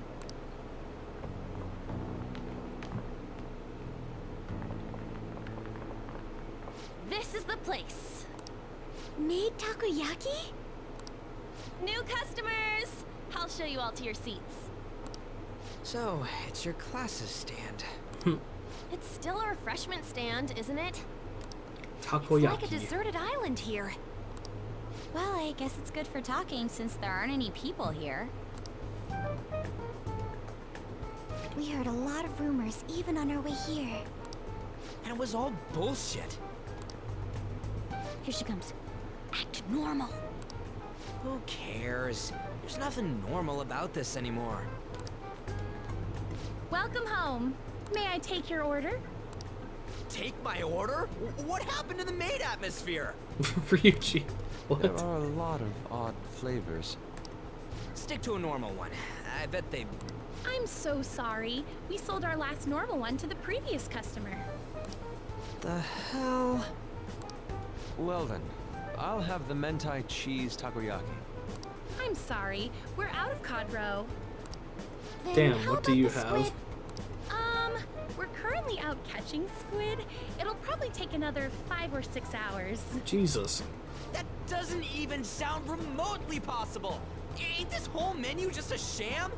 This is the place. Made takoyaki? New customers! I'll show you all to your seats. So, it's your class's stand. It's still a refreshment stand, isn't it? Takoyaki. It's like a deserted island here. Well, I guess it's good for talking since there aren't any people here. We heard a lot of rumors even on our way here. And it was all bullshit. Here she comes. Act normal. Who cares? There's nothing normal about this anymore. Welcome home. May I take your order? Take my order? What happened to the maid atmosphere? Ryuji, what? There are a lot of odd flavors. Stick to a normal one. I bet they... I'm so sorry. We sold our last normal one to the previous customer. The hell? Well then, I'll have the mentai cheese takoyaki. I'm sorry. We're out of cod roe. Damn, what do you have? We're currently out catching squid. It'll probably take another 5 or 6 hours. Jesus. That doesn't even sound remotely possible. Ain't this whole menu just a sham?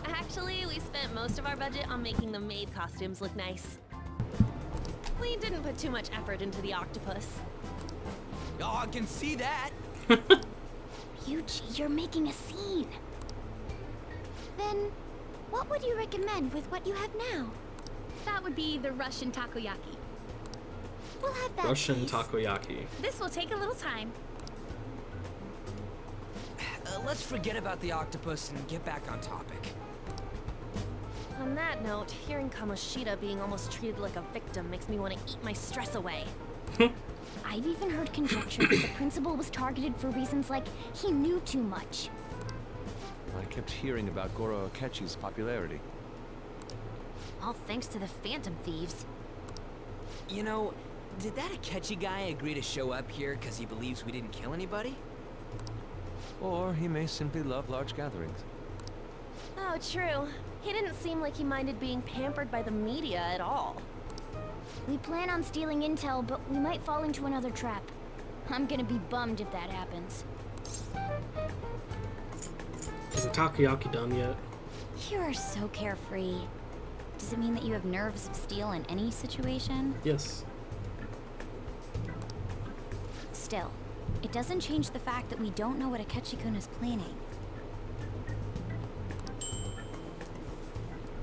Actually, we spent most of our budget on making the maid costumes look nice. We didn't put too much effort into the octopus. Oh, I can see that. Ryuji, you're making a scene. Then, what would you recommend with what you have now? That would be the Russian takoyaki. We'll have that, Russian please. takoyaki. This will take a little time. Let's forget about the octopus and get back on topic. On that note, hearing Kamoshida being almost treated like a victim makes me want to eat my stress away. I've even heard conjecture that the principal was targeted for reasons like he knew too much. I kept hearing about Goro Akechi's popularity. All thanks to the Phantom Thieves. You know, did that Akechi guy agree to show up here because he believes we didn't kill anybody? Or he may simply love large gatherings. Oh, true. He didn't seem like he minded being pampered by the media at all. We plan on stealing intel, but we might fall into another trap. I'm gonna be bummed if that happens. Is the takoyaki done yet? You are so carefree. Does it mean that you have nerves of steel in any situation? Yes. Still, it doesn't change the fact that we don't know what Akechi-kun is planning.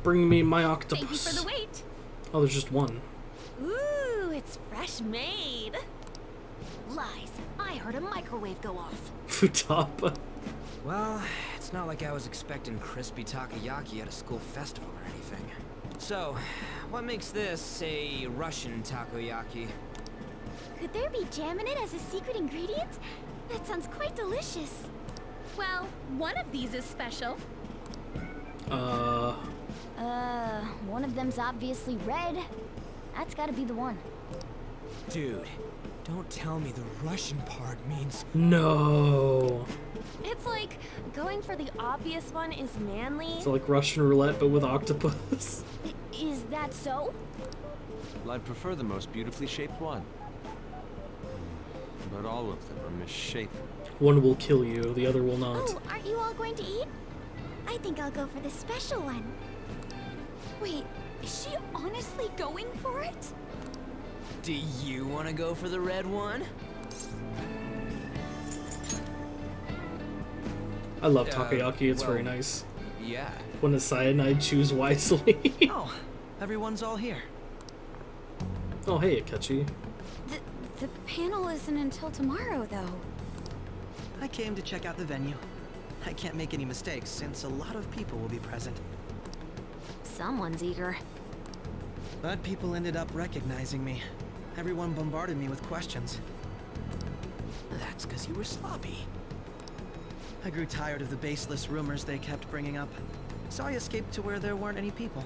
Bring me my octopus. Thank you for the wait. Oh, there's just one. Ooh, it's fresh made. Lies. I heard a microwave go off. Futaba. Well, it's not like I was expecting crispy takoyaki at a school festival or anything. So, what makes this a Russian takoyaki? Could there be jam in it as a secret ingredient? That sounds quite delicious. Well, one of these is special. One of them's obviously red. That's gotta be the one. Dude, don't tell me the Russian part means... No. It's like going for the obvious one is manly. It's like Russian roulette, but with octopus. Is that so? Well, I'd prefer the most beautifully shaped one. But all of them are misshapen. One will kill you, the other will not. Oh, aren't you all going to eat? I think I'll go for the special one. Wait, is she honestly going for it? Do you want to go for the red one? I love takoyaki, it's very nice. Yeah. When a cyanide, choose wisely. Oh, everyone's all here. Oh, hey, Akechi. The panel isn't until tomorrow, though. I came to check out the venue. I can't make any mistakes since a lot of people will be present. Someone's eager. But people ended up recognizing me. Everyone bombarded me with questions. That's because you were sloppy. I grew tired of the baseless rumors they kept bringing up, so I escaped to where there weren't any people.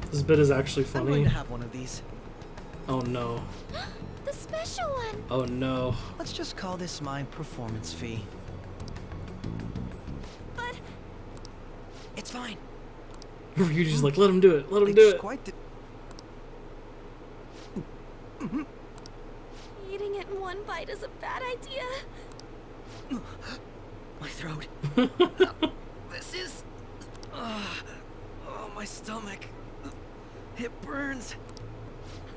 This bit is actually I'm funny. going to have one of these. Oh no. The special one! Oh no. Let's just call this my performance fee. But... It's fine. Ryuji's like, let him do it, let him do it. Quite the... Eating it in one bite is a bad idea. My throat. This is... oh, my stomach. It burns.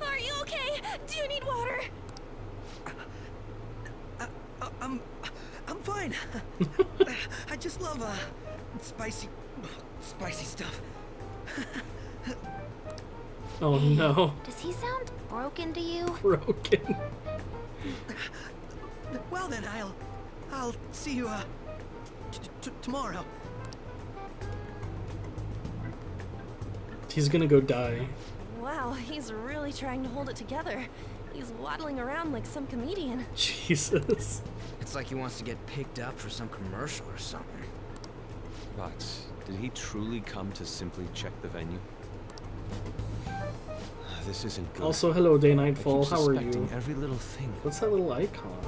Are you okay? Do you need water? I'm fine. I just love spicy stuff. Oh no. Does he sound broken to you? Broken. Well then, I'll see you tomorrow. He's gonna go die. Wow, he's really trying to hold it together. He's waddling around like some comedian. Jesus. It's like he wants to get picked up for some commercial or something. But did he truly come to simply check the venue? This isn't good. Also, hello, Day I Nightfall. keep How are suspecting you? every little thing. What's that little icon?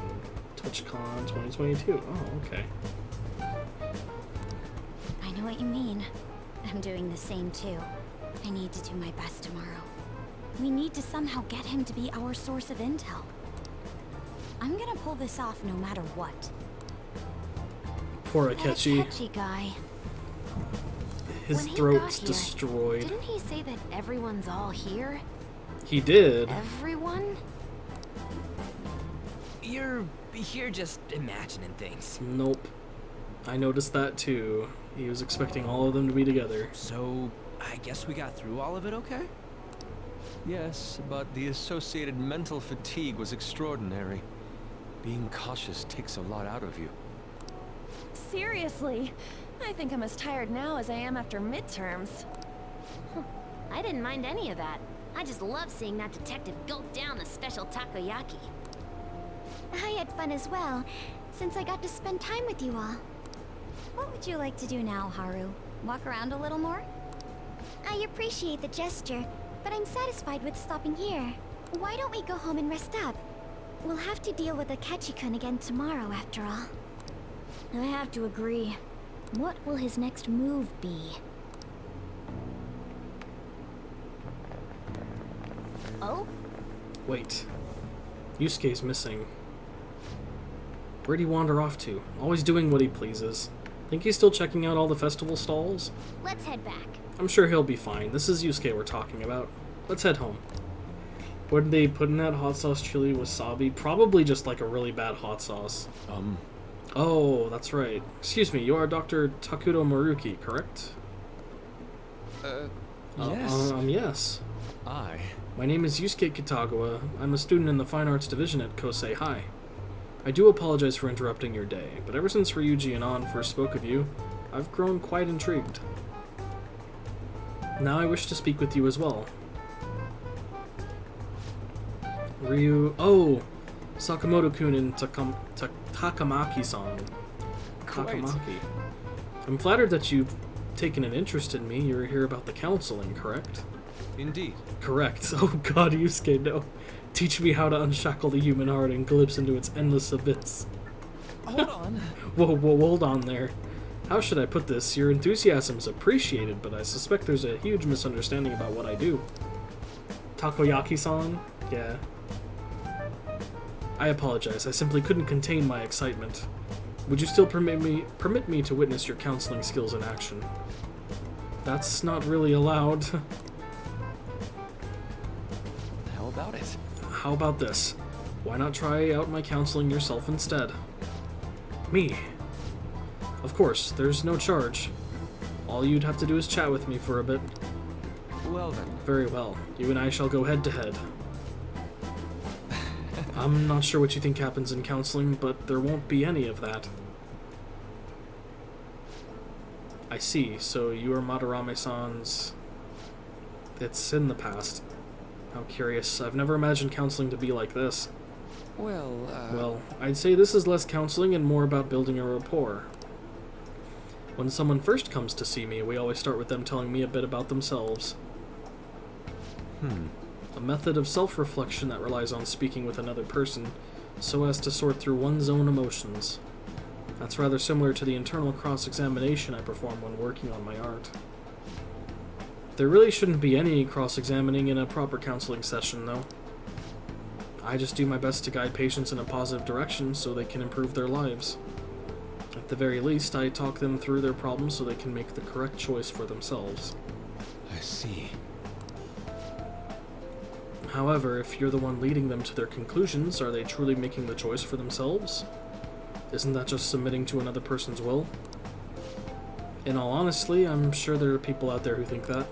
TouchCon 2022. Oh, okay. I know what you mean. I'm doing the same too. I need to do my best tomorrow. We need to somehow get him to be our source of intel. I'm gonna pull this off no matter what. Poor That Akechi. Akechi guy. His When he throat's got here, destroyed. Didn't he say that everyone's all here? He did. Everyone? You're just imagining things. Nope. I noticed that too. He was expecting all of them to be together. So, I guess we got through all of it okay? Yes, but the associated mental fatigue was extraordinary. Being cautious takes a lot out of you. Seriously, I think I'm as tired now as I am after midterms. I didn't mind any of that. I just love seeing that detective gulp down the special takoyaki. I had fun as well, since I got to spend time with you all. What would you like to do now, Haru? Walk around a little more? I appreciate the gesture, but I'm satisfied with stopping here. Why don't we go home and rest up? We'll have to deal with Akechi-kun again tomorrow, after all. I have to agree. What will his next move be? Oh? Wait. Yusuke's missing. Where'd he wander off to? Always doing what he pleases. Think he's still checking out all the festival stalls? Let's head back. I'm sure he'll be fine. This is Yusuke we're talking about. Let's head home. What did they put in that hot sauce chili wasabi? Probably just like a really bad hot sauce. Oh, that's right. Excuse me, you are Dr. Takuto Maruki, correct? Yes. Yes. I. My name is Yusuke Kitagawa. I'm a student in the Fine Arts Division at Kosei High. I do apologize for interrupting your day, but ever since Ryuji and An first spoke of you, I've grown quite intrigued. Now I wish to speak with you as well. Oh! Sakamoto-kun and Takamaki-san. Takamaki. I'm flattered that you've taken an interest in me. You're here about the counseling, correct? Indeed. Correct. Oh god, Yusuke, no. Teach me how to unshackle the human heart and glimpse into its endless abyss. Hold on. Whoa, hold on there. How should I put this? Your enthusiasm is appreciated, but I suspect there's a huge misunderstanding about what I do. Takoyaki-san? Yeah. I apologize. I simply couldn't contain my excitement. Would you still permit me to witness your counseling skills in action? That's not really allowed. How about it? How about this? Why not try out my counseling yourself instead? Me. Of course, there's no charge. All you'd have to do is chat with me for a bit. Well then. Very well. You and I shall go head to head. I'm not sure what you think happens in counseling, but there won't be any of that. I see, so you are Madarame-san's... It's in the past. How curious. I've never imagined counseling to be like this. Well, I'd say this is less counseling and more about building a rapport. When someone first comes to see me, we always start with them telling me a bit about themselves. A method of self-reflection that relies on speaking with another person so as to sort through one's own emotions. That's rather similar to the internal cross-examination I perform when working on my art. There really shouldn't be any cross-examining in a proper counseling session, though. I just do my best to guide patients in a positive direction so they can improve their lives. At the very least, I talk them through their problems so they can make the correct choice for themselves. I see. However, if you're the one leading them to their conclusions, are they truly making the choice for themselves? Isn't that just submitting to another person's will? In all honesty, I'm sure there are people out there who think that.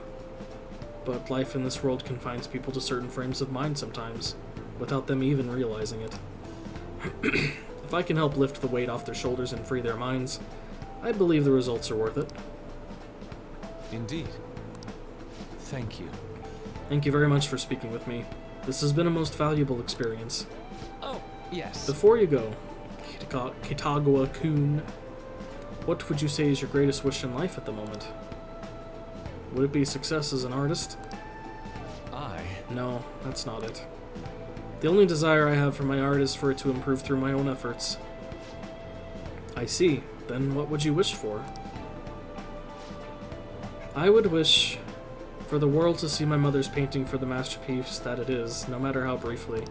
But life in this world confines people to certain frames of mind sometimes, without them even realizing it. If I can help lift the weight off their shoulders and free their minds, I believe the results are worth it. Indeed. Thank you. Thank you very much for speaking with me. This has been a most valuable experience. Oh, yes. Before you go, Kitagawa-kun, what would you say is your greatest wish in life at the moment? Would it be success as an artist? No, that's not it. The only desire I have for my art is for it to improve through my own efforts. I see. Then what would you wish for? I would wish for the world to see my mother's painting for the masterpiece that it is, no matter how briefly.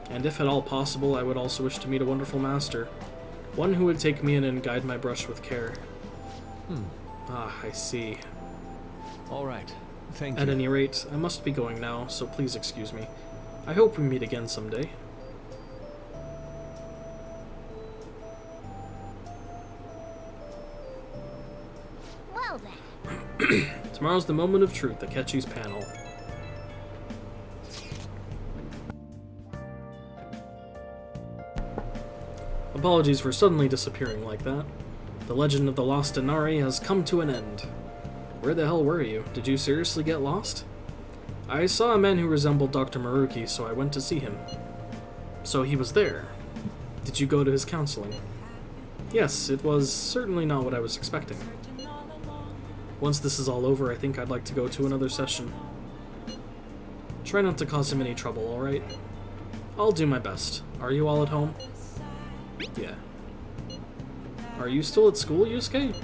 And if at all possible, I would also wish to meet a wonderful master. One who would take me in and guide my brush with care. Ah, I see. All right. Thank you. At any rate, I must be going now, so please excuse me. I hope we meet again someday. Well then. Tomorrow's the moment of truth, Akechi's panel. Apologies for suddenly disappearing like that. The legend of the lost Inari has come to an end. Where the hell were you? Did you seriously get lost? I saw a man who resembled Dr. Maruki, so I went to see him. So he was there. Did you go to his counseling? Yes, it was certainly not what I was expecting. Once this is all over, I think I'd like to go to another session. Try not to cause him any trouble, alright? I'll do my best. Are you all at home? Yeah. Are you still at school, Yusuke?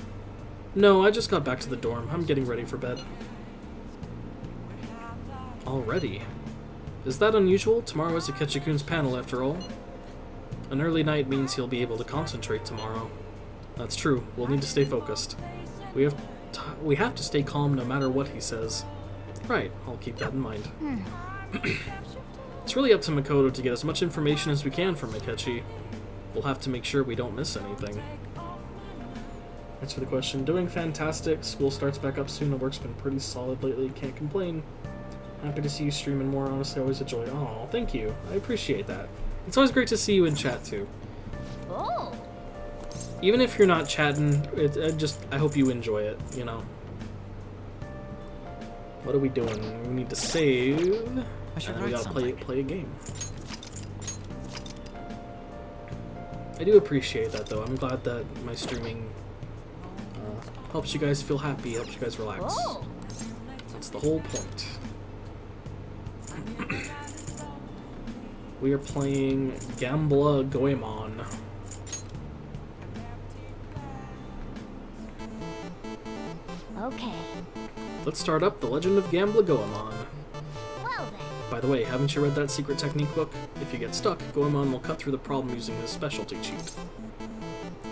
No, I just got back to the dorm. I'm getting ready for bed. Already? Is that unusual? Tomorrow is Akechi-kun's panel, after all. An early night means he'll be able to concentrate tomorrow. That's true. We'll need to stay focused. We have to stay calm no matter what he says. Right, I'll keep that in mind. It's really up to Makoto to get as much information as we can from Akechi. We'll have to make sure we don't miss anything. Thanks for the question. Doing fantastic. School starts back up soon. The work's been pretty solid lately. Can't complain. Happy to see you streaming more. Honestly, I always enjoy it. Oh, thank you. I appreciate that. It's always great to see you in chat, too. Oh. Even if you're not chatting, I hope you enjoy it, you know. What are we doing? We need to save. And we gotta play a game. I do appreciate that, though. I'm glad that my streaming helps you guys feel happy, helps you guys relax. Oh. That's the whole point. We are playing Gambler Goemon. Okay. Let's start up The Legend of Gambler Goemon. Well then. By the way, haven't you read that secret technique book? If you get stuck, Goemon will cut through the problem using his specialty cheat.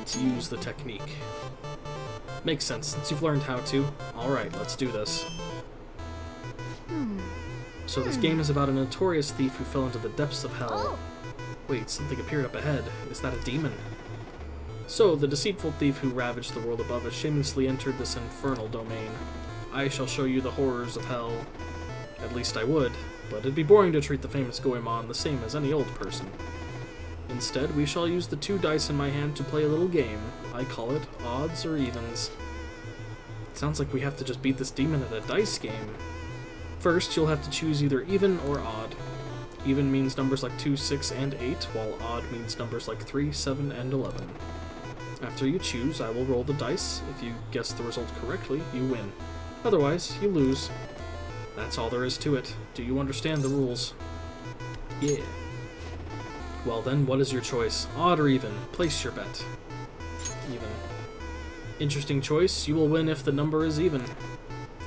To use the technique. Makes sense, since you've learned how to. Alright, let's do this. So this game is about a notorious thief who fell into the depths of hell. Oh. Wait, something appeared up ahead. Is that a demon? So, the deceitful thief who ravaged the world above has shamelessly entered this infernal domain. I shall show you the horrors of hell. At least I would. But it'd be boring to treat the famous Goemon the same as any old person. Instead, we shall use the 2 dice in my hand to play a little game. I call it odds or evens. It sounds like we have to just beat this demon at a dice game. First, you'll have to choose either even or odd. Even means numbers like 2, 6, and 8, while odd means numbers like 3, 7, and 11. After you choose, I will roll the dice. If you guess the result correctly, you win. Otherwise, you lose. That's all there is to it. Do you understand the rules? Yeah. Well then, what is your choice? Odd or even? Place your bet. Even. Interesting choice. You will win if the number is even.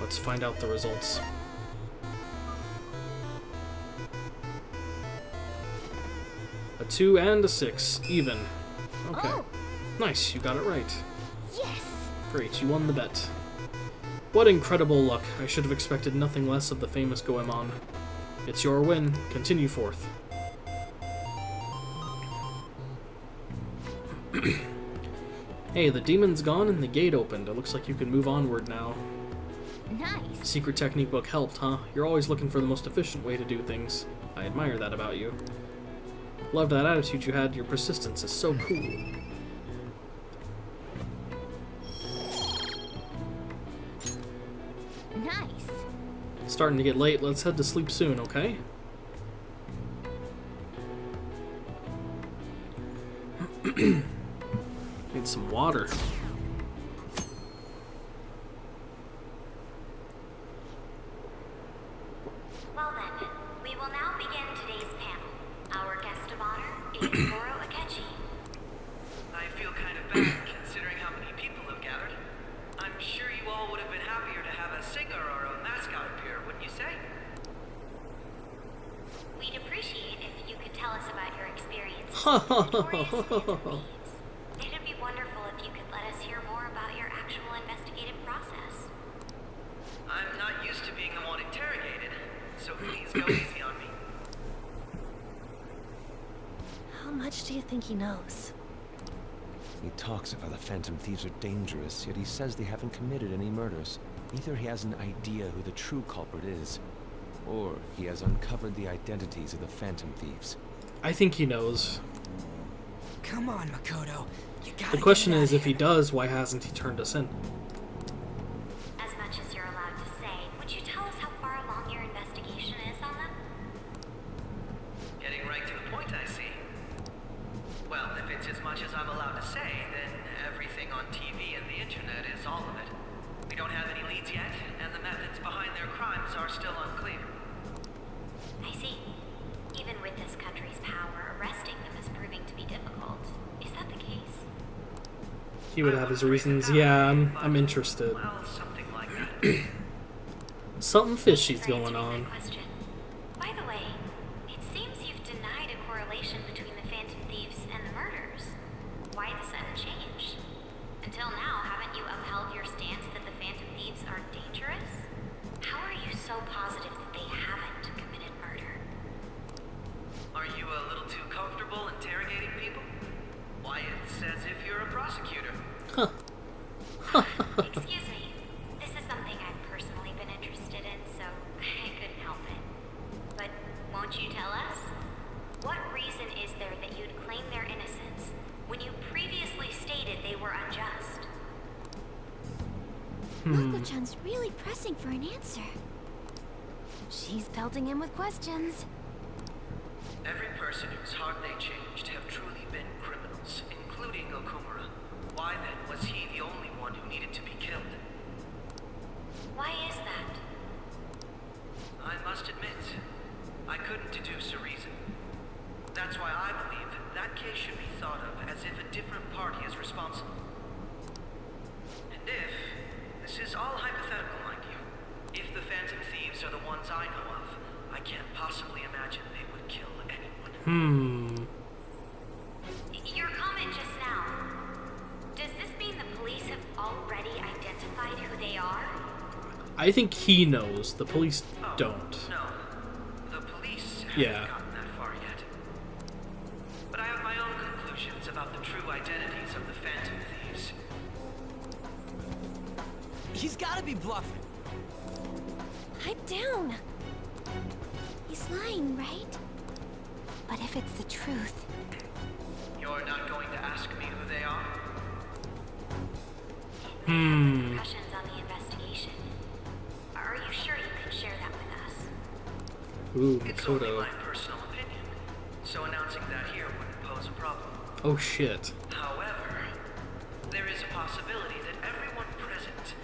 Let's find out the results. A 2 and a 6. Even. Okay. Oh. Nice, you got it right. Yes! Great, you won the bet. What incredible luck. I should have expected nothing less of the famous Goemon. It's your win. Continue forth. Hey, the demon's gone and the gate opened. It looks like you can move onward now. Nice. Secret technique book helped, huh? You're always looking for the most efficient way to do things. I admire that about you. Love that attitude you had. Your persistence is so cool. Nice. It's starting to get late. Let's head to sleep soon, okay? Need some water. Well then, we will now begin today's panel. Our guest of honor is Goro Akechi. I feel kind of bad considering how many people have gathered. I'm sure you all would have been happier to have a singer or a mascot appear, wouldn't you say? We'd appreciate if you could tell us about your experience. It'd be wonderful if you could let us hear more about your actual investigative process. I'm not used to being the one interrogated, so please go easy on me. How much do you think he knows? He talks of how the Phantom Thieves are dangerous, yet he says they haven't committed any murders. Either he has an idea who the true culprit is, or he has uncovered the identities of the Phantom Thieves. I think he knows. Come on, Makoto. You gotta The question get it out is, of if he does, why hasn't he turned us in? As much as you're allowed to say, would you tell us how far along your investigation is on them? Getting right to the point, I see. Well, if it's as much as I'm allowed to say, then everything on TV and the internet is all of it. We don't have any leads yet, and the methods behind their crimes are still unclear. I see. Even with this country's power, arresting them is proving to be difficult. Is that the case? He would have his reasons. Yeah, I'm interested. Well, something like that. Something fishy's going on. Question. By the way, it seems you've denied a correlation between the Phantom Thieves and the murders. Why the sudden change? Until now, haven't you upheld your stance that the Phantom Thieves are dangerous? How are you so positive that they haven't committed murder? Are you a little too comfortable interrogating people? Why, it's as if you're a prosecutor. Huh. Excuse me. This is something I've personally been interested in, so I couldn't help it. But won't you tell us? What reason is there that you'd claim their innocence when you previously stated they were unjust? Mako-chan's really pressing for an answer. She's pelting him with questions. Every person whose heart they changed have truly been criminals, including Okumura. Why then was he the only one who needed to be killed? Why is that? I must admit, I couldn't deduce a reason. That's why I believe that case should be thought of as if a different party is responsible. And if, this is all hypothetical, mind you, if the Phantom Thieves are the ones I know of, I can't possibly imagine they would kill anyone. Your comment just now, does this mean the police have already identified who they are? I think he knows. The police don't. No, the police Yeah. haven't gotten that far yet. But I have my own conclusions about the true identities of the Phantom Thieves. He's gotta be bluffing. Pipe down. just lying, right? But if it's the truth... You're not going to ask me who they are? Repercussions on the investigation. Are you sure you can share that with us? Ooh, It's only Makoto. my personal opinion, so announcing that here wouldn't pose a problem. Oh shit. However, there is a possibility that everyone present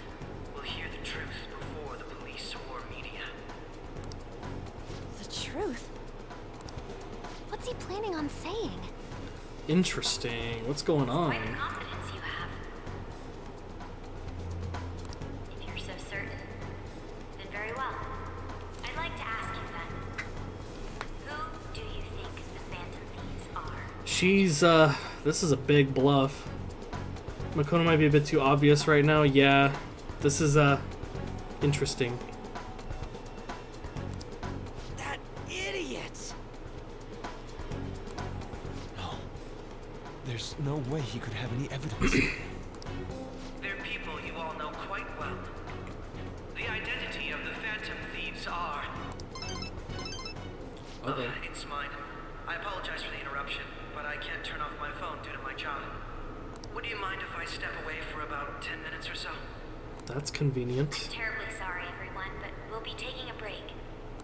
will hear the truth before the police or media. The truth? What's he planning on saying? Interesting. What's going on? Quite the confidence you have. If you're so certain, then very well. I'd like to ask you then, who do you think the Phantom Thieves are? She's, this is a big bluff. Makoto might be a bit too obvious right now. Yeah, this is, interesting. That idiot! No. There's no way he could have any evidence. They're people you all know quite well. The identity of the Phantom Thieves are... it's mine. I apologize for the interruption, but I can't turn off my phone due to my job. Would you mind if I step away for about 10 minutes or so? That's convenient. Terribly sorry, everyone, but we'll be taking a break.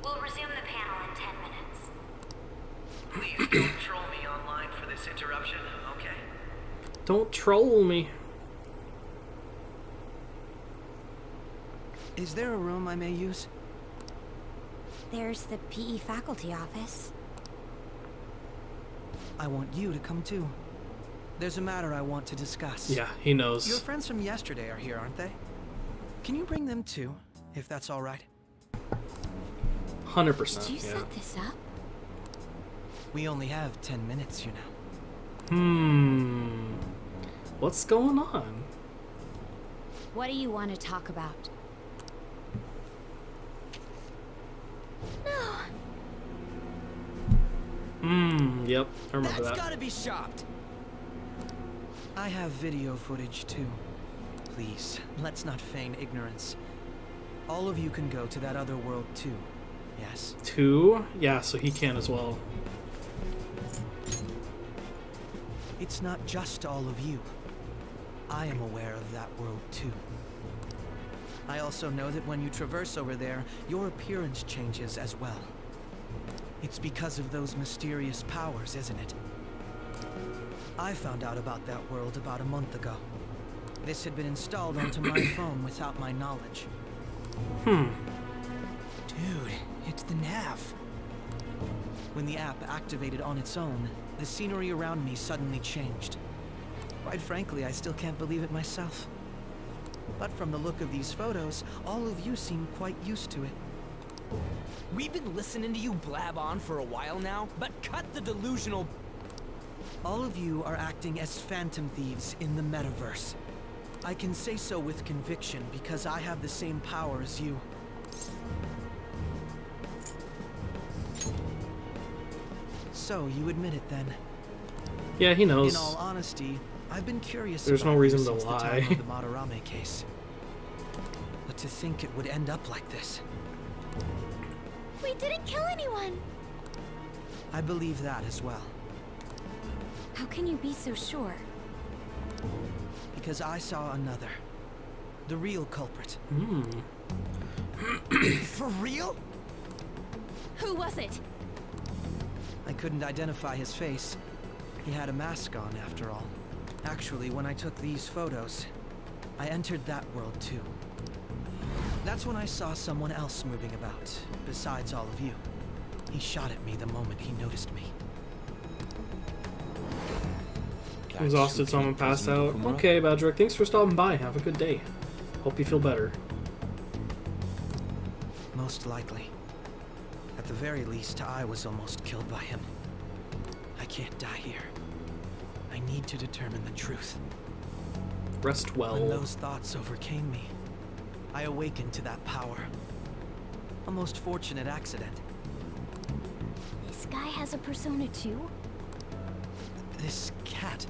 We'll resume the panel in 10 minutes. Please don't troll me online for this interruption, okay? Don't troll me. Is there a room I may use? There's the PE faculty office. I want you to come too. There's a matter I want to discuss. Yeah, he knows. Your friends from yesterday are here, aren't they? Can you bring them too, if that's all right? 100%, Did you yeah. set this up? We only have 10 minutes, you know. What's going on? What do you want to talk about? Yep, I remember That's that. gotta be shopped. I have video footage too. Please, let's not feign ignorance. All of you can go to that other world too, yes? 2? Yeah, so he can as well. It's not just all of you. I am aware of that world too. I also know that when you traverse over there, your appearance changes as well. It's because of those mysterious powers, isn't it? I found out about that world about a month ago. This had been installed onto my phone without my knowledge. Dude, it's the nav. When the app activated on its own, the scenery around me suddenly changed. Quite frankly, I still can't believe it myself. But from the look of these photos, all of you seem quite used to it. We've been listening to you blab on for a while now, but cut the delusional... All of you are acting as Phantom Thieves in the metaverse. I can say so with conviction because I have the same power as you. So, you admit it then? Yeah, he knows. In all honesty, I've been curious There's about no reason you to since the lie. time of the Madarame case. But to think it would end up like this. We didn't kill anyone! I believe that as well. How can you be so sure? Because I saw another. The real culprit. For real? Who was it? I couldn't identify his face. He had a mask on, after all. Actually, when I took these photos, I entered that world too. That's when I saw someone else moving about, besides all of you. He shot at me the moment he noticed me. Exhausted, so I'm gonna pass out. Okay, Badrick, thanks for stopping by. Have a good day. Hope you feel better. Most likely. At the very least, I was almost killed by him. I can't die here. I need to determine the truth. Rest well. When those thoughts overcame me, I awakened to that power. A most fortunate accident. This guy has a persona too? This cat.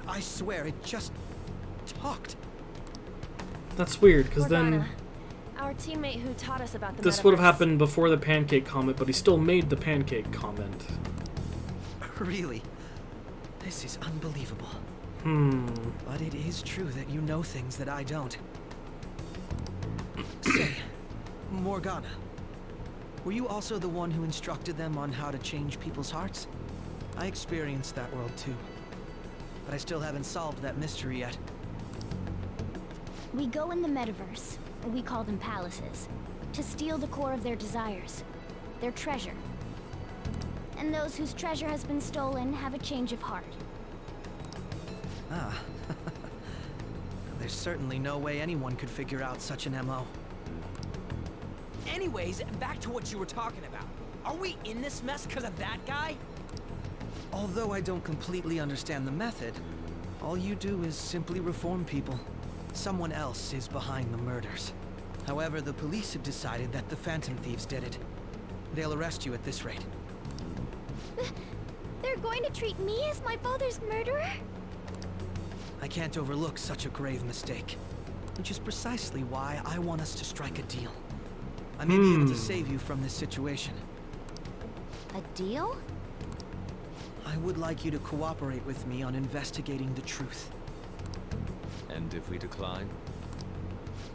I swear, it just talked. That's weird, because then our teammate who taught us about the this would have metaverse. happened before the pancake comment, but he still made the pancake comment. Really? This is unbelievable. But it is true that you know things that I don't. Say, Morgana, were you also the one who instructed them on how to change people's hearts? I experienced that world too, but I still haven't solved that mystery yet. We go in the metaverse, we call them palaces, to steal the core of their desires, their treasure. And those whose treasure has been stolen have a change of heart. Ah. There's certainly no way anyone could figure out such an MO. Anyways, back to what you were talking about. Are we in this mess because of that guy? Although I don't completely understand the method, all you do is simply reform people. Someone else is behind the murders. However, the police have decided that the Phantom Thieves did it. They'll arrest you at this rate. They're going to treat me as my father's murderer? I can't overlook such a grave mistake, which is precisely why I want us to strike a deal. I may be able to save you from this situation. A deal? I would like you to cooperate with me on investigating the truth. And if we decline?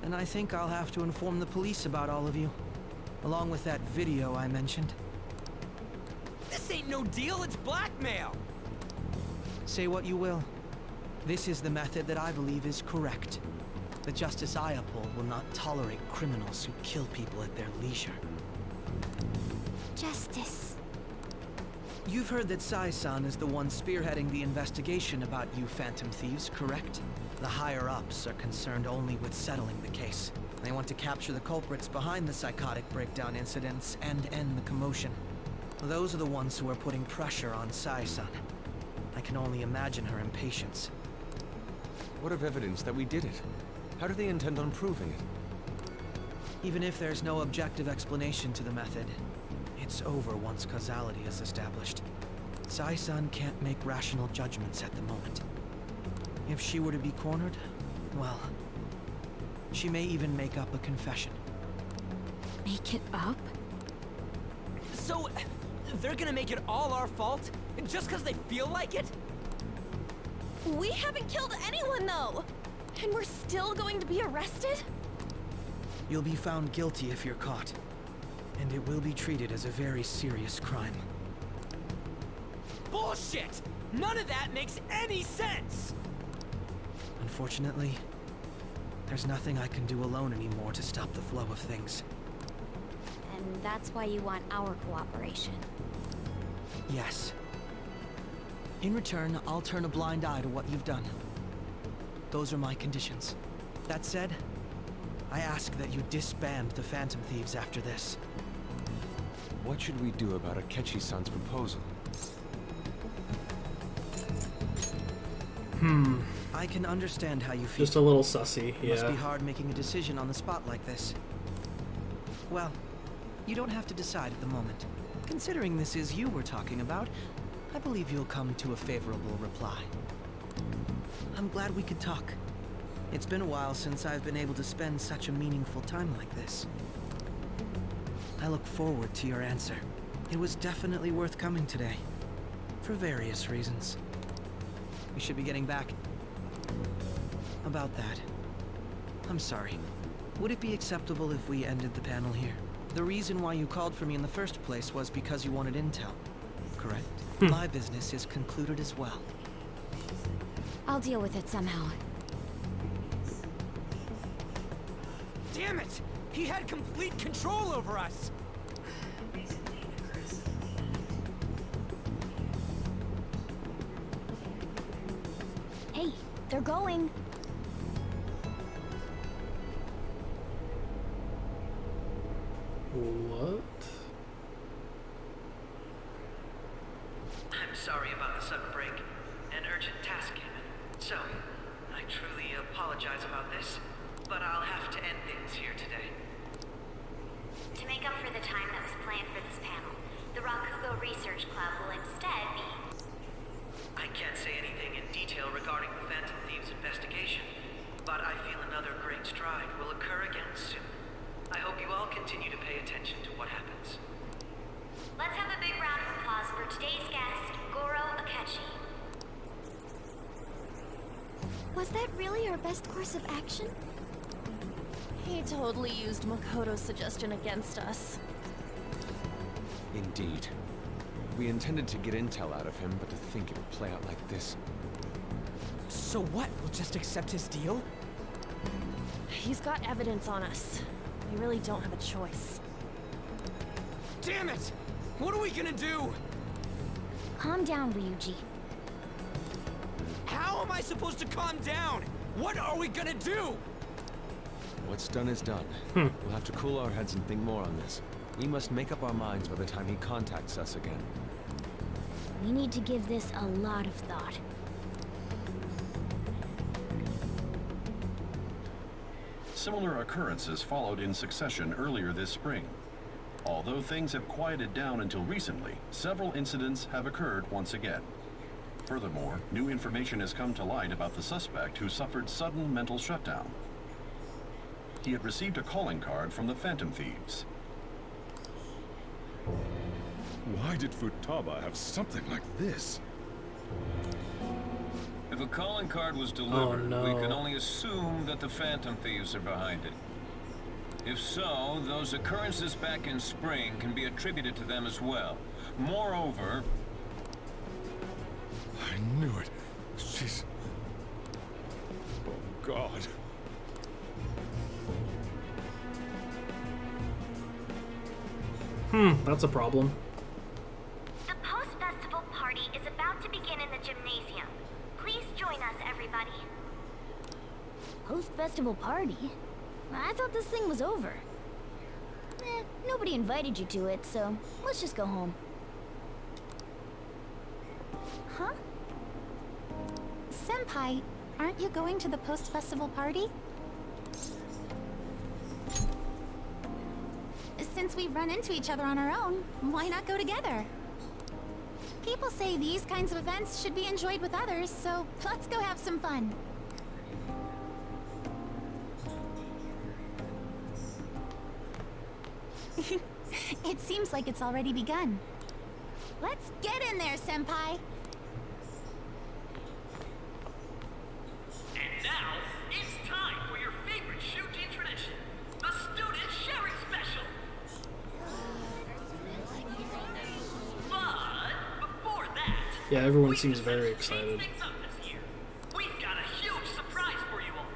And I think I'll have to inform the police about all of you, along with that video I mentioned. This ain't no deal, it's blackmail! Say what you will. This is the method that I believe is correct. The justice I uphold will not tolerate criminals who kill people at their leisure. Justice. You've heard that Sai-san is the one spearheading the investigation about you Phantom Thieves, correct? The higher-ups are concerned only with settling the case. They want to capture the culprits behind the psychotic breakdown incidents and end the commotion. Those are the ones who are putting pressure on Sai-san. I can only imagine her impatience. What of evidence that we did it? How do they intend on proving it? Even if there's no objective explanation to the method, it's over once causality is established. Sai-san can't make rational judgments at the moment. If she were to be cornered, well, she may even make up a confession. Make it up? So, they're gonna make it all our fault? Just because they feel like it? We haven't killed anyone, though! And we're still going to be arrested? You'll be found guilty if you're caught, and it will be treated as a very serious crime. Bullshit! None of that makes any sense! Unfortunately, there's nothing I can do alone anymore to stop the flow of things. And that's why you want our cooperation. Yes. In return, I'll turn a blind eye to what you've done. Those are my conditions. That said, I ask that you disband the Phantom Thieves after this. What should we do about Akechi-san's proposal? I can understand how you feel. Just a little sussy, It must be yeah. hard making a decision on the spot like this. Well, you don't have to decide at the moment. Considering this is you we're talking about, I believe you'll come to a favorable reply. I'm glad we could talk. It's been a while since I've been able to spend such a meaningful time like this. I look forward to your answer. It was definitely worth coming today, for various reasons. We should be getting back. About that, I'm sorry. Would it be acceptable if we ended the panel here? The reason why you called for me in the first place was because you wanted intel, correct? My business is concluded as well. I'll deal with it somehow. Damn it! He had complete control over us! Hey, they're going. What? I'm sorry about the sudden break. An urgent task came in. So, I truly apologize about this, but I'll have to end things here today. To make up for the time that was planned for this panel, the Rakugo Research Club will instead be... I can't say anything in detail regarding the Phantom Thieves investigation, but I feel another great stride Was that really our best course of action? He totally used Makoto's suggestion against us. Indeed. We intended to get intel out of him, but to think it would play out like this. So what? We'll just accept his deal? He's got evidence on us. We really don't have a choice. Damn it! What are we gonna do? Calm down, Ryuji. How am I supposed to calm down? What are we gonna do? What's done is done. We'll have to cool our heads and think more on this. We must make up our minds by the time he contacts us again. We need to give this a lot of thought. Similar occurrences followed in succession earlier this spring. Although things have quieted down until recently, several incidents have occurred once again. Furthermore, new information has come to light about the suspect who suffered sudden mental shutdown. He had received a calling card from the Phantom Thieves. Why did Futaba have something like this? If a calling card was delivered, no. we can only assume that the Phantom Thieves are behind it. If so, those occurrences back in spring can be attributed to them as well. Moreover... I knew it. She's... Oh, God. That's a problem. The post-festival party is about to begin in the gymnasium. Please join us, everybody. Post-festival party? I thought this thing was over. Nobody invited you to it, so let's just go home. Huh? Senpai, aren't you going to the post-festival party? Since we run into each other on our own, why not go together? People say these kinds of events should be enjoyed with others, so let's go have some fun. It seems like it's already begun. Let's get in there, Senpai! And now, it's time for your favorite Shuji tradition, the Student Sharing Special! But before that... Yeah, everyone seems very excited. We've got a huge surprise for you all.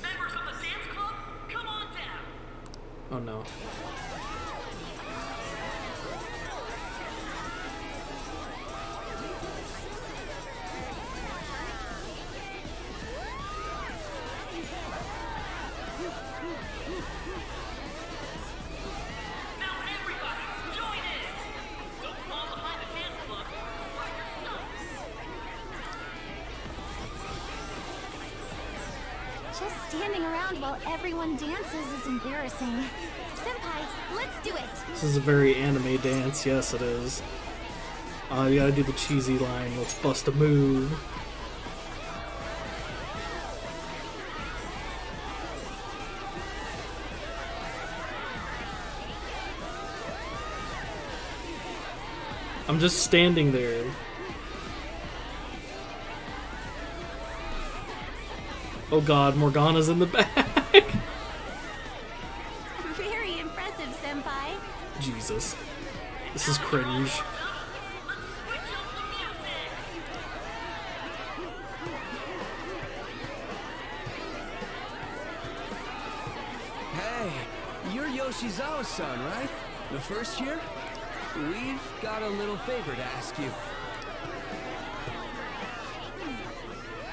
Members of the dance club, come on down. Oh no. Now everybody, join in! Don't fall behind the dance club or you're stuck. Just standing around while everyone dances is embarrassing. Senpai, let's do it! This is a very anime dance. Yes, it is. You gotta do the cheesy line. Let's bust a move. I'm just standing there. Oh god, Morgana's in the back. Very impressive, Senpai. Jesus. This is cringe. Hey, you're Yoshizawa-san, right? The first year? We've got a little favor to ask you.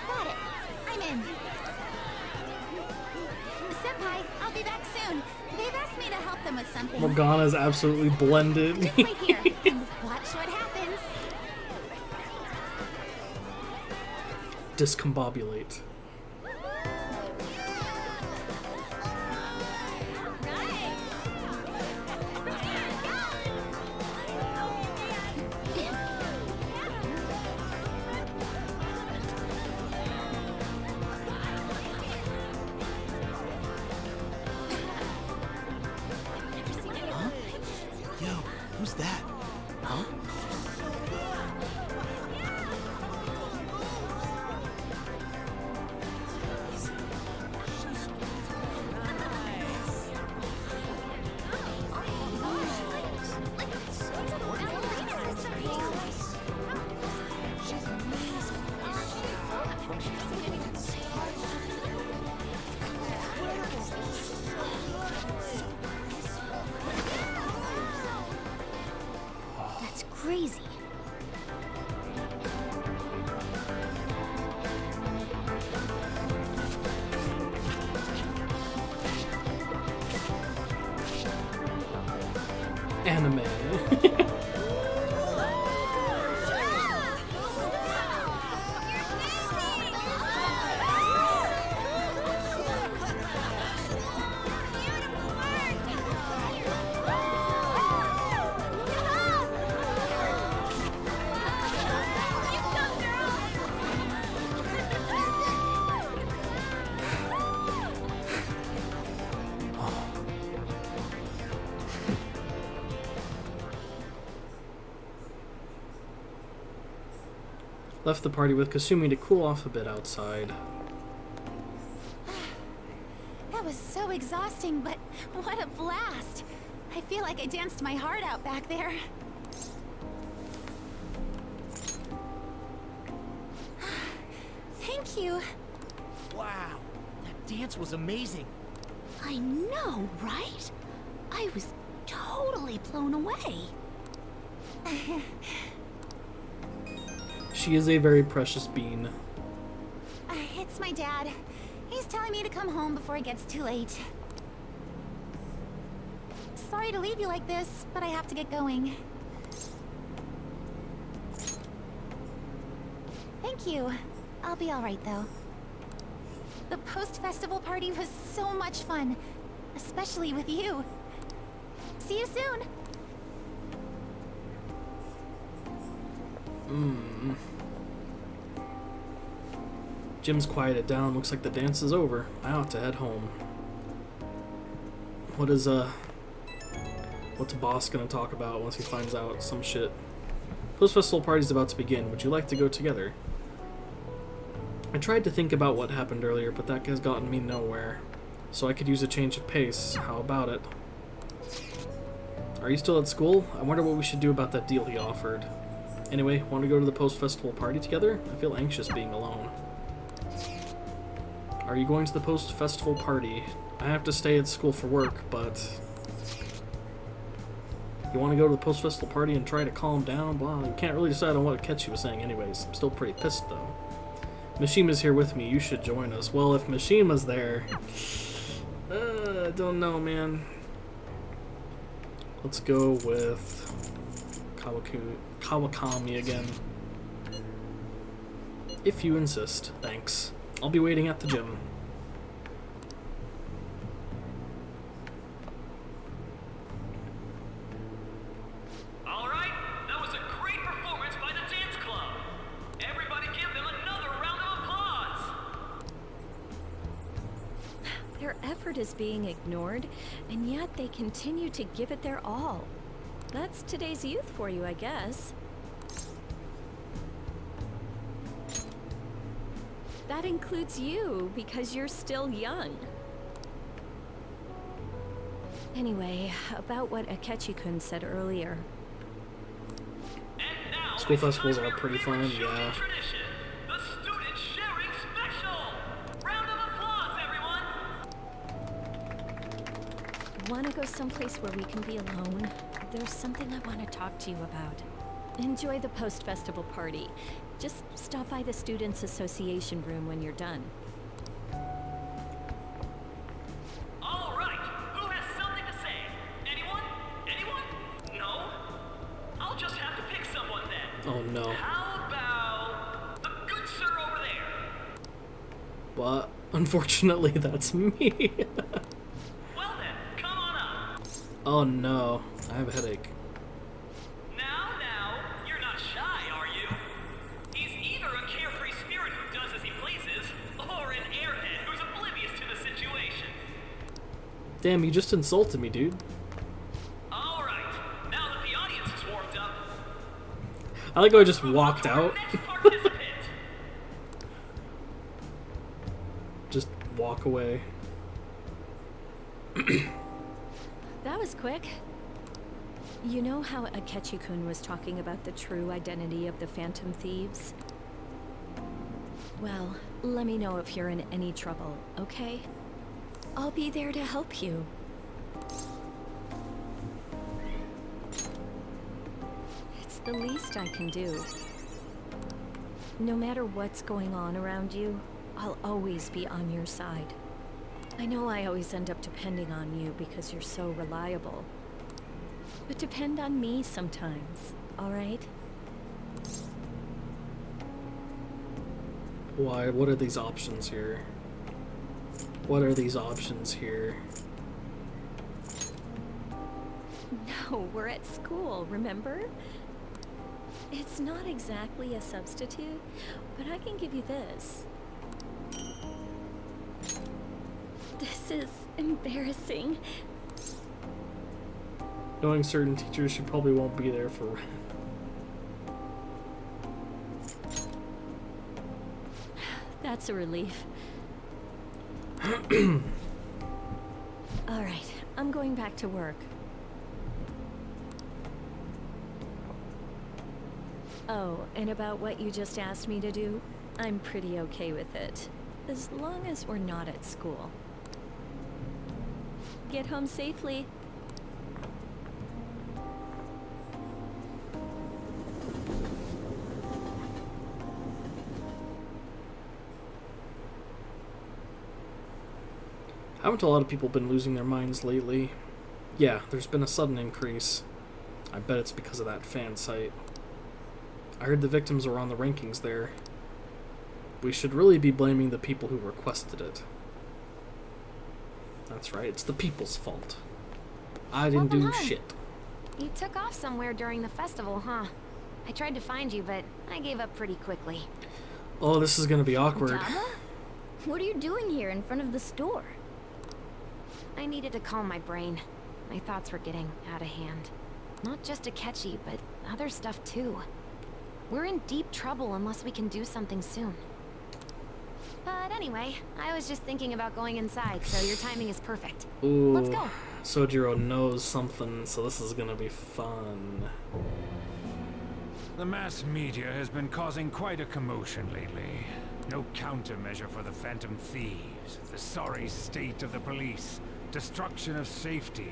Got it. I'm in. Senpai, I'll be back soon. They've asked me to help them with something. Morgana's absolutely blended. Just wait here and watch what happens. Discombobulate. Yo, who's that? Huh? crazy. Anime. Left the party with Kasumi to cool off a bit outside. That was so exhausting, but what a blast! I feel like I danced my heart out back there. Thank you. Wow, that dance was amazing. I know, right? I was totally blown away. She is a very precious bean. It's my dad. He's telling me to come home before it gets too late. Sorry to leave you like this, but I have to get going. Thank you. I'll be alright though. The post-festival party was so much fun, especially with you. See you soon! Jim's quieted down. Looks like the dance is over. I ought to head home. What's boss gonna talk about once he finds out some shit? Post-festival party's about to begin. Would you like to go together? I tried to think about what happened earlier, but that has gotten me nowhere. So I could use a change of pace. How about it? Are you still at school? I wonder what we should do about that deal he offered. Anyway, want to go to the post-festival party together? I feel anxious being alone. Are you going to the post-festival party? I have to stay at school for work, but... You want to go to the post-festival party and try to calm down? Blah, you can't really decide on what Akechi was saying anyways. I'm still pretty pissed, though. Mishima's here with me. You should join us. Well, if Mishima's there... I don't know, man. Let's go with... Kawakami again. If you insist. Thanks. I'll be waiting at the gym. Alright, that was a great performance by the dance club. Everybody give them another round of applause. Their effort is being ignored, and yet they continue to give it their all. That's today's youth for you, I guess. That includes you, because you're still young. Anyway, about what Akechi-kun said earlier. School festivals are pretty fun, yeah. The student sharing special. Round of applause, everyone. Wanna go someplace where we can be alone? There's something I want to talk to you about. Enjoy the post-festival party. Just stop by the Students' Association room when you're done. All right, who has something to say? Anyone? Anyone? No? I'll just have to pick someone then. Oh no. How about the good sir over there? But unfortunately, that's me. Well then, come on up. Oh no, I have a headache. Now, you're not shy, are you? He's either a carefree spirit who does as he pleases, or an airhead who's oblivious to the situation. Damn, you just insulted me, dude. All right, now that the audience is warmed up, I like how I just walked out. Just walk away. That was quick. You know how Akechi-kun was talking about the true identity of the Phantom Thieves? Well, let me know if you're in any trouble, okay? I'll be there to help you. It's the least I can do. No matter what's going on around you, I'll always be on your side. I know I always end up depending on you because you're so reliable. But depend on me sometimes, all right? Why? What are these options here? What are these options here? No, we're at school, remember? It's not exactly a substitute, but I can give you this. This is embarrassing. Knowing certain teachers, she probably won't be there for That's a relief. All right, I'm going back to work. Oh, and about what you just asked me to do, I'm pretty okay with it. As long as we're not at school. Get home safely. Haven't a lot of people been losing their minds lately? Yeah, there's been a sudden increase. I bet it's because of that fan site. I heard the victims were on the rankings there. We should really be blaming the people who requested it. That's right, it's the people's fault. I didn't do shit. You took off somewhere during the festival, huh? I tried to find you, but I gave up pretty quickly. Oh, this is gonna be awkward. Dama? What are you doing here in front of the store? I needed to calm my brain. My thoughts were getting out of hand. Not just Akechi, but other stuff too. We're in deep trouble unless we can do something soon. But anyway, I was just thinking about going inside, so your timing is perfect. Ooh, Let's go. Sojiro knows something, so this is gonna be fun. The mass media has been causing quite a commotion lately. No countermeasure for the Phantom Thieves, the sorry state of the police, destruction of safety.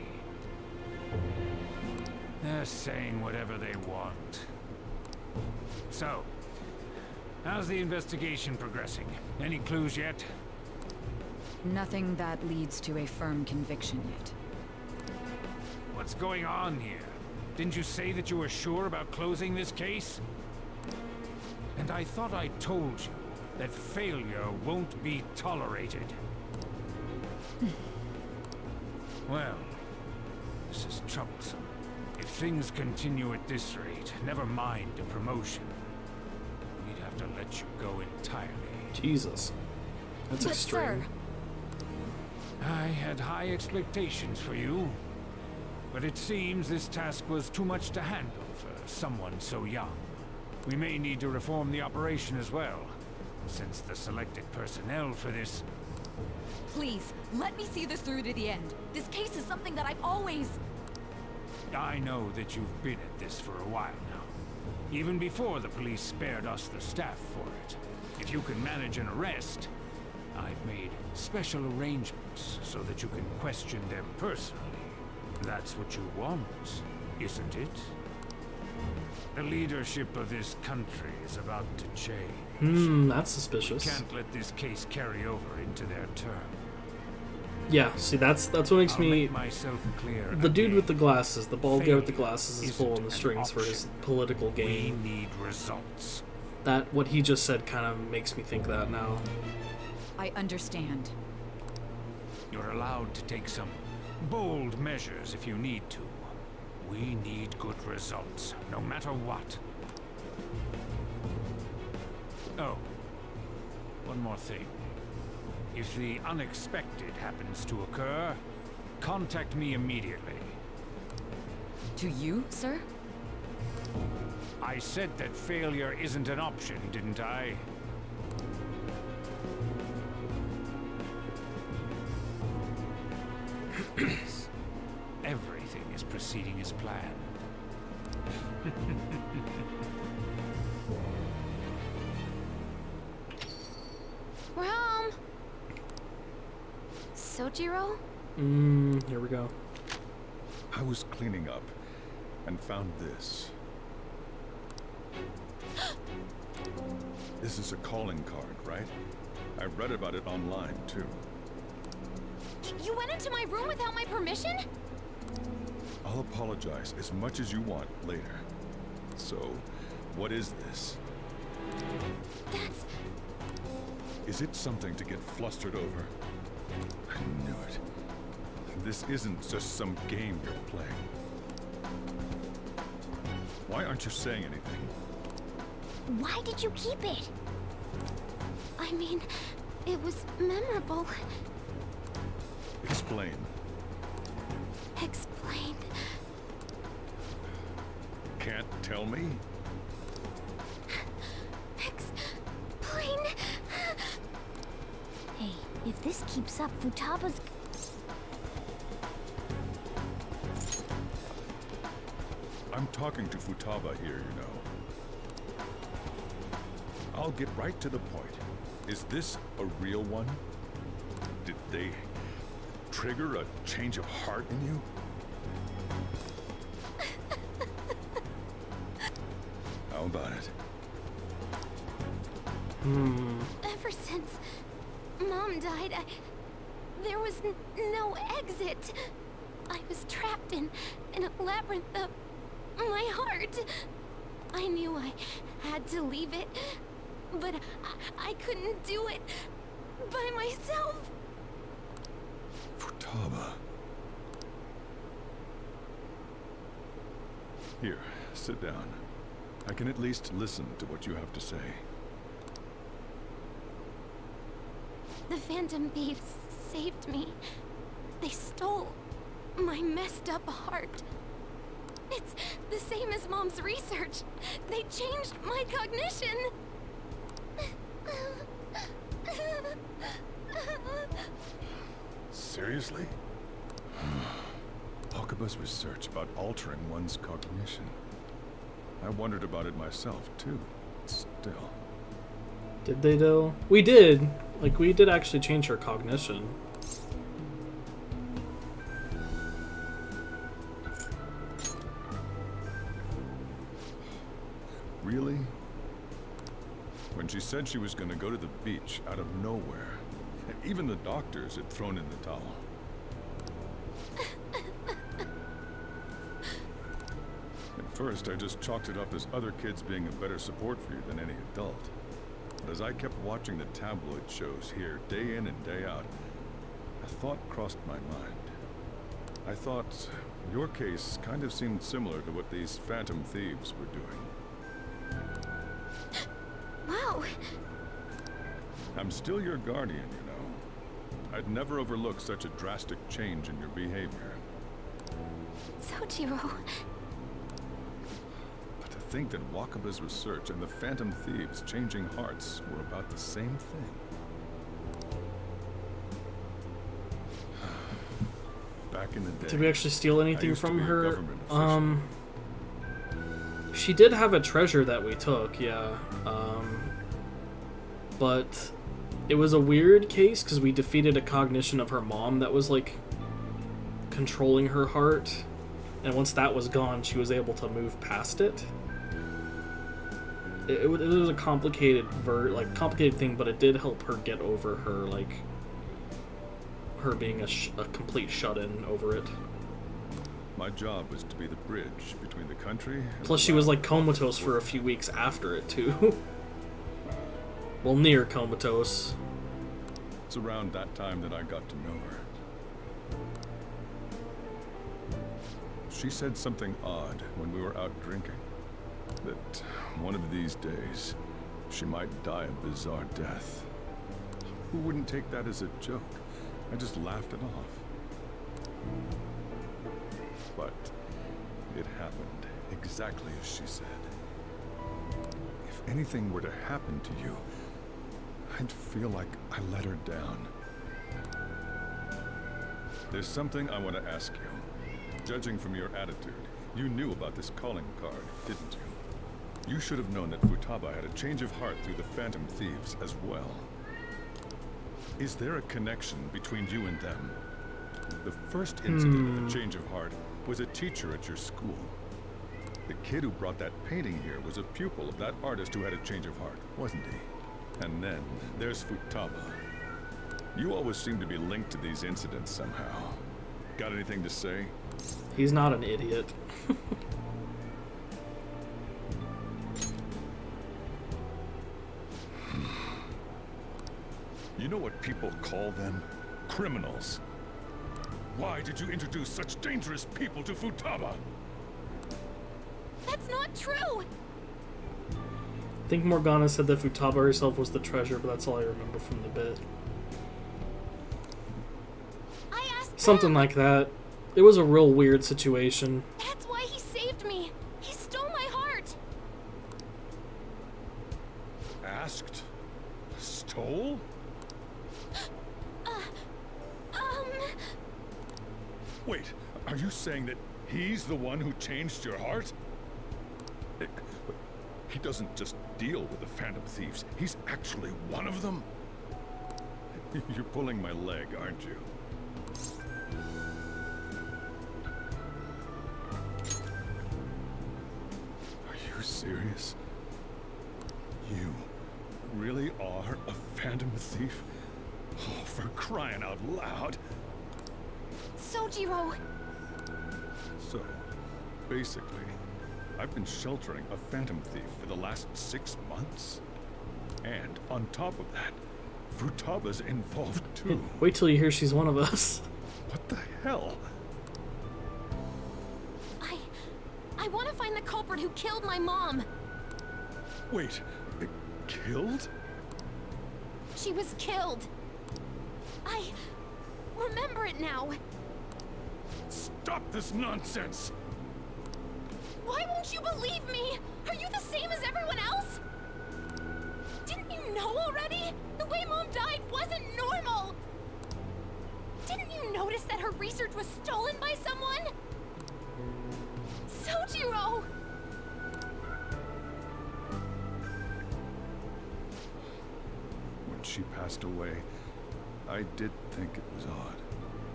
They're saying whatever they want. So, how's the investigation progressing? Any clues yet? Nothing that leads to a firm conviction yet. What's going on here? Didn't you say that you were sure about closing this case? And I thought I told you that failure won't be tolerated. Well, this is troublesome. If things continue at this rate, never mind a promotion. We'd have to let you go entirely. Jesus. That's extreme. Sir. I had high expectations for you. But it seems this task was too much to handle for someone so young. We may need to reform the operation as well, since the selected personnel for this... Please, let me see this through to the end. This case is something that I've always... I know that you've been at this for a while now. Even before the police spared us the staff for it. If you can manage an arrest, I've made special arrangements so that you can question them personally. That's what you want, isn't it? The leadership of this country is about to change. That's suspicious. We can't let this case carry over into their term. Yeah, see, that's what makes I'll me... make myself clear The dude with the glasses, the bald guy with the Failure glasses is isn't pulling the an strings for his option. political gain. We need results. That, what he just said kind of makes me think that now. I understand. You're allowed to take some bold measures if you need to. We need good results, no matter what. Oh, one more thing. If the unexpected happens to occur, contact me immediately. To you, sir? I said that failure isn't an option, didn't I? Everything is proceeding as planned. We're home! Sojiro? Here we go. I was cleaning up and found this. This is a calling card, right? I read about it online, too. You went into my room without my permission? I'll apologize as much as you want later. So, what is this? That's... Is it something to get flustered over? I knew it. This isn't just some game you're playing. Why aren't you saying anything? Why did you keep it? I mean, it was memorable. Explain. Explain. Can't tell me? Explain. Hey, if this keeps up, Futaba's... I'm talking to Futaba here, you know. I'll get right to the point. Is this a real one? Did they trigger a change of heart in you? How about it? Ever since Mom died, there was no exit. I was trapped in a labyrinth of my heart. I knew I had to leave it, but I couldn't do it by myself. Futaba. Here, sit down. I can at least listen to what you have to say. The Phantom Thieves saved me. They stole my messed up heart. It's the same as Mom's research. They changed my cognition. Seriously? Akaba's research about altering one's cognition. I wondered about it myself, too. Still. Did they, though? We did. Like, we did actually change her cognition. Really? When she said she was going to go to the beach out of nowhere, and even the doctors had thrown in the towel. At first, I just chalked it up as other kids being a better support for you than any adult. But as I kept watching the tabloid shows here, day in and day out, a thought crossed my mind. I thought your case kind of seemed similar to what these Phantom Thieves were doing. Wow. I'm still your guardian, you know. I'd never overlook such a drastic change in your behavior. Sojiro. But to think that Wakaba's research and the Phantom Thieves changing hearts were about the same thing. Back in the day. Did we actually steal anything from her? Official. She did have a treasure that we took, yeah. But it was a weird case because we defeated a cognition of her mom that was like controlling her heart, and once that was gone, she was able to move past it. It was a complicated complicated thing, but it did help her get over her her being a complete shut-in over it. My job was to be the bridge between the country and Plus, she was like comatose for a few weeks after it too. Well, near comatose. It's around that time that I got to know her. She said something odd when we were out drinking. That one of these days, she might die a bizarre death. Who wouldn't take that as a joke? I just laughed it off. But it happened exactly as she said. If anything were to happen to you, I'd feel like I let her down. There's something I want to ask you. Judging from your attitude, you knew about this calling card, didn't you? You should have known that Futaba had a change of heart through the Phantom Thieves as well. Is there a connection between you and them? The first incident of a change of heart was a teacher at your school. The kid who brought that painting here was a pupil of that artist who had a change of heart, wasn't he? And then there's Futaba. You always seem to be linked to these incidents somehow. Got anything to say? He's not an idiot. You know what people call them? Criminals. Why did you introduce such dangerous people to Futaba? That's not true! I think Morgana said that Futaba herself was the treasure, but that's all I remember from the bit. Something like that. It was a real weird situation. That's why he saved me! He stole my heart! Asked? Stole? Wait, are you saying that he's the one who changed your heart? He doesn't just deal with the Phantom Thieves, he's actually one of them? You're pulling my leg, aren't you? Are you serious? You really are a Phantom Thief? Oh, for crying out loud! Sojiro! So, basically, I've been sheltering a Phantom Thief for the last 6 months. And on top of that, Futaba's involved too. Wait till you hear she's one of us. What the hell? I want to find the culprit who killed my mom! Wait, killed? She was killed! I remember it now! Stop this nonsense! Why won't you believe me? Are you the same as everyone else? Didn't you know already? The way Mom died wasn't normal! Didn't you notice that her research was stolen by someone? Sojiro! When she passed away, I did think it was odd.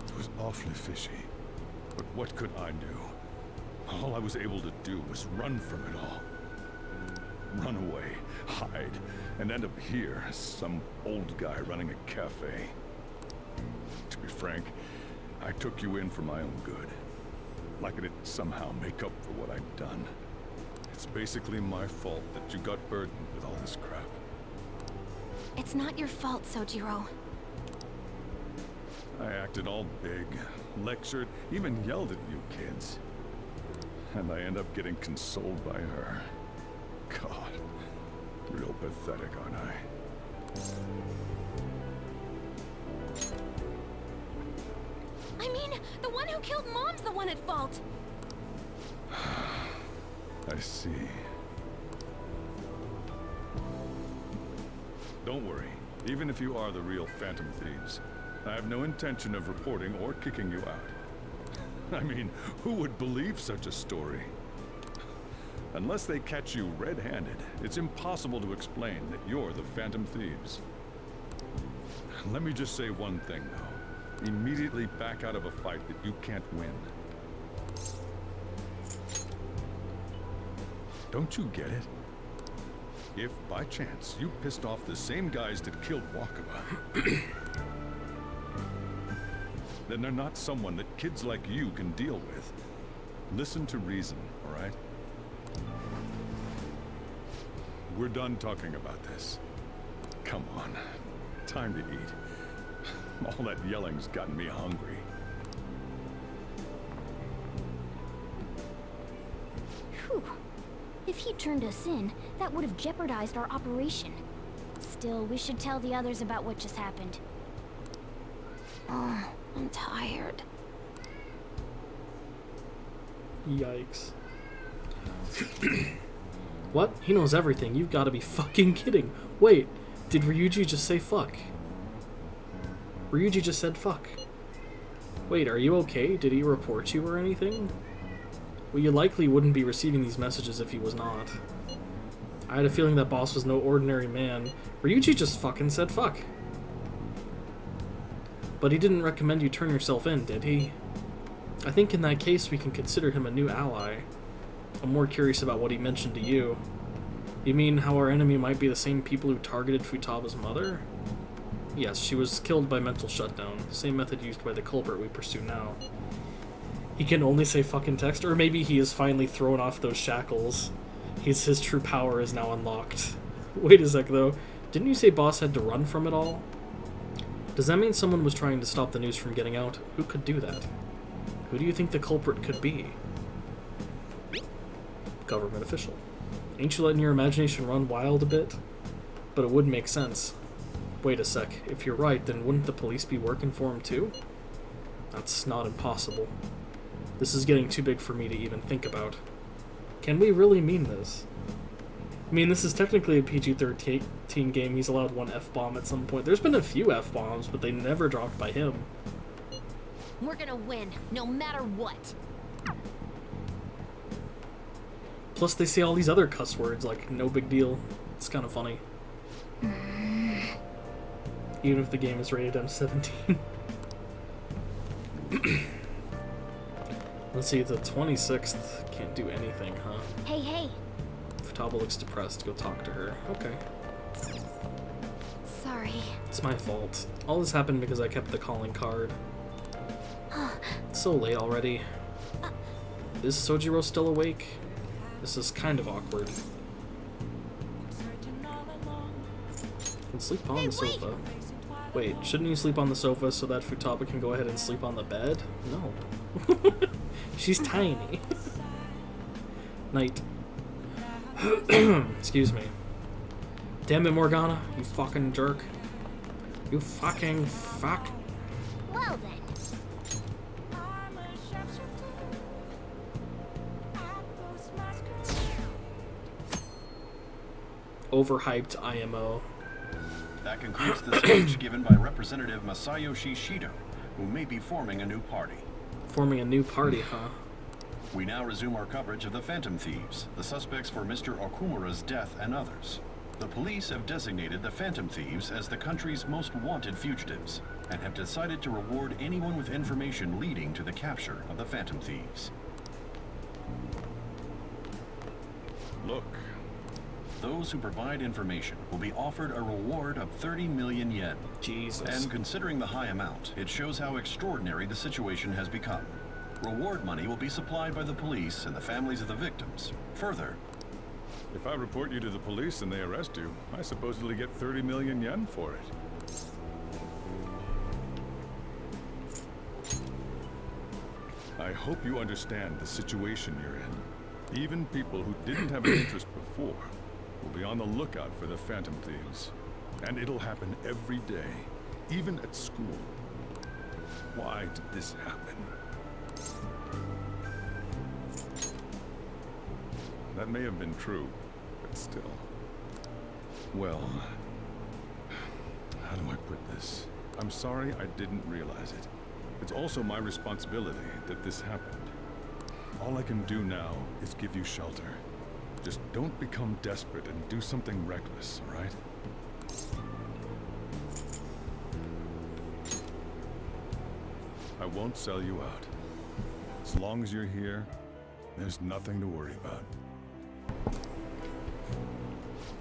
It was awfully fishy. But what could I do? All I was able to do was run from it all. Run away, hide, and end up here as some old guy running a cafe. To be frank, I took you in for my own good. Like I didn't somehow make up for what I'd done. It's basically my fault that you got burdened with all this crap. It's not your fault, Sojiro. I acted all big, lectured, even yelled at you kids. And I end up getting consoled by her. God, real pathetic, aren't I? I mean, the one who killed Mom's the one at fault! I see. Don't worry. Even if you are the real Phantom Thieves, I have no intention of reporting or kicking you out. I mean, who would believe such a story? Unless they catch you red-handed, it's impossible to explain that you're the Phantom Thieves. Let me just say one thing, though. Immediately back out of a fight that you can't win. Don't you get it? If, by chance, you pissed off the same guys that killed Wakaba, then they're not someone that kids like you can deal with. Listen to reason, all right? We're done talking about this. Come on, time to eat. All that yelling's gotten me hungry. Whew. If he turned us in, that would have jeopardized our operation. Still, we should tell the others about what just happened. Oh, I'm tired. Yikes. What? He knows everything. You've got to be fucking kidding. Wait, did Ryuji just say fuck? Ryuji just said fuck. Wait, are you okay? Did he report you or anything? Well, you likely wouldn't be receiving these messages if he was not. I had a feeling that boss was no ordinary man. Ryuji just fucking said fuck. But he didn't recommend you turn yourself in, did he? I think in that case we can consider him a new ally. I'm more curious about what he mentioned to you. You mean how our enemy might be the same people who targeted Futaba's mother? Yes, she was killed by mental shutdown, the same method used by the culprit we pursue now. He can only say fucking text, or maybe he has finally thrown off those shackles. His true power is now unlocked. Wait a sec, though. Didn't you say Boss had to run from it all? Does that mean someone was trying to stop the news from getting out? Who could do that? Who do you think the culprit could be? Government official. Ain't you letting your imagination run wild a bit? But it would make sense. Wait a sec. If you're right, then wouldn't the police be working for him too? That's not impossible. This is getting too big for me to even think about. Can we really mean this? I mean, this is technically a PG-13 game. He's allowed one F-bomb at some point. There's been a few F-bombs, but they never dropped by him. We're gonna win, no matter what. Plus, they say all these other cuss words, like, no big deal. It's kind of funny. Even if the game is rated M17. Let's see, the 26th can't do anything, huh? Hey, hey. Futaba looks depressed. Go talk to her. Okay. Sorry. It's my fault. All this happened because I kept the calling card. It's so late already. Is Sojiro still awake? This is kind of awkward. Can sleep on the sofa. Wait, shouldn't you sleep on the sofa so that Futaba can go ahead and sleep on the bed? No. She's tiny. Night. Excuse me. Damn it, Morgana, you fucking jerk. You fucking fuck. Well then. Overhyped IMO. That concludes the speech given by Representative Masayoshi Shido, who may be forming a new party. Forming a new party, huh? We now resume our coverage of the Phantom Thieves, the suspects for Mr. Okumura's death and others. The police have designated the Phantom Thieves as the country's most wanted fugitives, and have decided to reward anyone with information leading to the capture of the Phantom Thieves. Look. Those who provide information will be offered a reward of 30 million yen. Jesus. And considering the high amount, it shows how extraordinary the situation has become. Reward money will be supplied by the police and the families of the victims. Further, if I report you to the police and they arrest you, I supposedly get 30 million yen for it. I hope you understand the situation you're in. Even people who didn't have an interest before will be on the lookout for the Phantom Thieves. And it'll happen every day, even at school. Why did this happen? That may have been true, but still. Well, how do I put this? I'm sorry I didn't realize it. It's also my responsibility that this happened. All I can do now is give you shelter. Just don't become desperate and do something reckless, all right? I won't sell you out. As long as you're here, there's nothing to worry about.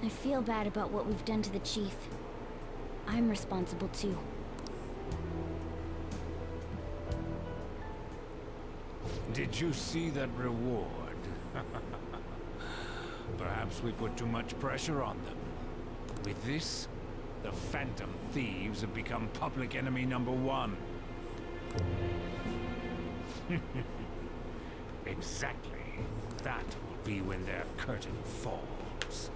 I feel bad about what we've done to the chief. I'm responsible too. Did you see that reward? Perhaps we put too much pressure on them. With this, the Phantom Thieves have become public enemy #1. Exactly. That will be when their curtain falls.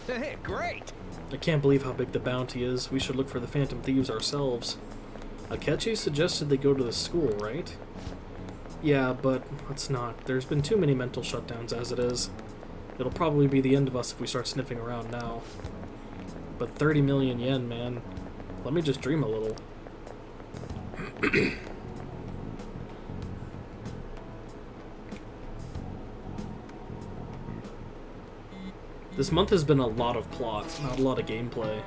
Hey, great! I can't believe how big the bounty is. We should look for the Phantom Thieves ourselves. Akechi suggested they go to the school, right? Yeah, but let's not. There's been too many mental shutdowns as it is. It'll probably be the end of us if we start sniffing around now. But 30 million yen, man. Let me just dream a little. This month has been a lot of plot, not a lot of gameplay.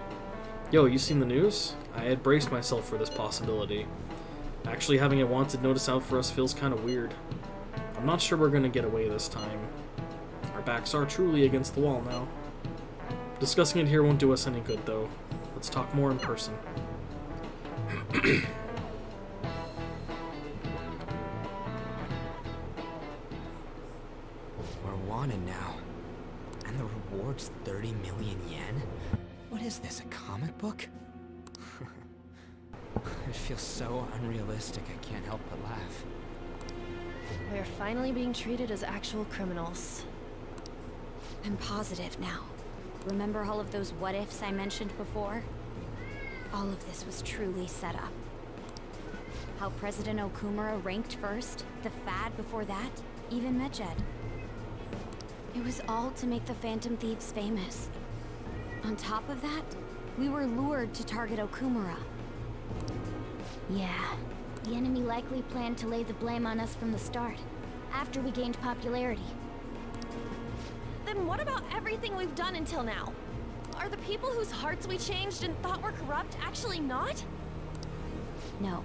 Yo, you seen the news? I had braced myself for this possibility. Actually having a wanted notice out for us feels kind of weird. I'm not sure we're gonna get away this time. Our backs are truly against the wall now. Discussing it here won't do us any good, though. Let's talk more in person. We're wanted now. And the reward's 30 million yen? What is this, a comic book? It feels so unrealistic, I can't help but laugh. We're finally being treated as actual criminals. I'm positive now. Remember all of those what-ifs I mentioned before? All of this was truly set up. How President Okumura ranked first, the Fad before that, even Medjed. It was all to make the Phantom Thieves famous. On top of that, we were lured to target Okumura. Yeah, the enemy likely planned to lay the blame on us from the start, after we gained popularity. Then what about everything we've done until now? Are the people whose hearts we changed and thought were corrupt actually not? No.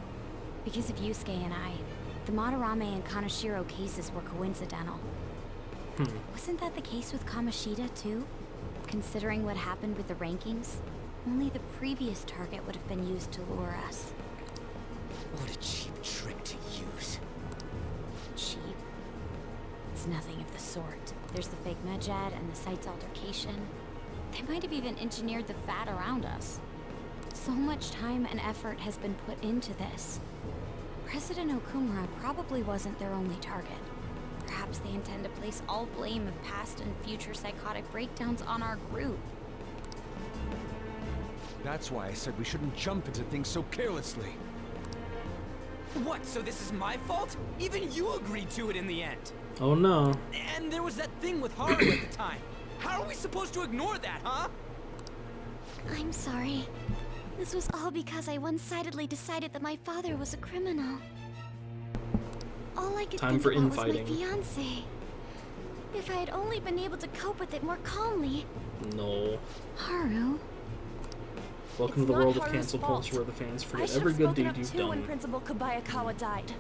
Because of Yusuke and I, the Madarame and Kaneshiro cases were coincidental. Wasn't that the case with Kamoshida, too? Considering what happened with the rankings, only the previous target would have been used to lure us. What a cheap trick to use. Cheap? It's nothing of the sort. There's the fake Medjed and the site's altercation. They might have even engineered the Fat around us. So much time and effort has been put into this. President Okumura probably wasn't their only target. Perhaps they intend to place all blame of past and future psychotic breakdowns on our group. That's why I said we shouldn't jump into things so carelessly. What, so this is my fault? Even you agreed to it in the end. Oh no. And there was that thing with Haru at the time. How are we supposed to ignore that, huh? I'm sorry. This was all because I one-sidedly decided that my father was a criminal. All I could think about was my fiancé. If I had only been able to cope with it more calmly. No. Haru. Welcome to the world of cancel culture where the fans forget every good deed you've done. When Principal Kobayakawa died.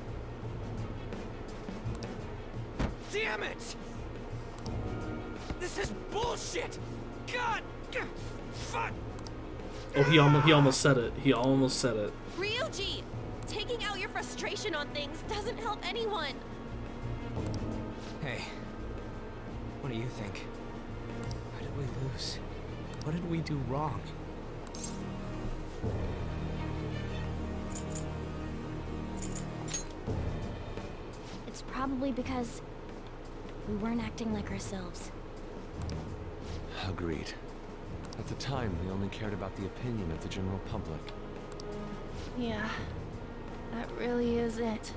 Damn it! This is bullshit! God! Fuck! Oh, he almost said it. He almost said it. Ryuji! Taking out your frustration on things doesn't help anyone. Hey, what do you think? Why did we lose? What did we do wrong? It's probably because we weren't acting like ourselves. Agreed. At the time, we only cared about the opinion of the general public. Yeah, that really is it.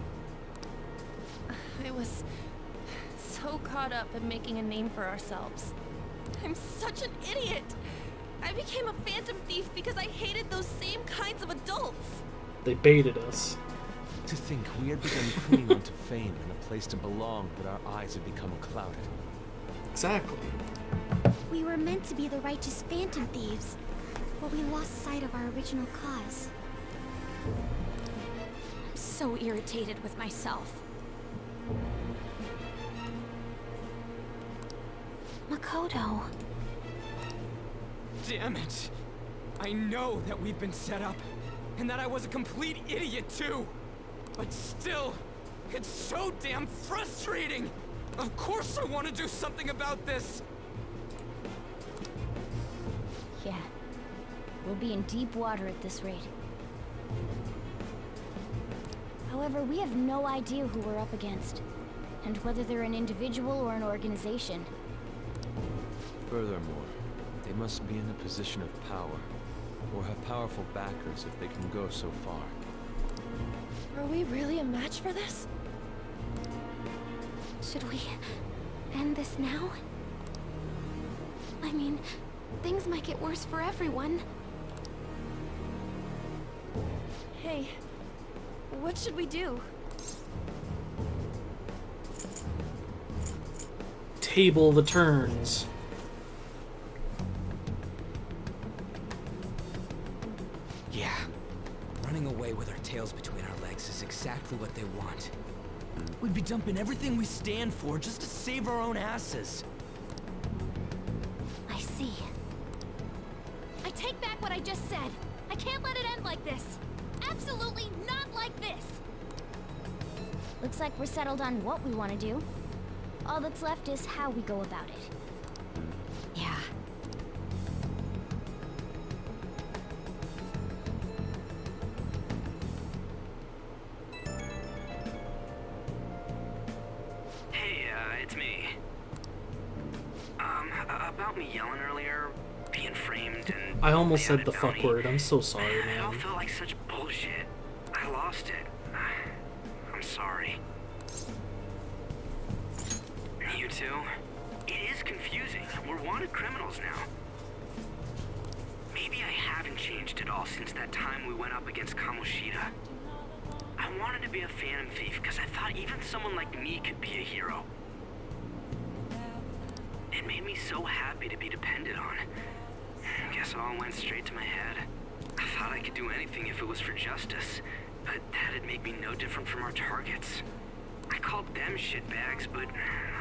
I was so caught up in making a name for ourselves. I'm such an idiot! I became a phantom thief because I hated those same kinds of adults! They baited us. To think we had begun clinging onto fame and a place to belong, but our eyes had become clouded. Exactly. We were meant to be the righteous phantom thieves, but we lost sight of our original cause. I'm so irritated with myself. Makoto. Damn it! I know that we've been set up, and that I was a complete idiot too! But still, it's so damn frustrating! Of course I want to do something about this! Yeah. We'll be in deep water at this rate. However, we have no idea who we're up against, and whether they're an individual or an organization. Furthermore, they must be in a position of power, or have powerful backers if they can go so far. Are we really a match for this? Should we end this now? I mean, things might get worse for everyone. Hey, what should we do? Table the turns. tails between our legs is exactly what they want. We'd be dumping everything we stand for just to save our own asses. I see. I take back what I just said. I can't let it end like this. Absolutely not like this. Looks like we're settled on what we want to do. All that's left is how we go about it. Yeah. Hey, it's me. About me yelling earlier, being framed and... I almost said the fuck word. I'm so sorry, It all man. felt like such bullshit. I lost it. I'm sorry. You too? It is confusing. We're wanted criminals now. Maybe I haven't changed at all since that time we went up against Kamoshida. I wanted to be a phantom thief because I thought even someone like me could be a hero. It made me so happy to be depended on. Guess it all went straight to my head. I thought I could do anything if it was for justice, but that'd make me no different from our targets. I called them shitbags, but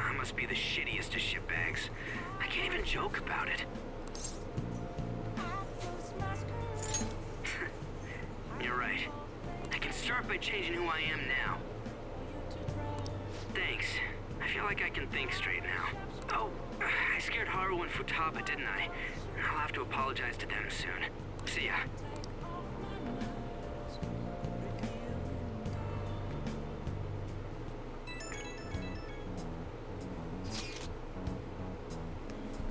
I must be the shittiest of shitbags. I can't even joke about it. You're right. I can start by changing who I am now. Thanks. I feel like I can think straight now. Oh, I scared Haru and Futaba, didn't I? I'll have to apologize to them soon. See ya.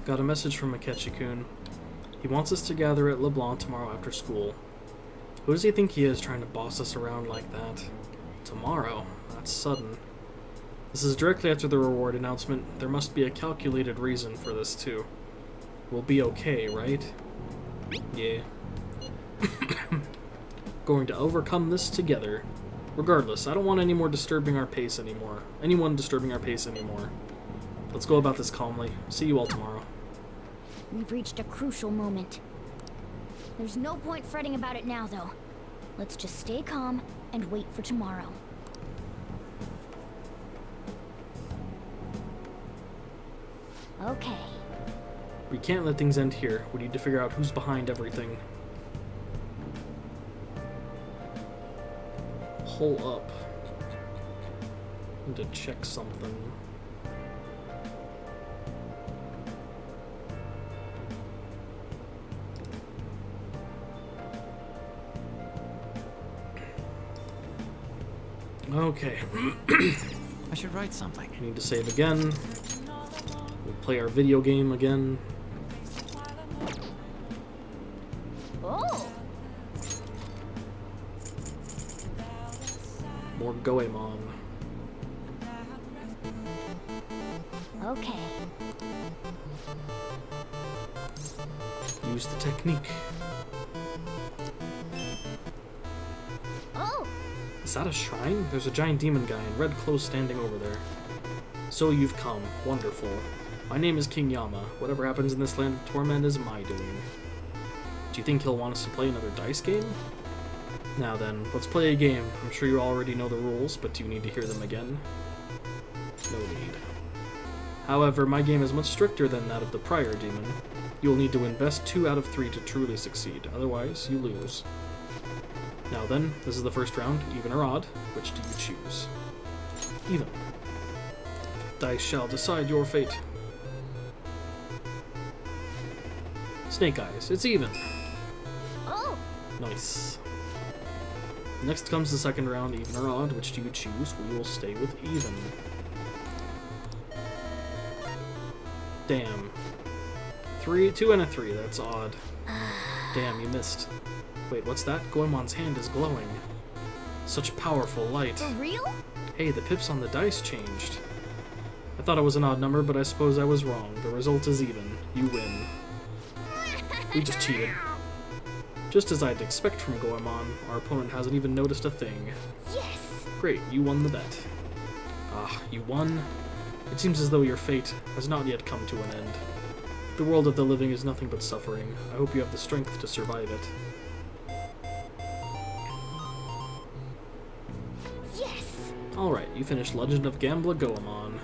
Got a message from Akechi-kun. He wants us to gather at LeBlanc tomorrow after school. Who does he think he is trying to boss us around like that? Tomorrow? That's sudden. This is directly after the reward announcement. There must be a calculated reason for this too. We'll be okay, right? Yeah. Going to overcome this together. Regardless, I don't want anyone disturbing our pace anymore. Let's go about this calmly. See you all tomorrow. We've reached a crucial moment. There's no point fretting about it now, though. Let's just stay calm and wait for tomorrow. Okay. We can't let things end here. We need to figure out who's behind everything. Hold up. I need to check something. Okay. I should write something. We need to save again. We'll play our video game again. Oh! More Goemon. Okay. Use the technique. Oh! Is that a shrine? There's a giant demon guy in red clothes standing over there. So you've come. Wonderful. My name is King Yama. Whatever happens in this land of torment is my doing. Do you think he'll want us to play another dice game? Now then, let's play a game. I'm sure you already know the rules, but do you need to hear them again? No need. However, my game is much stricter than that of the prior demon. You will need to win best 2 out of 3 to truly succeed, otherwise you lose. Now then, this is the first round, even or odd. Which do you choose? Even. Dice shall decide your fate. Snake Eyes, it's even. Oh! Nice. Next comes the second round, even or odd. Which do you choose? We will stay with even. Damn. 2 and a 3, that's odd. Damn, you missed. Wait, what's that? Goemon's hand is glowing. Such powerful light. For real? Hey, the pips on the dice changed. I thought it was an odd number, but I suppose I was wrong. The result is even. You win. We just cheated. Just as I'd expect from Goemon, our opponent hasn't even noticed a thing. Yes! Great, you won the bet. Ah, you won? It seems as though your fate has not yet come to an end. The world of the living is nothing but suffering. I hope you have the strength to survive it. Alright, you finished Legend of Gambler Goemon.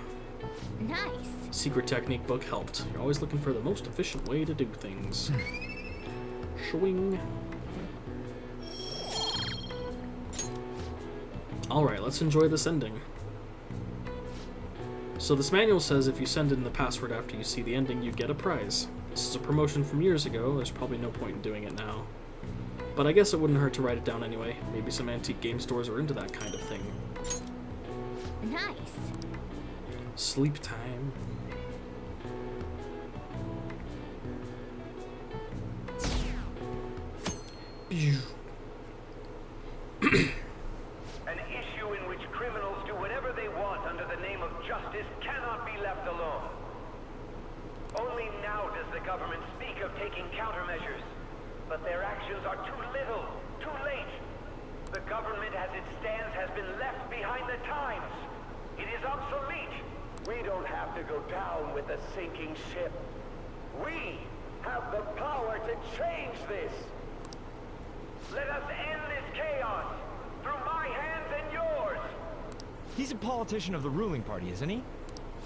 Nice. Secret technique book helped. You're always looking for the most efficient way to do things. Swing. Alright, let's enjoy this ending. So this manual says if you send in the password after you see the ending, you get a prize. This is a promotion from years ago, there's probably no point in doing it now. But I guess it wouldn't hurt to write it down anyway. Maybe some antique game stores are into that kind of thing. Nice. Sleep time. An issue in which criminals do whatever they want under the name of justice cannot be left alone. Only now does the government speak of taking countermeasures. But their actions are too little, too late. The government as it stands has been left behind the times. It is obsolete. We don't have to go down with the sinking ship. We have the power to change this. Let us end this chaos through my hands and yours. He's a politician of the ruling party, isn't he?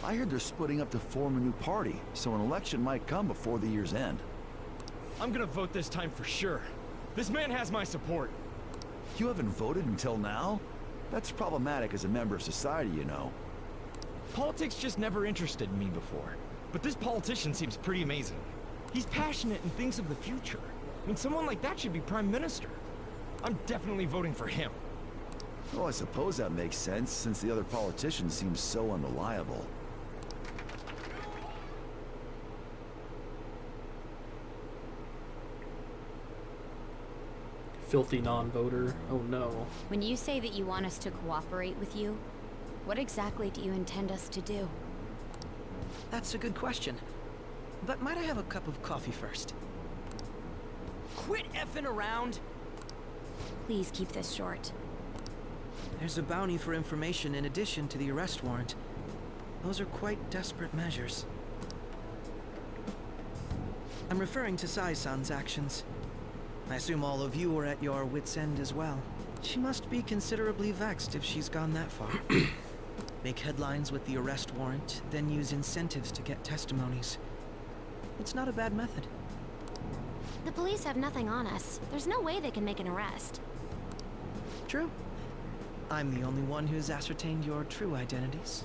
I heard they're splitting up to form a new party, so an election might come before the year's end. I'm gonna vote this time for sure. This man has my support. You haven't voted until now? That's problematic as a member of society, you know. Politics just never interested me before. But this politician seems pretty amazing. He's passionate and thinks of the future. I mean, someone like that should be prime minister. I'm definitely voting for him. Well, I suppose that makes sense, since the other politician seems so unreliable. Filthy non-voter. Oh no. When you say that you want us to cooperate with you, what exactly do you intend us to do? That's a good question. But might I have a cup of coffee first? Quit effing around! Please keep this short. There's a bounty for information in addition to the arrest warrant. Those are quite desperate measures. I'm referring to Sai-san's actions. I assume all of you are at your wits' end as well. She must be considerably vexed if she's gone that far. Make headlines with the arrest warrant, then use incentives to get testimonies. It's not a bad method. The police have nothing on us. There's no way they can make an arrest. True. I'm the only one who's ascertained your true identities.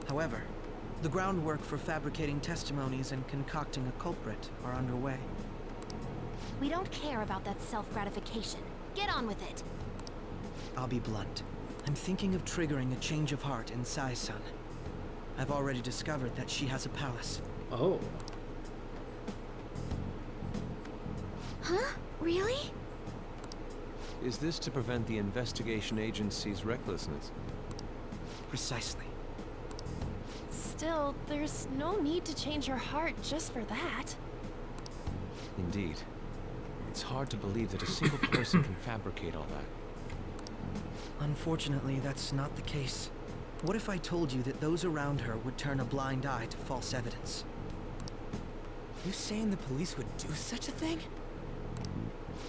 However, the groundwork for fabricating testimonies and concocting a culprit are underway. We don't care about that self-gratification. Get on with it. I'll be blunt. I'm thinking of triggering a change of heart in Sai-san. I've already discovered that she has a palace. Oh. Huh? Really? Is this to prevent the investigation agency's recklessness? Precisely. Still, there's no need to change her heart just for that. Indeed. It's hard to believe that a single person can fabricate all that. Unfortunately, that's not the case. What if I told you that those around her would turn a blind eye to false evidence? You saying the police would do such a thing?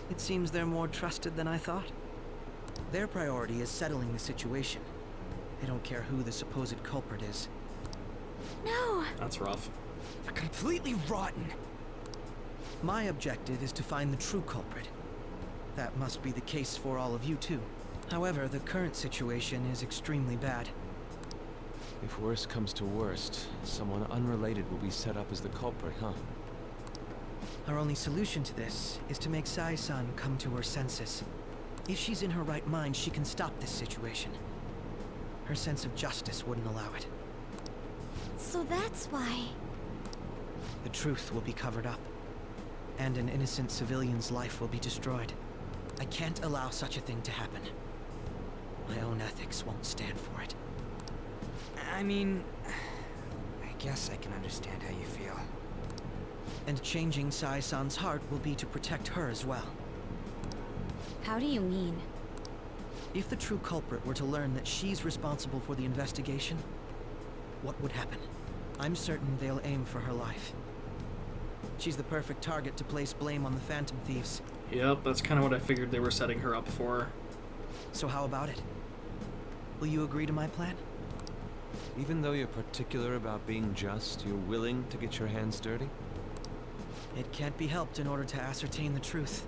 It seems they're more trusted than I thought. Their priority is settling the situation. They don't care who the supposed culprit is. No! That's rough. They're completely rotten. My objective is to find the true culprit. That must be the case for all of you too. However, the current situation is extremely bad. If worst comes to worst, someone unrelated will be set up as the culprit, huh? Our only solution to this is to make Sai-san come to her senses. If she's in her right mind, she can stop this situation. Her sense of justice wouldn't allow it. So that's why... The truth will be covered up, and an innocent civilian's life will be destroyed. I can't allow such a thing to happen. My own ethics won't stand for it. I mean, I guess I can understand how you feel. And changing Sai-san's heart will be to protect her as well. How do you mean? If the true culprit were to learn that she's responsible for the investigation, what would happen? I'm certain they'll aim for her life. She's the perfect target to place blame on the Phantom Thieves. Yep, that's kind of what I figured they were setting her up for. So how about it? Will you agree to my plan? Even though you're particular about being just, you're willing to get your hands dirty? It can't be helped in order to ascertain the truth.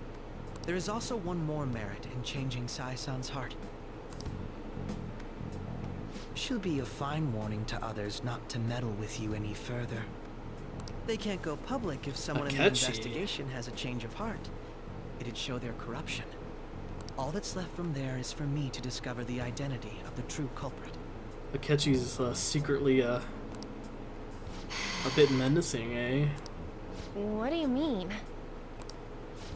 There is also one more merit in changing Sai-san's heart. She'll be a fine warning to others not to meddle with you any further. They can't go public if someone in the investigation has a change of heart. It'd show their corruption. All that's left from there is for me to discover the identity of the true culprit. Akechi's secretly a bit menacing, eh? What do you mean?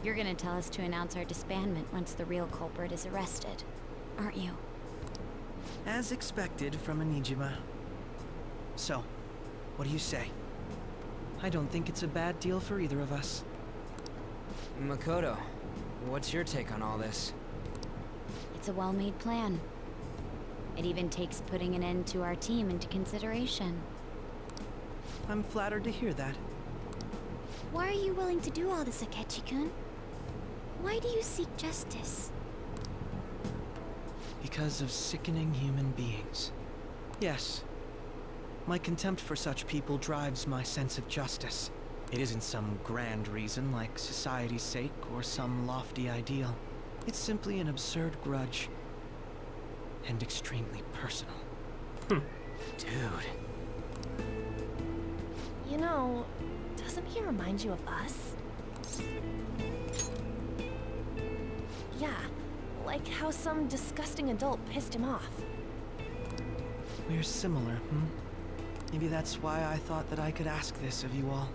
You're gonna tell us to announce our disbandment once the real culprit is arrested, aren't you? As expected from a Nijima. So, what do you say? I don't think it's a bad deal for either of us. Makoto, what's your take on all this? It's a well-made plan. It even takes putting an end to our team into consideration. I'm flattered to hear that. Why are you willing to do all this, Akechi-kun? Why do you seek justice? Because of sickening human beings. Yes. My contempt for such people drives my sense of justice. It isn't some grand reason like society's sake or some lofty ideal. It's simply an absurd grudge. And extremely personal. Dude. You know, doesn't he remind you of us? Yeah, like how some disgusting adult pissed him off. We're similar, Maybe that's why I thought that I could ask this of you all.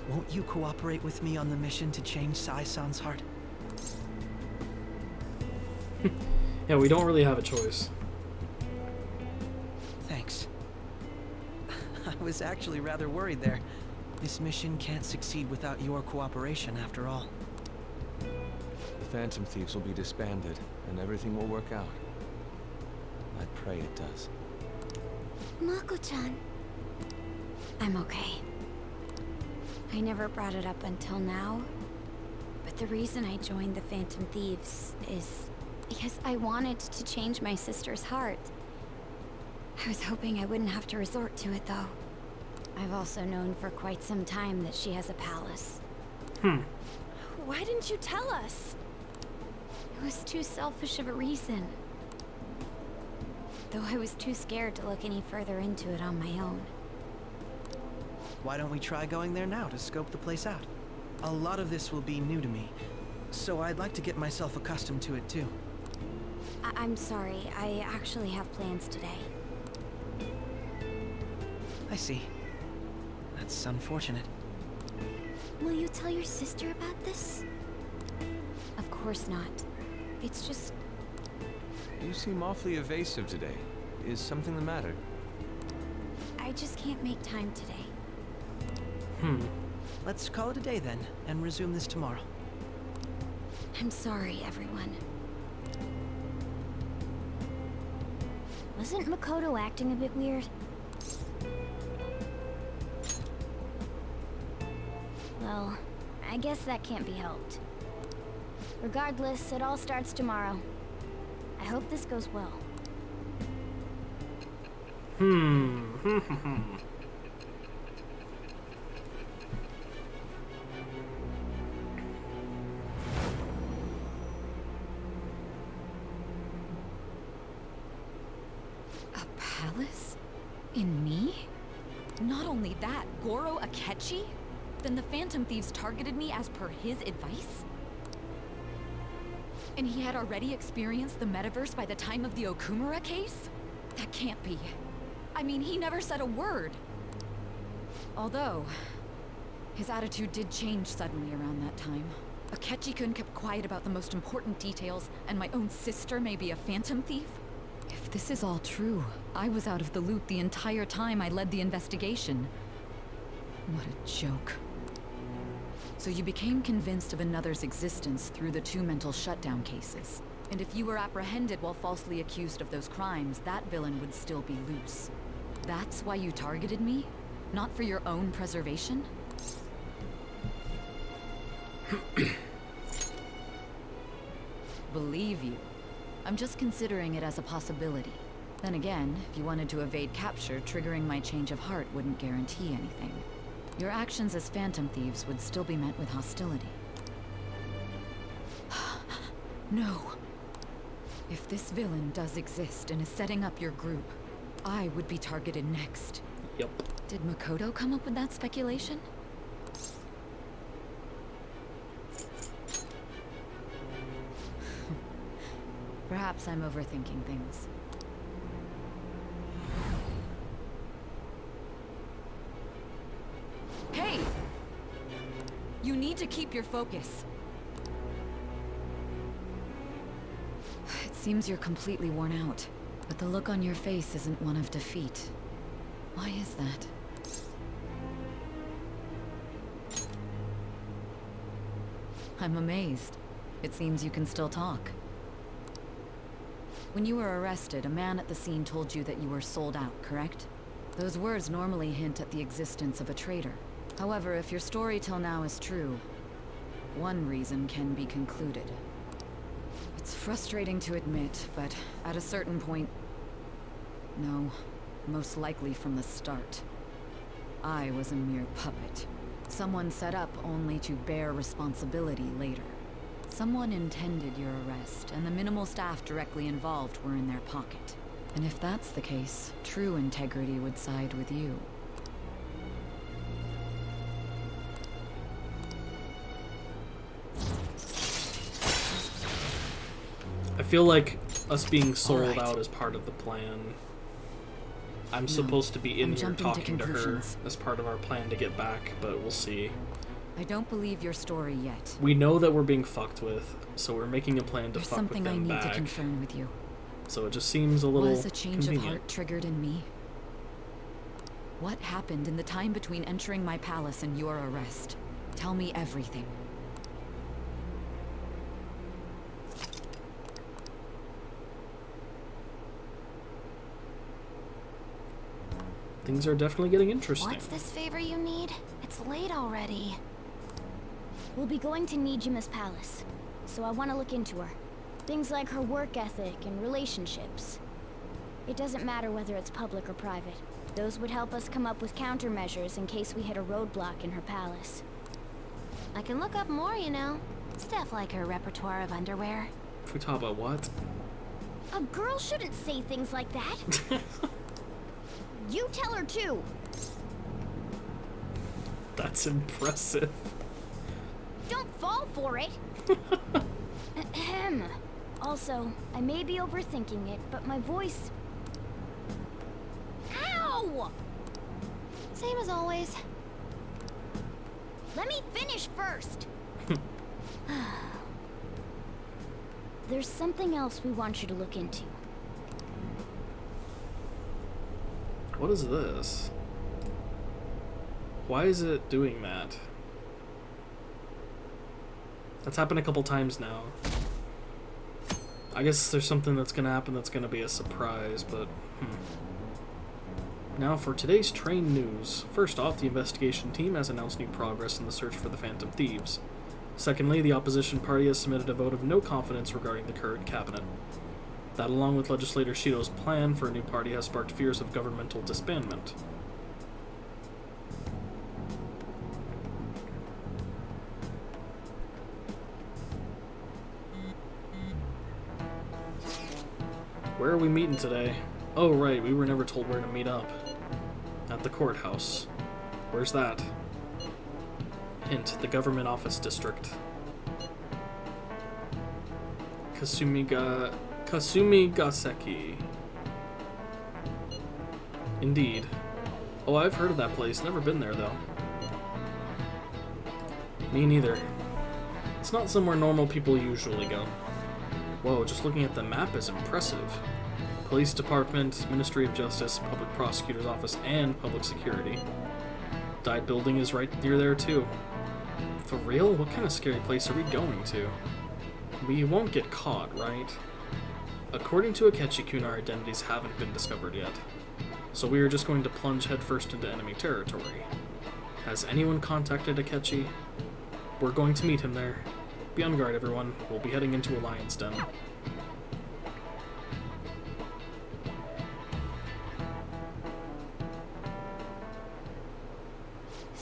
Won't you cooperate with me on the mission to change Sai-san's heart? Yeah, we don't really have a choice. Thanks. I was actually rather worried there. This mission can't succeed without your cooperation, after all. The Phantom Thieves will be disbanded, and everything will work out. I pray it does. Mako-chan. I'm okay. I never brought it up until now, but the reason I joined the Phantom Thieves is because I wanted to change my sister's heart. I was hoping I wouldn't have to resort to it, though. I've also known for quite some time that she has a palace. Why didn't you tell us? It was too selfish of a reason. Though I was too scared to look any further into it on my own. Why don't we try going there now to scope the place out? A lot of this will be new to me, so I'd like to get myself accustomed to it too. I'm sorry, I actually have plans today. I see. That's unfortunate. Will you tell your sister about this? Of course not. It's just... You seem awfully evasive today. Is something the matter? I just can't make time today. Let's call it a day then, and resume this tomorrow. I'm sorry, everyone. Wasn't Makoto acting a bit weird? Well, I guess that can't be helped. Regardless, it all starts tomorrow. I hope this goes well. A palace? In me? Not only that, Goro Akechi? Then the Phantom Thieves targeted me as per his advice? And he had already experienced the metaverse by the time of the Okumura case? That can't be. I mean, he never said a word. Although, his attitude did change suddenly around that time. Akechi-kun kept quiet about the most important details, and my own sister may be a Phantom Thief? If this is all true, I was out of the loop the entire time I led the investigation. What a joke. So you became convinced of another's existence through the 2 mental shutdown cases. And if you were apprehended while falsely accused of those crimes, that villain would still be loose. That's why you targeted me? Not for your own preservation? Believe you. I'm just considering it as a possibility. Then again, if you wanted to evade capture, triggering my change of heart wouldn't guarantee anything. Your actions as phantom thieves would still be met with hostility. No. If this villain does exist and is setting up your group, I would be targeted next. Yep. Did Makoto come up with that speculation? Perhaps I'm overthinking things. Hey! You need to keep your focus. It seems you're completely worn out, but the look on your face isn't one of defeat. Why is that? I'm amazed. It seems you can still talk. When you were arrested, a man at the scene told you that you were sold out, correct? Those words normally hint at the existence of a traitor. However, if your story till now is true, one reason can be concluded. It's frustrating to admit, but at a certain point... No, most likely from the start. I was a mere puppet. Someone set up only to bear responsibility later. Someone intended your arrest, and the minimal staff directly involved were in their pocket. And if that's the case, true integrity would side with you. I feel like us being sold out is part of the plan. I'm supposed to be in here talking to her as part of our plan to get back, but we'll see. I don't believe your story yet. We know that we're being fucked with, so we're making a plan to There's fuck with them back. something I need to confirm with you. So it just seems a little Was a change convenient. of heart triggered in me? What happened in the time between entering my palace and your arrest? Tell me everything. Things are definitely getting interesting. What's this favor you need? It's late already. We'll be going to Nijima's palace, so I want to look into her. Things like her work ethic and relationships. It doesn't matter whether it's public or private. Those would help us come up with countermeasures in case we hit a roadblock in her palace. I can look up more, you know. Stuff like her repertoire of underwear. If we talk about what? A girl shouldn't say things like that. You tell her too. That's impressive. Don't fall for it. Ahem. Also, I may be overthinking it, but my voice... Ow! Same as always. Let me finish first. There's something else we want you to look into. What is this? Why is it doing that? That's happened a couple times now. I guess there's something that's gonna happen that's gonna be a surprise, but Now for today's train news. First off, the investigation team has announced new progress in the search for the Phantom Thieves. Secondly, the opposition party has submitted a vote of no confidence regarding the current cabinet. That, along with legislator Shido's plan for a new party, has sparked fears of governmental disbandment. Where are we meeting today? Oh right, we were never told where to meet up. At the courthouse. Where's that? Hint, the government office district. Kasumigaseki. Indeed. Oh, I've heard of that place. Never been there, though. Me neither. It's not somewhere normal people usually go. Whoa, just looking at the map is impressive. Police Department, Ministry of Justice, Public Prosecutor's Office, and Public Security. Diet Building is right near there, too. For real? What kind of scary place are we going to? We won't get caught, right? According to Akechi-kun, our identities haven't been discovered yet. So we are just going to plunge headfirst into enemy territory. Has anyone contacted Akechi? We're going to meet him there. Be on guard, everyone. We'll be heading into Alliance Den.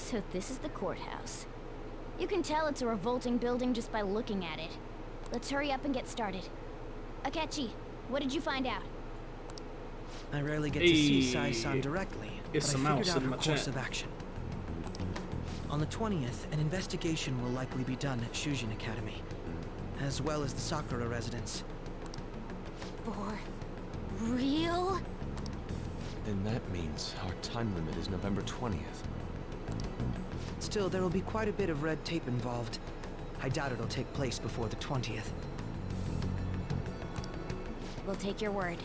So this is the courthouse. You can tell it's a revolting building just by looking at it. Let's hurry up and get started. Akechi, what did you find out? I rarely get to see Sai-san directly, but I figured out her course of action. On the 20th, an investigation will likely be done at Shujin Academy, as well as the Sakura residence. For real? Then that means our time limit is November 20th. Still, there will be quite a bit of red tape involved. I doubt it'll take place before the 20th. We'll take your word.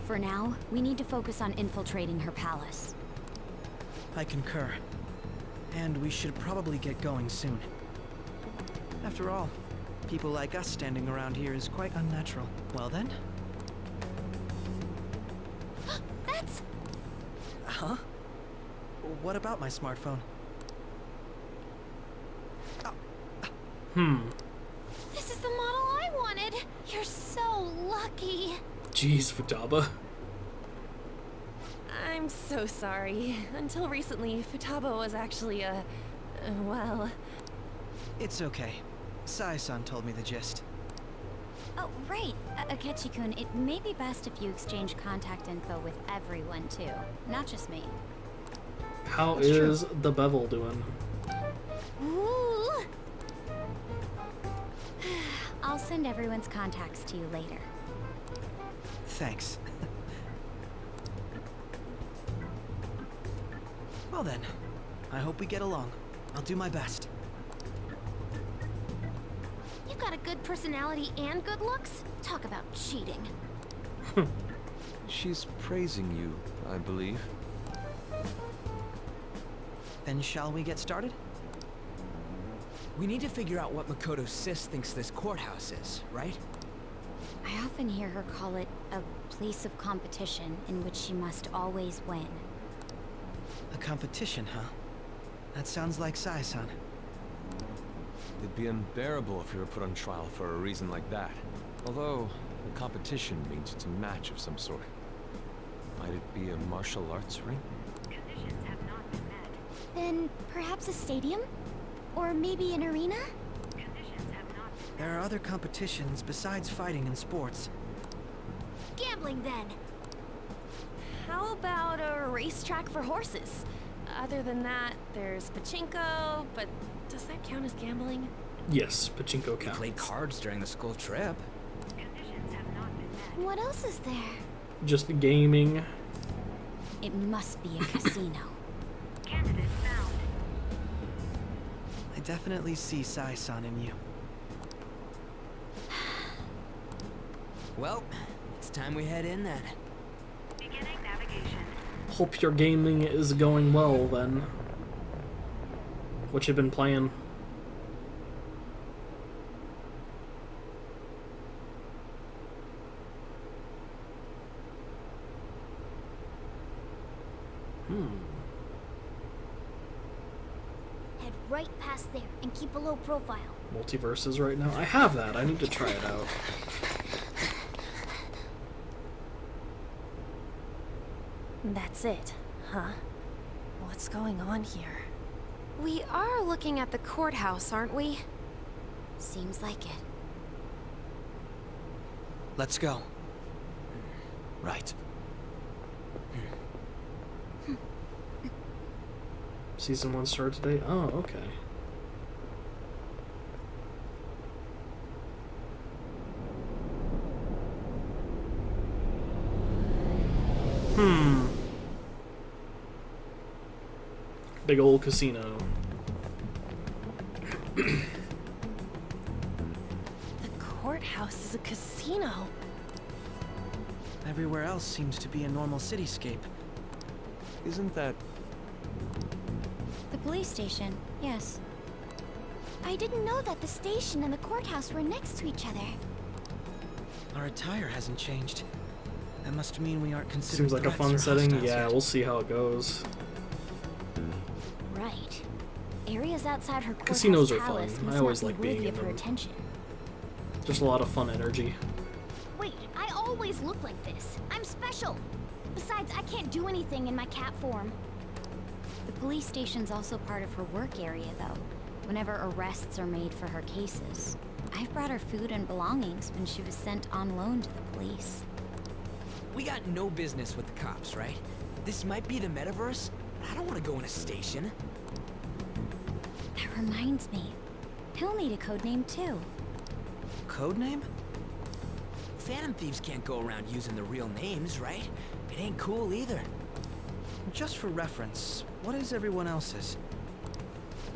For now, we need to focus on infiltrating her palace. I concur. And we should probably get going soon. After all, people like us standing around here is quite unnatural. Well then? That's... Huh? What about my smartphone? This is the model I wanted! You're so lucky! Jeez, Futaba. I'm so sorry. Until recently, Futaba was actually well... It's okay. Sai-san told me the gist. Oh, right. Akechi-kun, it may be best if you exchange contact info with everyone, too. Not just me. How is the bevel doing? Ooh! I'll send everyone's contacts to you later. Thanks. Well then, I hope we get along. I'll do my best. You got a good personality and good looks? Talk about cheating. She's praising you, I believe. Then shall we get started? We need to figure out what Makoto's sis thinks this courthouse is, right? I often hear her call it a place of competition in which she must always win. A competition, huh? That sounds like Sai-san. It'd be unbearable if you were put on trial for a reason like that. Although, the competition means it's a match of some sort. Might it be a martial arts ring? Conditions have not been met. Then perhaps a stadium? Or maybe an arena? Conditions have not been met. There are other competitions besides fighting and sports. Gambling, then. How about a racetrack for horses? Other than that, there's pachinko, but does that count as gambling? Yes, pachinko counts. We played cards during the school trip. Conditions have not been met. What else is there? Just gaming. It must be a casino. Candidate found. I definitely see Sai-san in you. Well, it's time we head in then. Beginning navigation. Hope your gaming is going well, then. What you been playing? Head right past there and keep a low profile. Multiverses right now? I have that. I need to try it out. That's it, huh? What's going on here? We are looking at the courthouse, aren't we? Seems like it. Let's go. Right. Season 1 started today? Oh, okay. Big old casino. The courthouse is a casino. Everywhere else seems to be a normal cityscape. Isn't that... The police station, yes. I didn't know that the station and the courthouse were next to each other. Our attire hasn't changed. That must mean we aren't considered Seems like a fun threats or setting. hostiles Yeah, yet. we'll see how it goes. Right. Areas outside her courthouse Casinos are palace fun. must I always not like be being worthy in of her them. attention. Just a lot of fun energy. Wait, I always look like this. I'm special. Besides, I can't do anything in my cat form. The police station's also part of her work area, though, whenever arrests are made for her cases. I've brought her food and belongings when she was sent on loan to the police. We got no business with the cops, right? This might be the metaverse, but I don't want to go in a station. That reminds me. He'll need a code name, too. Codename? Phantom thieves can't go around using the real names, right? It ain't cool either. Just for reference, what is everyone else's?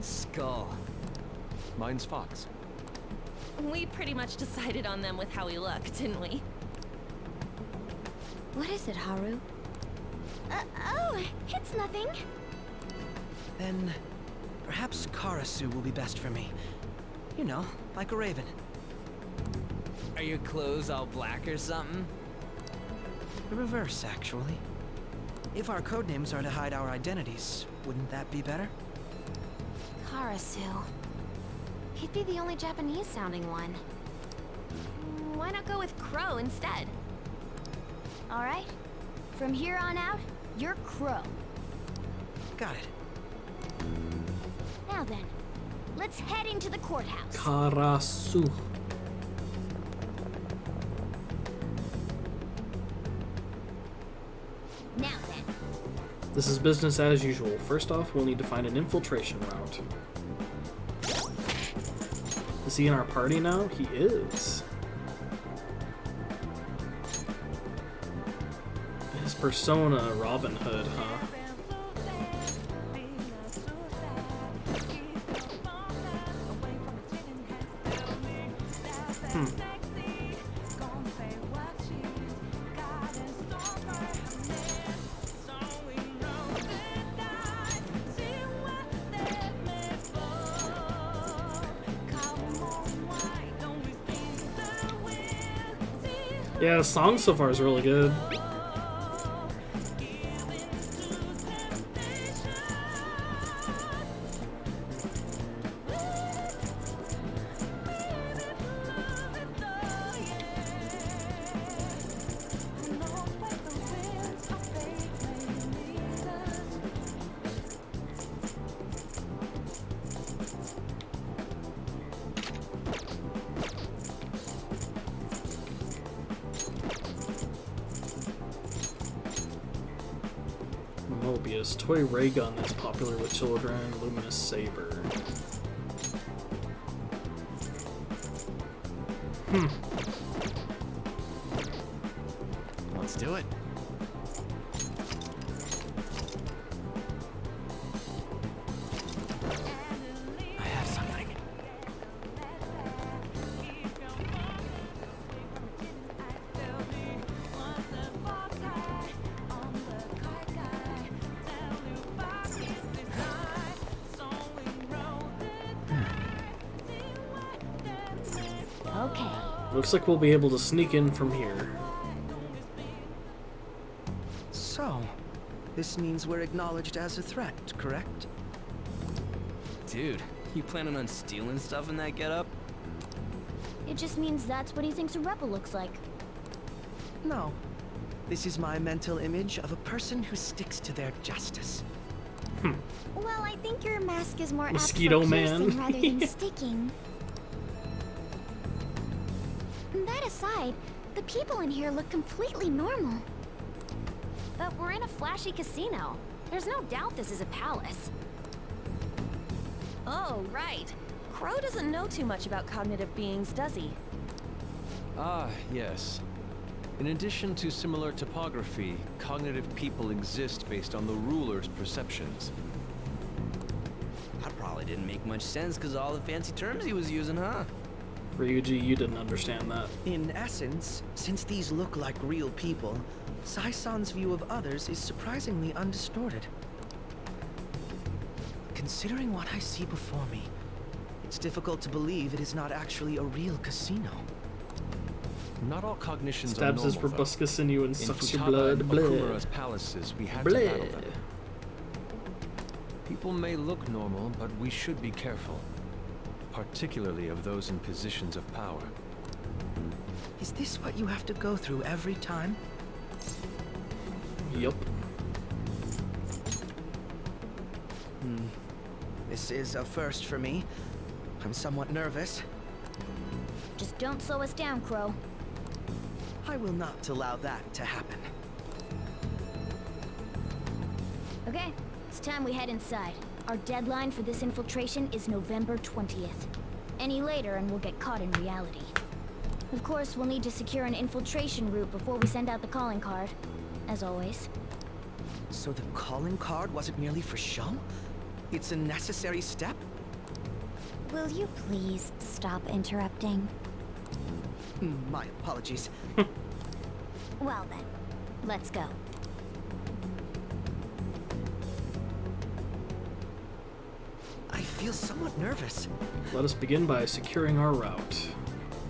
Skull. Mine's Fox. We pretty much decided on them with how we look, didn't we? What is it, Haru? Oh, it's nothing. Then perhaps Karasu will be best for me. You know, like a raven. Are your clothes all black or something? The reverse, actually. If our codenames are to hide our identities, wouldn't that be better? Karasu. He'd be the only Japanese-sounding one. Why not go with Crow instead? All right. From here on out, you're Crow. Got it. Now then, let's head into the courthouse. Karasu. Now then. This is business as usual. First off, we'll need to find an infiltration route. Is he in our party now? He is. His persona, Robin Hood, huh? Yeah, the song so far is really good. Mobius, toy ray gun that's popular with children, luminous saber. Let's do it. I have something. Okay. Looks like we'll be able to sneak in from here. So, this means we're acknowledged as a threat, correct? Dude, you planning on stealing stuff in that getup? It just means that's what he thinks a rebel looks like. No. This is my mental image of a person who sticks to their justice. Well, I think your mask is more apt Mosquito for Man. piercing rather than sticking. That aside, the people in here look completely normal. But we're in a flashy casino. There's no doubt this is a palace. Oh, right. Crow doesn't know too much about cognitive beings, does he? Ah, yes. In addition to similar topography, cognitive people exist based on the ruler's perceptions. That probably didn't make much sense because of all the fancy terms he was using, huh? Ryuji, you didn't understand that. In essence, since these look like real people, Sai-san's view of others is surprisingly undistorted. Considering what I see before me, it's difficult to believe it is not actually a real casino. Not all cognitions Stabs are his normal, proboscis in you and In sucks your Futaba blood. and Bleh. Okumura's palaces, we had to Bleh. battle them. People may look normal, but we should be careful. Particularly of those in positions of power. Is this what you have to go through every time? Yup. This is a first for me. I'm somewhat nervous. Just don't slow us down, Crow. I will not allow that to happen. Okay, it's time we head inside. Our deadline for this infiltration is November 20th. Any later and we'll get caught in reality. Of course, we'll need to secure an infiltration route before we send out the calling card. As always. So the calling card wasn't merely for show? It's a necessary step? Will you please stop interrupting? My apologies. Well then, let's go. I feel somewhat nervous. Let us begin by securing our route.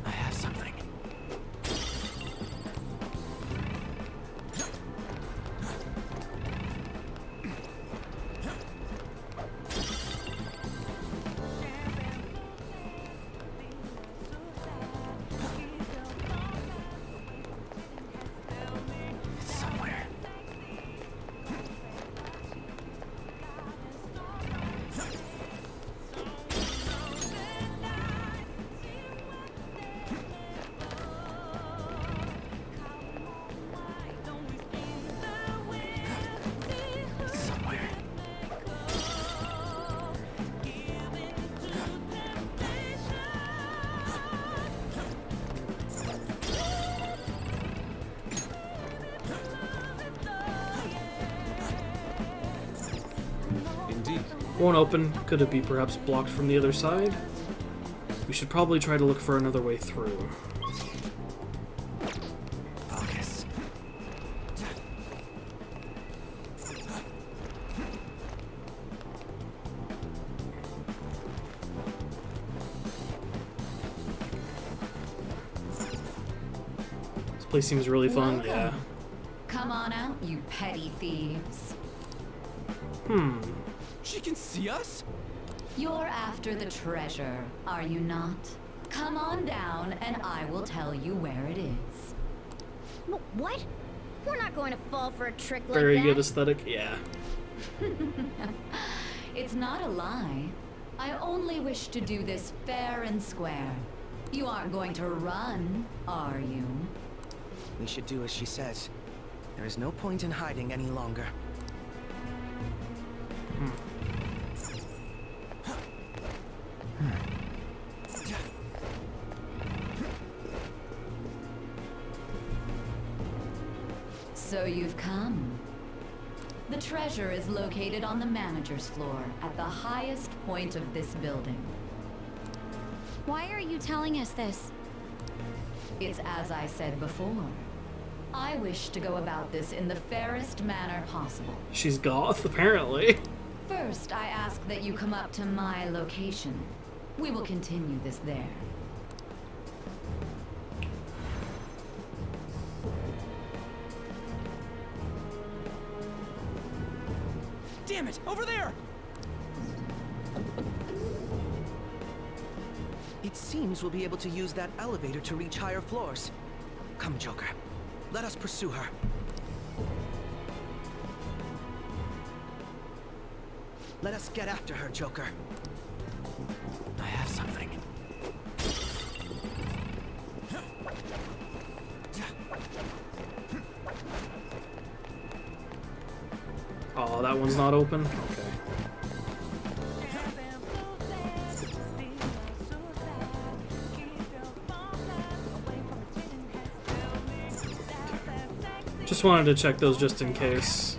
I have something. It's somewhere. Won't open. Could it be perhaps blocked from the other side? We should probably try to look for another way through. Focus. This place seems really fun, Welcome. yeah. Come on out, you petty thieves. She can see us? You're after the treasure, are you not? Come on down and I will tell you where it is. What? We're not going to fall for a trick like Very that. good aesthetic, yeah. It's not a lie. I only wish to do this fair and square. You aren't going to run, are you? We should do as she says. There is no point in hiding any longer. So you've come. The treasure is located on the manager's floor at the highest point of this building. Why are you telling us this? It's as I said before. I wish to go about this in the fairest manner possible. She's goth, apparently. First, I ask that you come up to my location. We will continue this there. Damn it! Over there! It seems we'll be able to use that elevator to reach higher floors. Come, Joker. Let us pursue her. Let us get after her, Joker. I have something. Oh, that one's not open? Okay. Just wanted to check those just in case.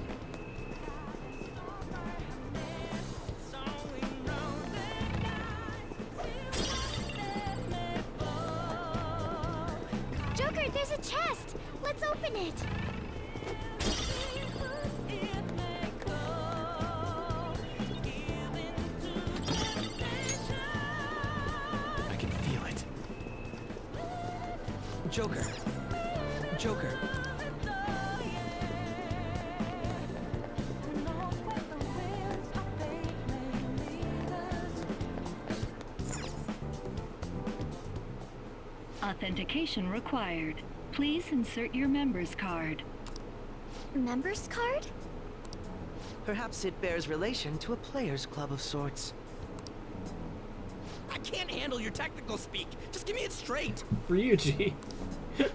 Joker, there's a chest! Let's open it! I can feel it. Joker. Joker. Authentication required. Please insert your member's card. Member's card? Perhaps it bears relation to a players' club of sorts. I can't handle your technical speak. Just give me it straight. Ryuji.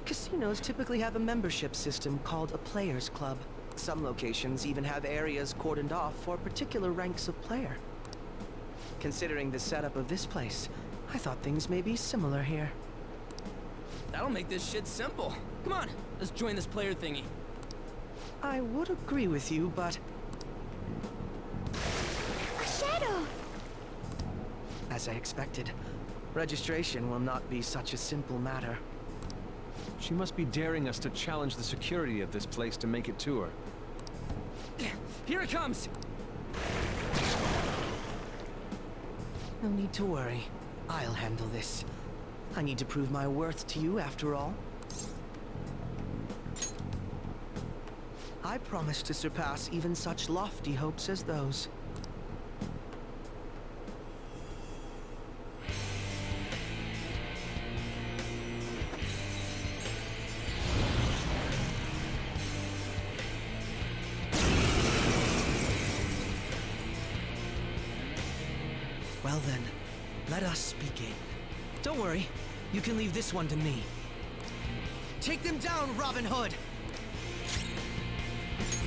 Casinos typically have a membership system called a players' club. Some locations even have areas cordoned off for particular ranks of player. Considering the setup of this place, I thought things may be similar here. That'll make this shit simple. Come on, let's join this player thingy. I would agree with you, but... Shadow! As I expected, registration will not be such a simple matter. She must be daring us to challenge the security of this place to make it to her. Here it comes! No need to worry. I'll handle this. I need to prove my worth to you, after all. I promise to surpass even such lofty hopes as those. Well then, let us begin. Don't worry, you can leave this one to me. Take them down, Robin Hood!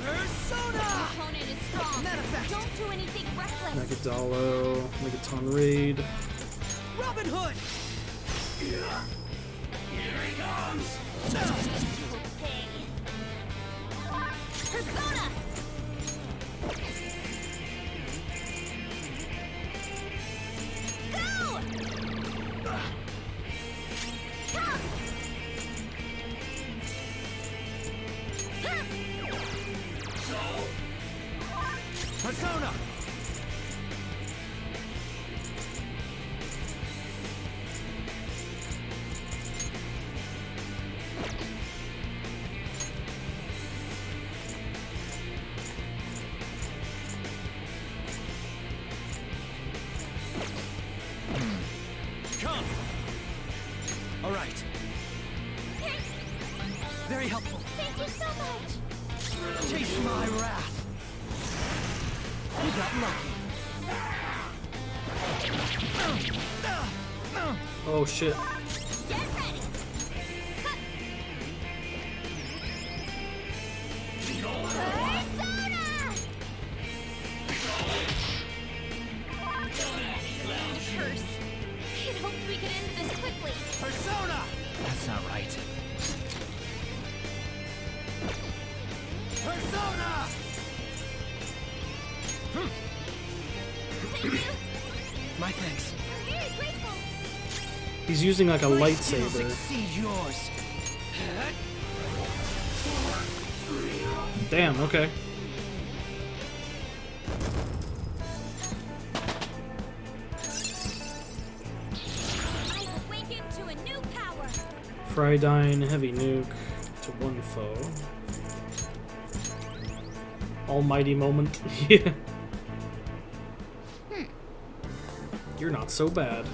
Persona! Your opponent is strong. Manifest! Don't do anything reckless. Megadolo, Megaton Raid. Robin Hood! Here he comes! Persona! Go! Come! Persona! Come! All right. Very helpful. Thank you so much! Taste my wrath! You got lucky. Oh shit. Get ready! Curse. It hoped we could end this quickly. Persona! That's not right. Persona! Thank you! My thanks. I'm very grateful! He's using like a My skills lightsaber. exceed yours. Damn, okay. I will awaken to a new power! Frydyne, Heavy Nuke to one foe. Almighty moment. Yeah. You're not so bad.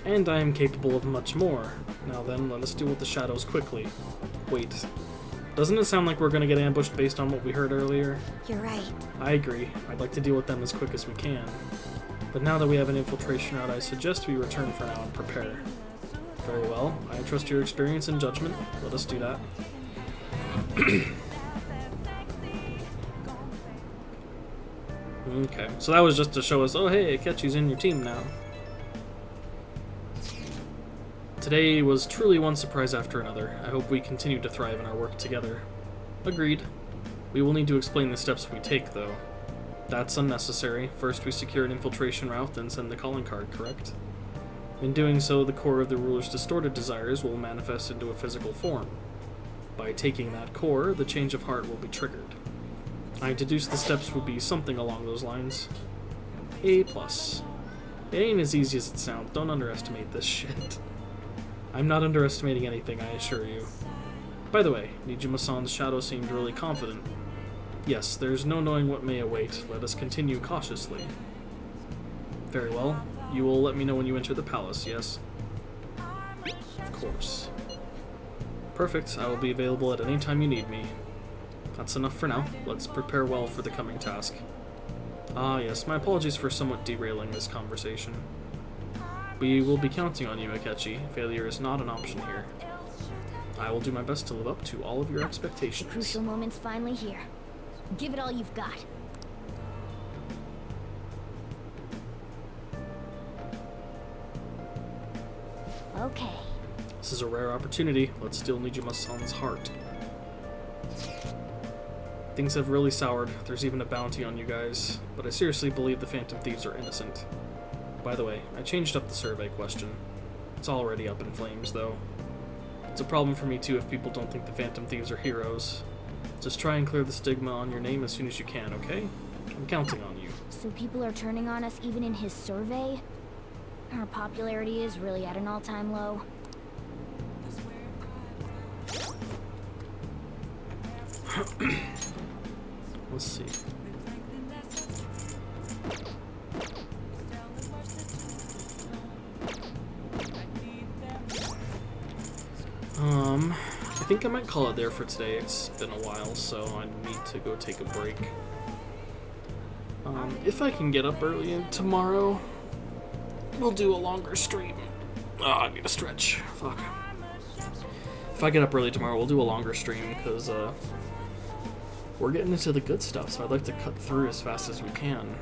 And I am capable of much more. Now then, let us deal with the shadows quickly. Wait. Doesn't it sound like we're gonna get ambushed based on what we heard earlier? You're right. I agree. I'd like to deal with them as quick as we can. But now that we have an infiltration route, I suggest we return for now and prepare. Very well. I trust your experience and judgment. Let us do that. Okay, so that was just to show us, oh hey, Akechi's in your team now. Today was truly one surprise after another. I hope we continue to thrive in our work together. Agreed. We will need to explain the steps we take, though. That's unnecessary. First we secure an infiltration route, then send the calling card, correct? In doing so, the core of the ruler's distorted desires will manifest into a physical form. By taking that core, the change of heart will be triggered. I deduce the steps would be something along those lines. A+. It ain't as easy as it sounds. Don't underestimate this shit. I'm not underestimating anything, I assure you. By the way, Nijima-san's shadow seemed really confident. Yes, there's no knowing what may await. Let us continue cautiously. Very well. You will let me know when you enter the palace, yes? Of course. Perfect. I will be available at any time you need me. That's enough for now. Let's prepare well for the coming task. Ah, yes, my apologies for somewhat derailing this conversation. We will be counting on you, Akechi. Failure is not an option here. I will do my best to live up to all of your expectations. The crucial moment's finally here. Give it all you've got. Okay. This is a rare opportunity. Let's steal Nijima-san's heart. Things have really soured. There's even a bounty on you guys. But I seriously believe the Phantom Thieves are innocent. By the way, I changed up the survey question. It's already up in flames, though. It's a problem for me, too, if people don't think the Phantom Thieves are heroes. Just try and clear the stigma on your name as soon as you can, okay? I'm counting on you. So people are turning on us even in his survey? Our popularity is really at an all-time low. Let's see. I think I might call it there for today. It's been a while, so I need to go take a break. If I can get up early tomorrow, we'll do a longer stream. Oh, I need a stretch. Fuck. If I get up early tomorrow, we'll do a longer stream, because, we're getting into the good stuff, so I'd like to cut through as fast as we can.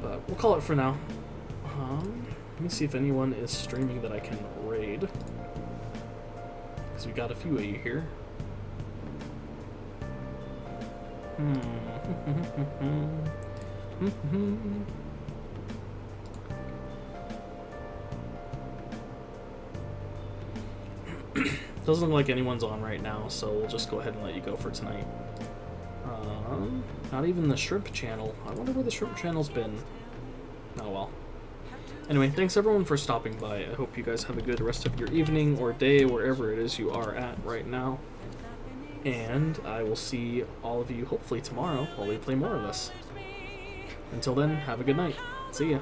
But we'll call it for now. Let me see if anyone is streaming that I can raid. Because we got a few of you here. Doesn't look like anyone's on right now, so we'll just go ahead and let you go for tonight. Not even the Shrimp channel. I wonder where the Shrimp channel's been. Oh well. Anyway, thanks everyone for stopping by. I hope you guys have a good rest of your evening or day, wherever it is you are at right now. And I will see all of you hopefully tomorrow while we play more of this. Until then, have a good night. See ya.